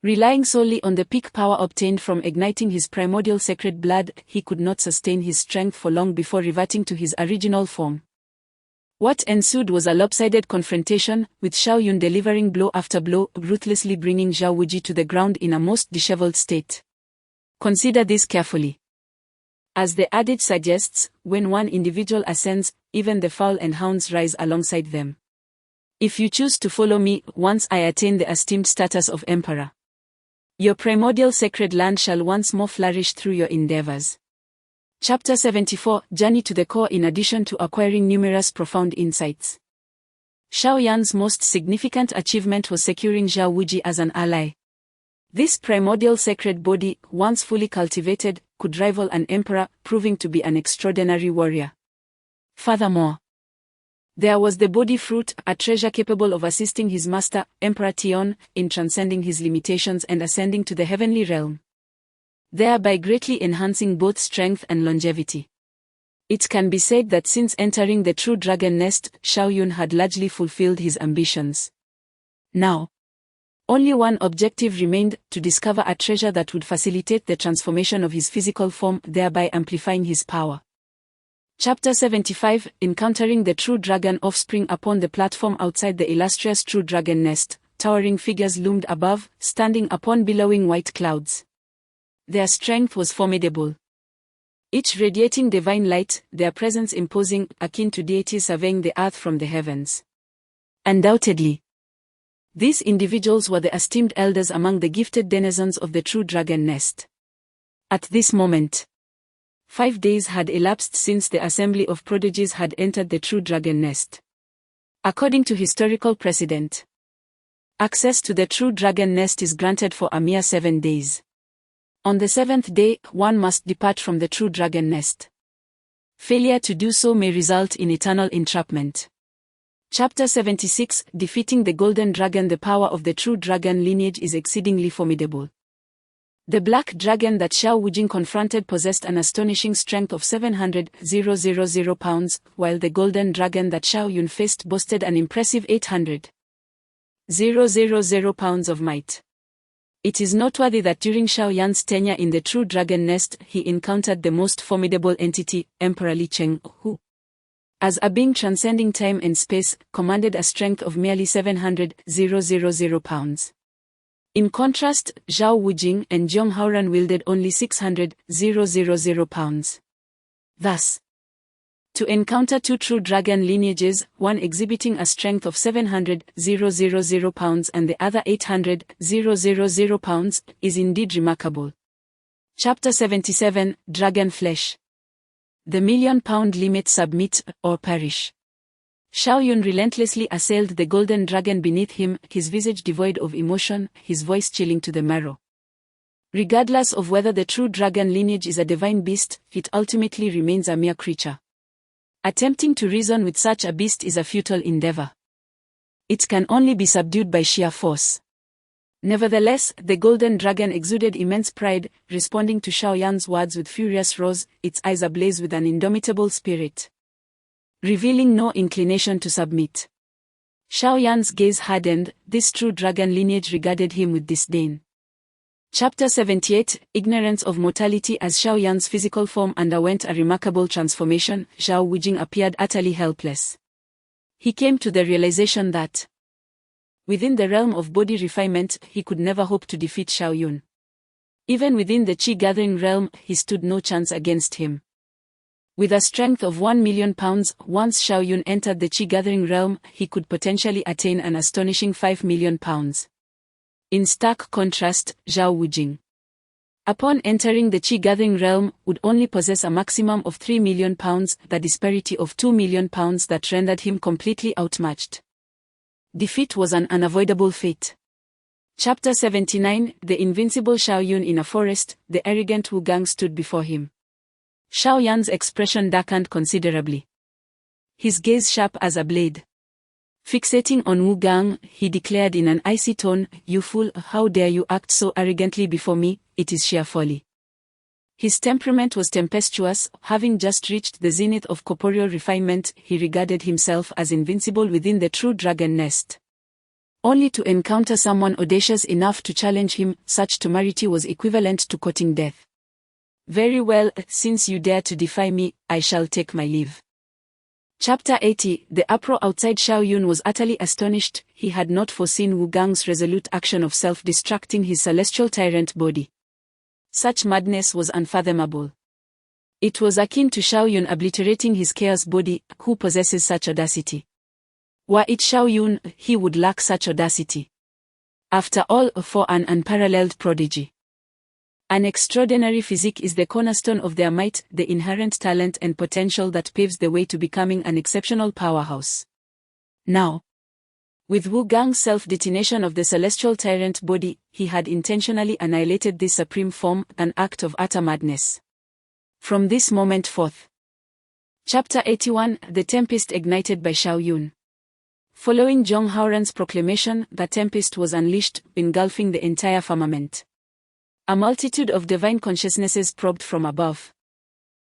Relying solely on the peak power obtained from igniting his primordial sacred blood, he could not sustain his strength for long before reverting to his original form. What ensued was a lopsided confrontation, with Xiao Yun delivering blow after blow, ruthlessly bringing Zhao Wuji to the ground in a most disheveled state. Consider this carefully. As the adage suggests, when one individual ascends, even the fowl and hounds rise alongside them. If you choose to follow me, once I attain the esteemed status of emperor, your primordial sacred land shall once more flourish through your endeavors. Chapter 74, Journey to the Core. In addition to acquiring numerous profound insights, Xiao Yan's most significant achievement was securing Zhao Wuji as an ally. This primordial sacred body, once fully cultivated, could rival an emperor, proving to be an extraordinary warrior. Furthermore, there was the body fruit, a treasure capable of assisting his master, Emperor Tian, in transcending his limitations and ascending to the heavenly realm. thereby greatly enhancing both strength and longevity. It can be said that since entering the true dragon nest, Xiao Yun had largely fulfilled his ambitions. Now, only one objective remained: to discover a treasure that would facilitate the transformation of his physical form, thereby amplifying his power. Chapter 75, Encountering the True Dragon Offspring. Upon the platform outside the illustrious True Dragon nest, towering figures loomed above, standing upon billowing white clouds. Their strength was formidable, each radiating divine light, their presence imposing, akin to deities surveying the earth from the heavens. Undoubtedly, these individuals were the esteemed elders among the gifted denizens of the True Dragon nest. At this moment, 5 days had elapsed since the assembly of prodigies had entered the True Dragon nest. According to historical precedent, access to the True Dragon nest is granted for a mere 7 days. On the 7th day, one must depart from the True Dragon nest. Failure to do so may result in eternal entrapment. Chapter 76, Defeating the Golden Dragon. The power of the True Dragon lineage is exceedingly formidable. The black dragon that Xiao Wujing confronted possessed an astonishing strength of 700,000 pounds, while the golden dragon that Xiao Yun faced boasted an impressive 800,000 pounds of might. It is noteworthy that during Xiao Yan's tenure in the True Dragon nest, he encountered the most formidable entity, Emperor Li Cheng, who, as a being transcending time and space, commanded a strength of merely 700,000 pounds. In contrast, Zhao Wujing and Jiang Haoran wielded only 600,000 pounds. Thus, to encounter two true dragon lineages, one exhibiting a strength of 700,000 pounds and the other 800,000 pounds, is indeed remarkable. Chapter 77, Dragon Flesh. The £1,000,000 limit. Submit, or perish. Xiao Yun relentlessly assailed the golden dragon beneath him, his visage devoid of emotion, his voice chilling to the marrow. Regardless of whether the true dragon lineage is a divine beast, it ultimately remains a mere creature. Attempting to reason with such a beast is a futile endeavor. It can only be subdued by sheer force. Nevertheless, the golden dragon exuded immense pride, responding to Xiao Yan's words with furious roars, its eyes ablaze with an indomitable spirit, revealing no inclination to submit. Xiao Yan's gaze hardened. This true dragon lineage regarded him with disdain. Chapter 78, Ignorance of Mortality. As Xiao Yan's physical form underwent a remarkable transformation, Zhao Wujing appeared utterly helpless. He came to the realization that, within the realm of body refinement, he could never hope to defeat Xiao Yun. Even within the Qi-gathering realm, he stood no chance against him. With a strength of 1,000,000 pounds, once Xiao Yun entered the Qi-gathering realm, he could potentially attain an astonishing 5,000,000 pounds. In stark contrast, Zhao Wujing, upon entering the Qi-gathering realm, would only possess a maximum of 3,000,000 pounds, the disparity of 2,000,000 pounds that rendered him completely outmatched. Defeat was an unavoidable fate. Chapter 79, The Invincible Xiao Yun. In a forest, the arrogant Wu Gang stood before him. Xiao Yan's expression darkened considerably, his gaze sharp as a blade. Fixating on Wu Gang, he declared in an icy tone, "You fool, how dare you act so arrogantly before me? It is sheer folly." His temperament was tempestuous. Having just reached the zenith of corporeal refinement, he regarded himself as invincible within the true dragon nest. Only to encounter someone audacious enough to challenge him, such temerity was equivalent to courting death. "Very well, since you dare to defy me, I shall take my leave." Chapter 80, The uproar outside. Xiao Yun was utterly astonished. He had not foreseen Wu Gang's resolute action of self-destructing his celestial tyrant body. Such madness was unfathomable. It was akin to Xiao Yun obliterating his chaos body. Who possesses such audacity? Were it Xiao Yun, he would lack such audacity. After all, for an unparalleled prodigy, an extraordinary physique is the cornerstone of their might, the inherent talent and potential that paves the way to becoming an exceptional powerhouse. Now, with Wu Gang's self-detonation of the celestial tyrant body, he had intentionally annihilated this supreme form, an act of utter madness. From this moment forth. Chapter 81, The Tempest Ignited by Xiao Yun. Following Jiang Haoran's proclamation, the tempest was unleashed, engulfing the entire firmament. A multitude of divine consciousnesses probed from above,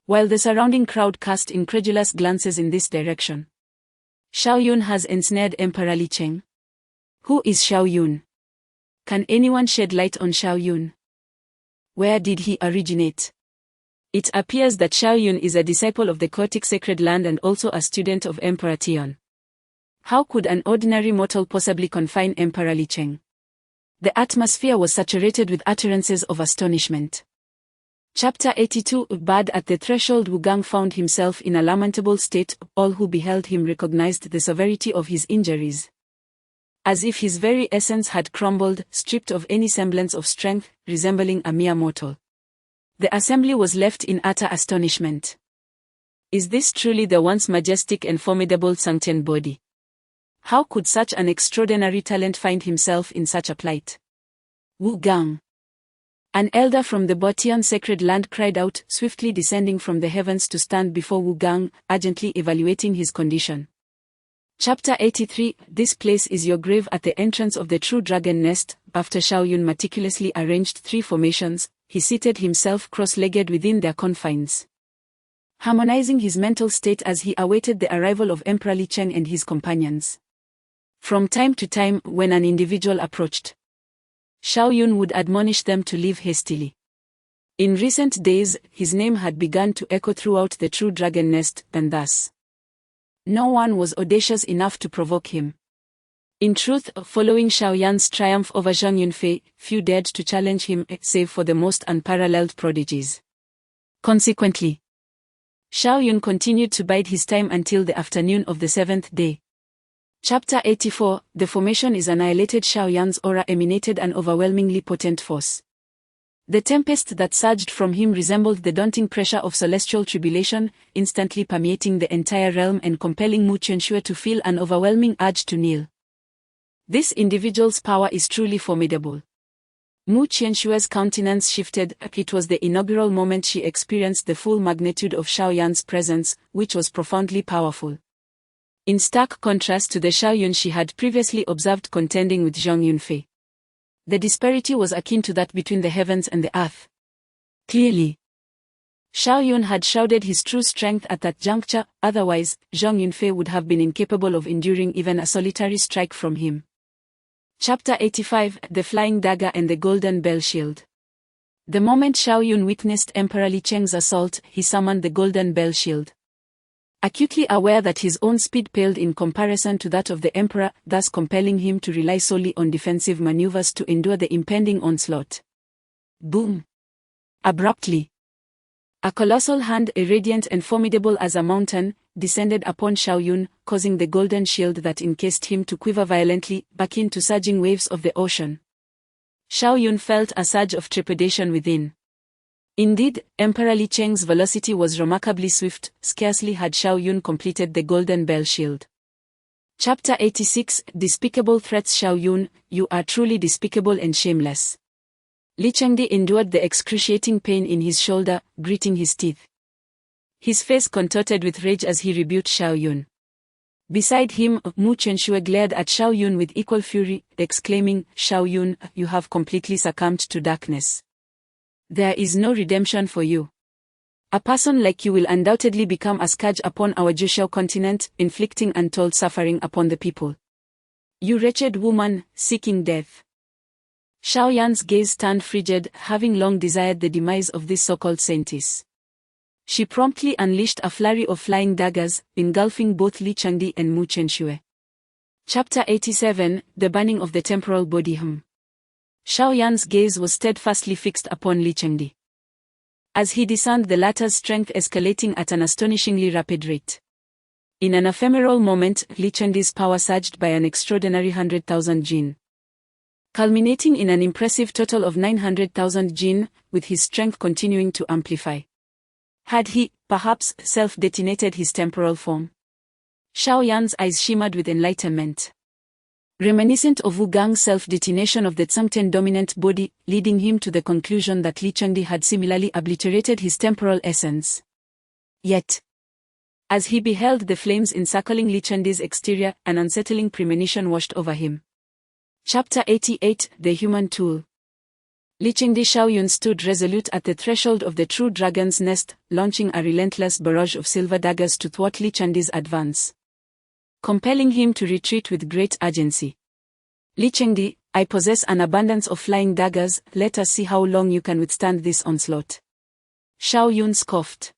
while the surrounding crowd cast incredulous glances in this direction. Xiao Yun has ensnared Emperor Li Cheng. Who is Xiao Yun? Can anyone shed light on Xiao Yun? Where did he originate? It appears that Xiao Yun is a disciple of the chaotic sacred land and also a student of Emperor Tian. How could an ordinary mortal possibly confine Emperor Li Cheng? The atmosphere was saturated with utterances of astonishment. Chapter 82 Bad at the threshold, Wu Gang found himself in a lamentable state. All who beheld him recognized the severity of his injuries. As if his very essence had crumbled, stripped of any semblance of strength, resembling a mere mortal. The assembly was left in utter astonishment. Is this truly the once majestic and formidable Sangtian body? How could such an extraordinary talent find himself in such a plight? Wu Gang. An elder from the Botian sacred land cried out, swiftly descending from the heavens to stand before Wu Gang, urgently evaluating his condition. Chapter 83 This place is your grave at the entrance of the true dragon nest. After Xiao Yun meticulously arranged 3 formations, he seated himself cross-legged within their confines, harmonizing his mental state as he awaited the arrival of Emperor Li Cheng and his companions. From time to time, when an individual approached, Xiao Yun would admonish them to leave hastily. In recent days, his name had begun to echo throughout the true dragon nest, and thus no one was audacious enough to provoke him. In truth, following Xiao Yan's triumph over Zhang Yunfei, few dared to challenge him save for the most unparalleled prodigies. Consequently, Xiao Yun continued to bide his time until the afternoon of the 7th day. Chapter 84 The formation is annihilated. Xiao Yan's aura emanated an overwhelmingly potent force. The tempest that surged from him resembled the daunting pressure of celestial tribulation, instantly permeating the entire realm and compelling Mu Qianxue to feel an overwhelming urge to kneel. This individual's power is truly formidable. Mu Qianshue's countenance shifted. It was the inaugural moment she experienced the full magnitude of Xiao Yan's presence, which was profoundly powerful. In stark contrast to the Xiao Yun she had previously observed contending with Zhang Yunfei. The disparity was akin to that between the heavens and the earth. Clearly, Xiao Yun had shrouded his true strength at that juncture, otherwise, Zhang Yunfei would have been incapable of enduring even a solitary strike from him. Chapter 85 The Flying Dagger and the Golden Bell Shield. The moment Xiao Yun witnessed Emperor Li Cheng's assault, he summoned the Golden Bell Shield. Acutely aware that his own speed paled in comparison to that of the Emperor, thus compelling him to rely solely on defensive maneuvers to endure the impending onslaught. Boom! Abruptly, a colossal hand, irradiant and formidable as a mountain, descended upon Xiao Yun, causing the golden shield that encased him to quiver violently, back into surging waves of the ocean. Xiao Yun felt a surge of trepidation within. Indeed, Emperor Li Cheng's velocity was remarkably swift. Scarcely had Xiao Yun completed the Golden Bell Shield. Chapter 86 Despicable Threats. Xiao Yun, you are truly despicable and shameless. Li Chengdi endured the excruciating pain in his shoulder, gritting his teeth. His face contorted with rage as he rebuked Xiao Yun. Beside him, Mu Qianxue glared at Xiao Yun with equal fury, exclaiming, Xiao Yun, you have completely succumbed to darkness. There is no redemption for you. A person like you will undoubtedly become a scourge upon our Jushao continent, inflicting untold suffering upon the people. You wretched woman, seeking death. Xiao Yan's gaze turned frigid, having long desired the demise of this so-called saintess. She promptly unleashed a flurry of flying daggers, engulfing both Li Chengdi and Mu Qianxue. Chapter 87 The Burning of the Temporal Body. Xiao Yan's gaze was steadfastly fixed upon Li Chengdi, as he discerned the latter's strength escalating at an astonishingly rapid rate. In an ephemeral moment, Li Chengdi's power surged by an extraordinary 100,000 jin, culminating in an impressive total of 900,000 jin, with his strength continuing to amplify. Had he, perhaps, self-detonated his temporal form? Xiao Yan's eyes shimmered with enlightenment, reminiscent of Wu Gang's self-detonation of the Tsangten dominant body, leading him to the conclusion that Li Chengdi had similarly obliterated his temporal essence. Yet, as he beheld the flames encircling Li Chengdi's exterior, an unsettling premonition washed over him. Chapter 88 The Human Tool. Li Chengdi Xiaoyun stood resolute at the threshold of the true dragon's nest, launching a relentless barrage of silver daggers to thwart Li Chengdi's advance, compelling him to retreat with great urgency. Li Chengdi, I possess an abundance of flying daggers, let us see how long you can withstand this onslaught. Xiaoyun scoffed.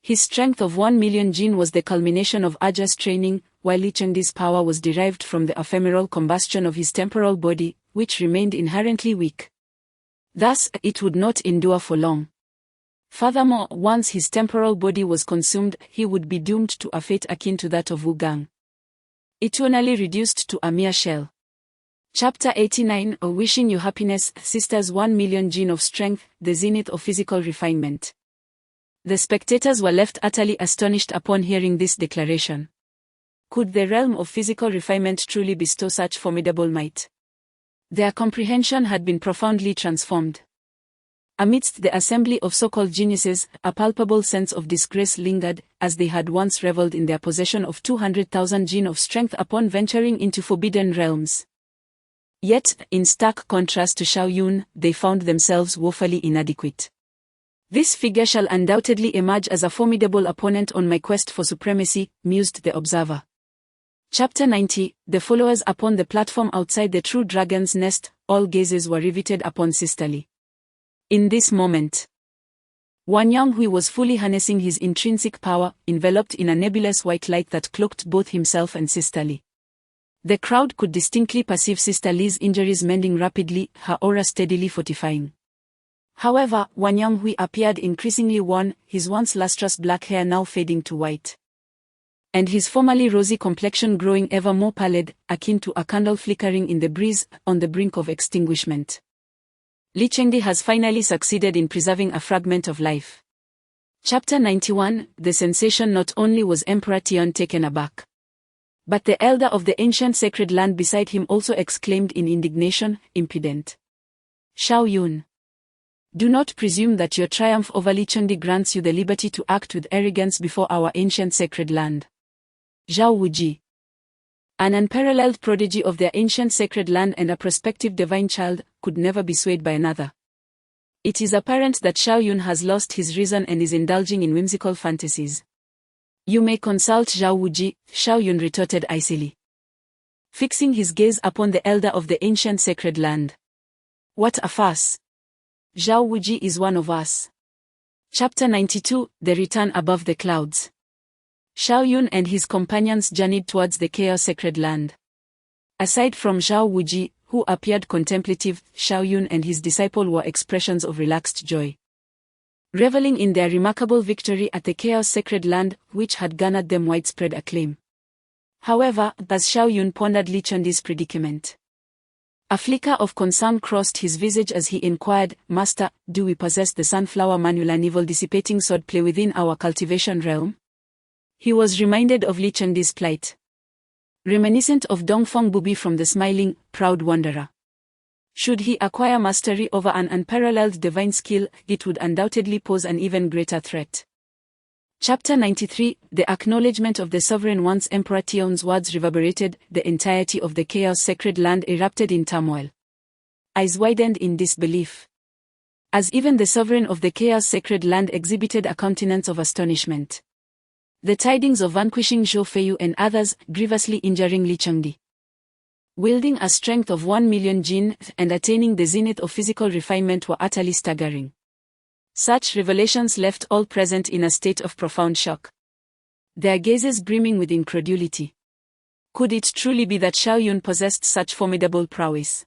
His strength of 1,000,000 jin was the culmination of arduous training, while Li Chengdi's power was derived from the ephemeral combustion of his temporal body, which remained inherently weak. Thus, it would not endure for long. Furthermore, once his temporal body was consumed, he would be doomed to a fate akin to that of Wu Gang, eternally reduced to a mere shell. Chapter 89, Wishing You Happiness, Sisters. 1,000,000 jin of strength, the zenith of physical refinement. The spectators were left utterly astonished upon hearing this declaration. Could the realm of physical refinement truly bestow such formidable might? Their comprehension had been profoundly transformed. Amidst the assembly of so-called geniuses, a palpable sense of disgrace lingered, as they had once reveled in their possession of 200,000 jin of strength upon venturing into forbidden realms. Yet, in stark contrast to Xiaoyun, they found themselves woefully inadequate. This figure shall undoubtedly emerge as a formidable opponent on my quest for supremacy, mused the observer. Chapter 90, The followers upon the platform outside the true dragon's nest, all gazes were riveted upon Sister Li. In this moment, Wang Yanghui was fully harnessing his intrinsic power, enveloped in a nebulous white light that cloaked both himself and Sister Li. The crowd could distinctly perceive Sister Li's injuries mending rapidly, her aura steadily fortifying. However, Wang Yanghui appeared increasingly worn, his once lustrous black hair now fading to white, and his formerly rosy complexion growing ever more pallid, akin to a candle flickering in the breeze, on the brink of extinguishment. Li Chengdi has finally succeeded in preserving a fragment of life. Chapter 91, The sensation. Not only was Emperor Tian taken aback, but the elder of the ancient sacred land beside him also exclaimed in indignation, Impudent Xiaoyun! Do not presume that your triumph over Li Chengdi grants you the liberty to act with arrogance before our ancient sacred land. Zhao Wuji, an unparalleled prodigy of their ancient sacred land and a prospective divine child, could never be swayed by another. It is apparent that Xiaoyun has lost his reason and is indulging in whimsical fantasies. You may consult Zhao Wuji, Xiaoyun retorted icily, fixing his gaze upon the elder of the ancient sacred land. What a farce! Zhao Wuji is one of us. Chapter 92, The Return. Above the clouds, Xiaoyun and his companions journeyed towards the chaos sacred land. Aside from Zhao Wuji, who appeared contemplative, Xiaoyun and his disciple were expressions of relaxed joy, reveling in their remarkable victory at the chaos sacred land, which had garnered them widespread acclaim. However, as Xiaoyun pondered Li Chengdi's predicament, a flicker of concern crossed his visage as he inquired, Master, do we possess the sunflower manual, an evil-dissipating swordplay within our cultivation realm? He was reminded of Li Chengdi's plight, reminiscent of Dongfeng Bubi from the smiling, proud wanderer. Should he acquire mastery over an unparalleled divine skill, it would undoubtedly pose an even greater threat. Chapter 93, The acknowledgement of the sovereign. Once Emperor Tian's words reverberated, the entirety of the chaos sacred land erupted in turmoil. Eyes widened in disbelief, as even the sovereign of the chaos sacred land exhibited a countenance of astonishment. The tidings of vanquishing Zhou Feiyu and others, grievously injuring Li Chengdi, wielding a strength of 1,000,000 jin, and attaining the zenith of physical refinement were utterly staggering. Such revelations left all present in a state of profound shock, their gazes brimming with incredulity. Could it truly be that Xiaoyun possessed such formidable prowess?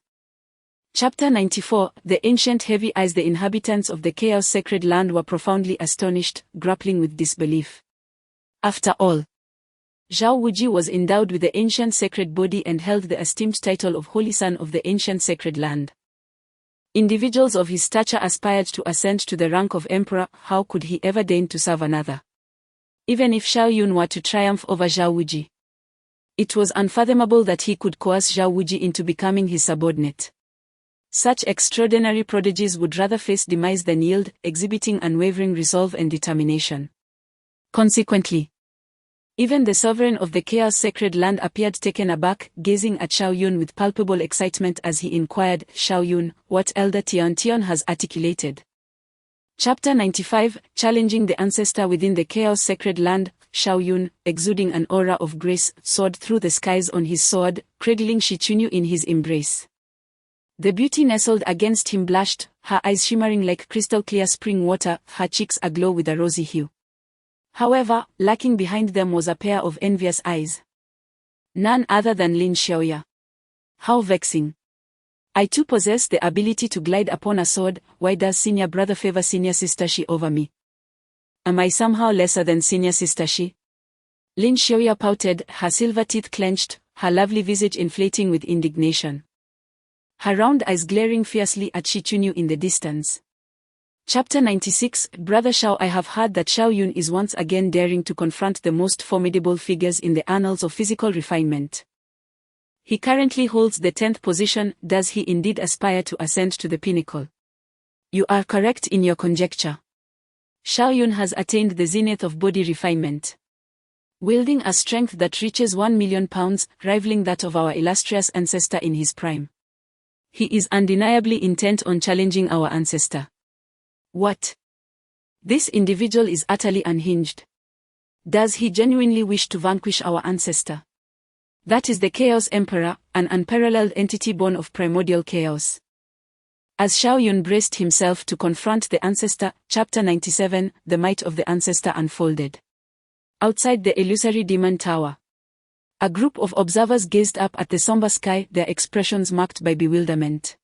Chapter 94, The ancient heavy eyes. The inhabitants of the chaos sacred land were profoundly astonished, grappling with disbelief. After all, Zhao Wuji was endowed with the ancient sacred body and held the esteemed title of Holy Son of the ancient sacred land. Individuals of his stature aspired to ascend to the rank of emperor. How could he ever deign to serve another? Even if Xiaoyun were to triumph over Zhao Wuji, it was unfathomable that he could coerce Zhao Wuji into becoming his subordinate. Such extraordinary prodigies would rather face demise than yield, exhibiting unwavering resolve and determination. Consequently, Even the sovereign of the Chaos Sacred Land appeared taken aback, gazing at Xiao Yun with palpable excitement as he inquired, "Xiao Yun, what Elder Tian Tian has articulated?" Chapter 95, Challenging the Ancestor Within the Chaos Sacred Land. Xiao Yun, exuding an aura of grace, soared through the skies on his sword, cradling Shi Chunyu in his embrace. The beauty nestled against him blushed, her eyes shimmering like crystal-clear spring water, her cheeks aglow with a rosy hue. However, lurking behind them was a pair of envious eyes. None other than Lin Xiaoya. How vexing. I too possess the ability to glide upon a sword. Why does senior brother favor senior sister Shi over me? Am I somehow lesser than senior sister Shi? Lin Xiaoya pouted, her silver teeth clenched, her lovely visage inflating with indignation. Her round eyes glaring fiercely at Shi Chunyu in the distance. Chapter 96, Brother Xiao, I have heard that Xiao Yun is once again daring to confront the most formidable figures in the annals of physical refinement. He currently holds the 10th position. Does he indeed aspire to ascend to the pinnacle? You are correct in your conjecture. Xiao Yun has attained the zenith of body refinement. Wielding a strength that reaches 1 million pounds, rivaling that of our illustrious ancestor in his prime. He is undeniably intent on challenging our ancestor. What? This individual is utterly unhinged. Does he genuinely wish to vanquish our ancestor? That is the Chaos Emperor, an unparalleled entity born of primordial chaos. As Xiao Yun braced himself to confront the ancestor, Chapter 97, the might of the ancestor unfolded. Outside the illusory demon tower, a group of observers gazed up at the somber sky, their expressions marked by bewilderment.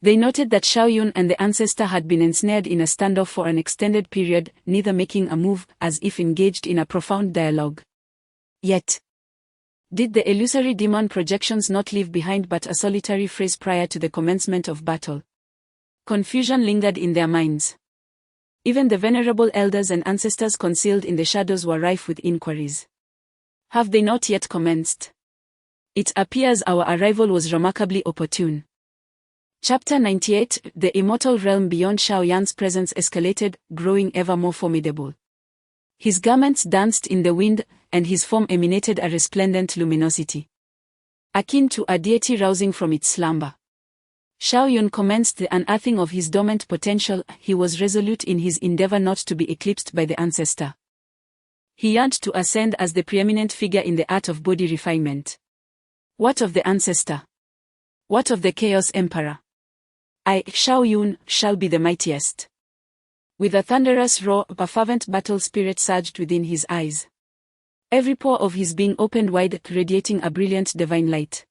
They noted that Xiao Yun and the ancestor had been ensnared in a standoff for an extended period, neither making a move, as if engaged in a profound dialogue. Yet, did the illusory demon projections not leave behind but a solitary phrase prior to the commencement of battle? Confusion lingered in their minds. Even the venerable elders and ancestors concealed in the shadows were rife with inquiries. Have they not yet commenced? It appears our arrival was remarkably opportune. Chapter 98, the immortal realm beyond Xiao Yan's presence escalated, growing ever more formidable. His garments danced in the wind, and his form emanated a resplendent luminosity, akin to a deity rousing from its slumber. Xiao Yun commenced the unearthing of his dormant potential. He was resolute in his endeavor not to be eclipsed by the ancestor. He yearned to ascend as the preeminent figure in the art of body refinement. What of the ancestor? What of the Chaos Emperor? I, Xiao Yun, shall be the mightiest. With a thunderous roar, a fervent battle spirit surged within his eyes. Every pore of his being opened wide, radiating a brilliant divine light.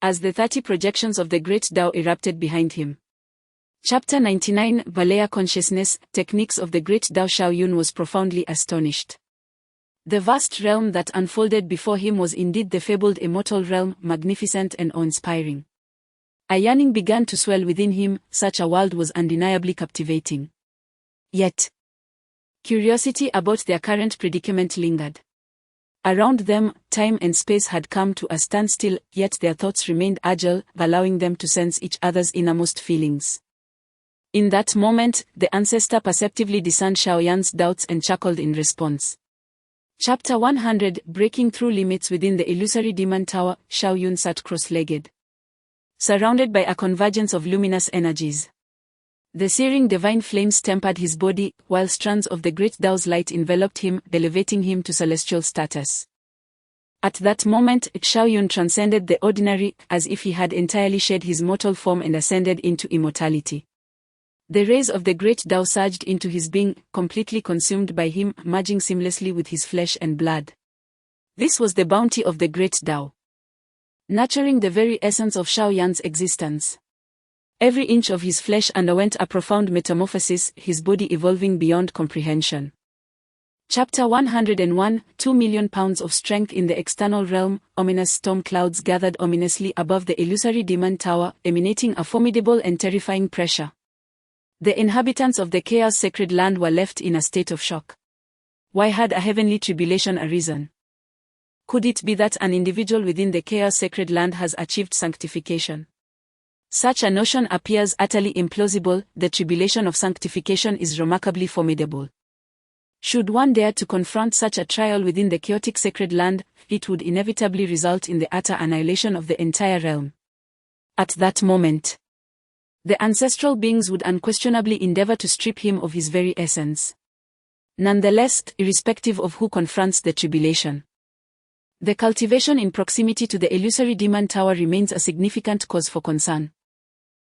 As the 30 projections of the great Tao erupted behind him. Chapter 99, Valea Consciousness, Techniques of the Great Tao. Xiao Yun was profoundly astonished. The vast realm that unfolded before him was indeed the fabled immortal realm, magnificent and awe-inspiring. A yearning began to swell within him, such a world was undeniably captivating. Yet, curiosity about their current predicament lingered. Around them, time and space had come to a standstill, yet their thoughts remained agile, allowing them to sense each other's innermost feelings. In that moment, the ancestor perceptively discerned Xiao Yan's doubts and chuckled in response. Chapter 100, Breaking Through Limits Within the Illusory Demon Tower. Xiao Yun sat cross-legged, surrounded by a convergence of luminous energies. The searing divine flames tempered his body, while strands of the great Tao's light enveloped him, elevating him to celestial status. At that moment, Xiao Yun transcended the ordinary, as if he had entirely shed his mortal form and ascended into immortality. The rays of the great Tao surged into his being, completely consumed by him, merging seamlessly with his flesh and blood. This was the bounty of the great Tao, nurturing the very essence of Xiao Yan's existence. Every inch of his flesh underwent a profound metamorphosis, his body evolving beyond comprehension. Chapter 101, 2 million pounds of strength in the external realm. Ominous storm clouds gathered ominously above the illusory demon tower, emanating a formidable and terrifying pressure. The inhabitants of the Chaos Sacred Land were left in a state of shock. Why had a heavenly tribulation arisen? Could it be that an individual within the Chaos Sacred Land has achieved sanctification? Such a notion appears utterly implausible. The tribulation of sanctification is remarkably formidable. Should one dare to confront such a trial within the chaotic sacred land, it would inevitably result in the utter annihilation of the entire realm. At that moment, the ancestral beings would unquestionably endeavor to strip him of his very essence. Nonetheless, irrespective of who confronts the tribulation, the cultivation in proximity to the illusory demon tower remains a significant cause for concern.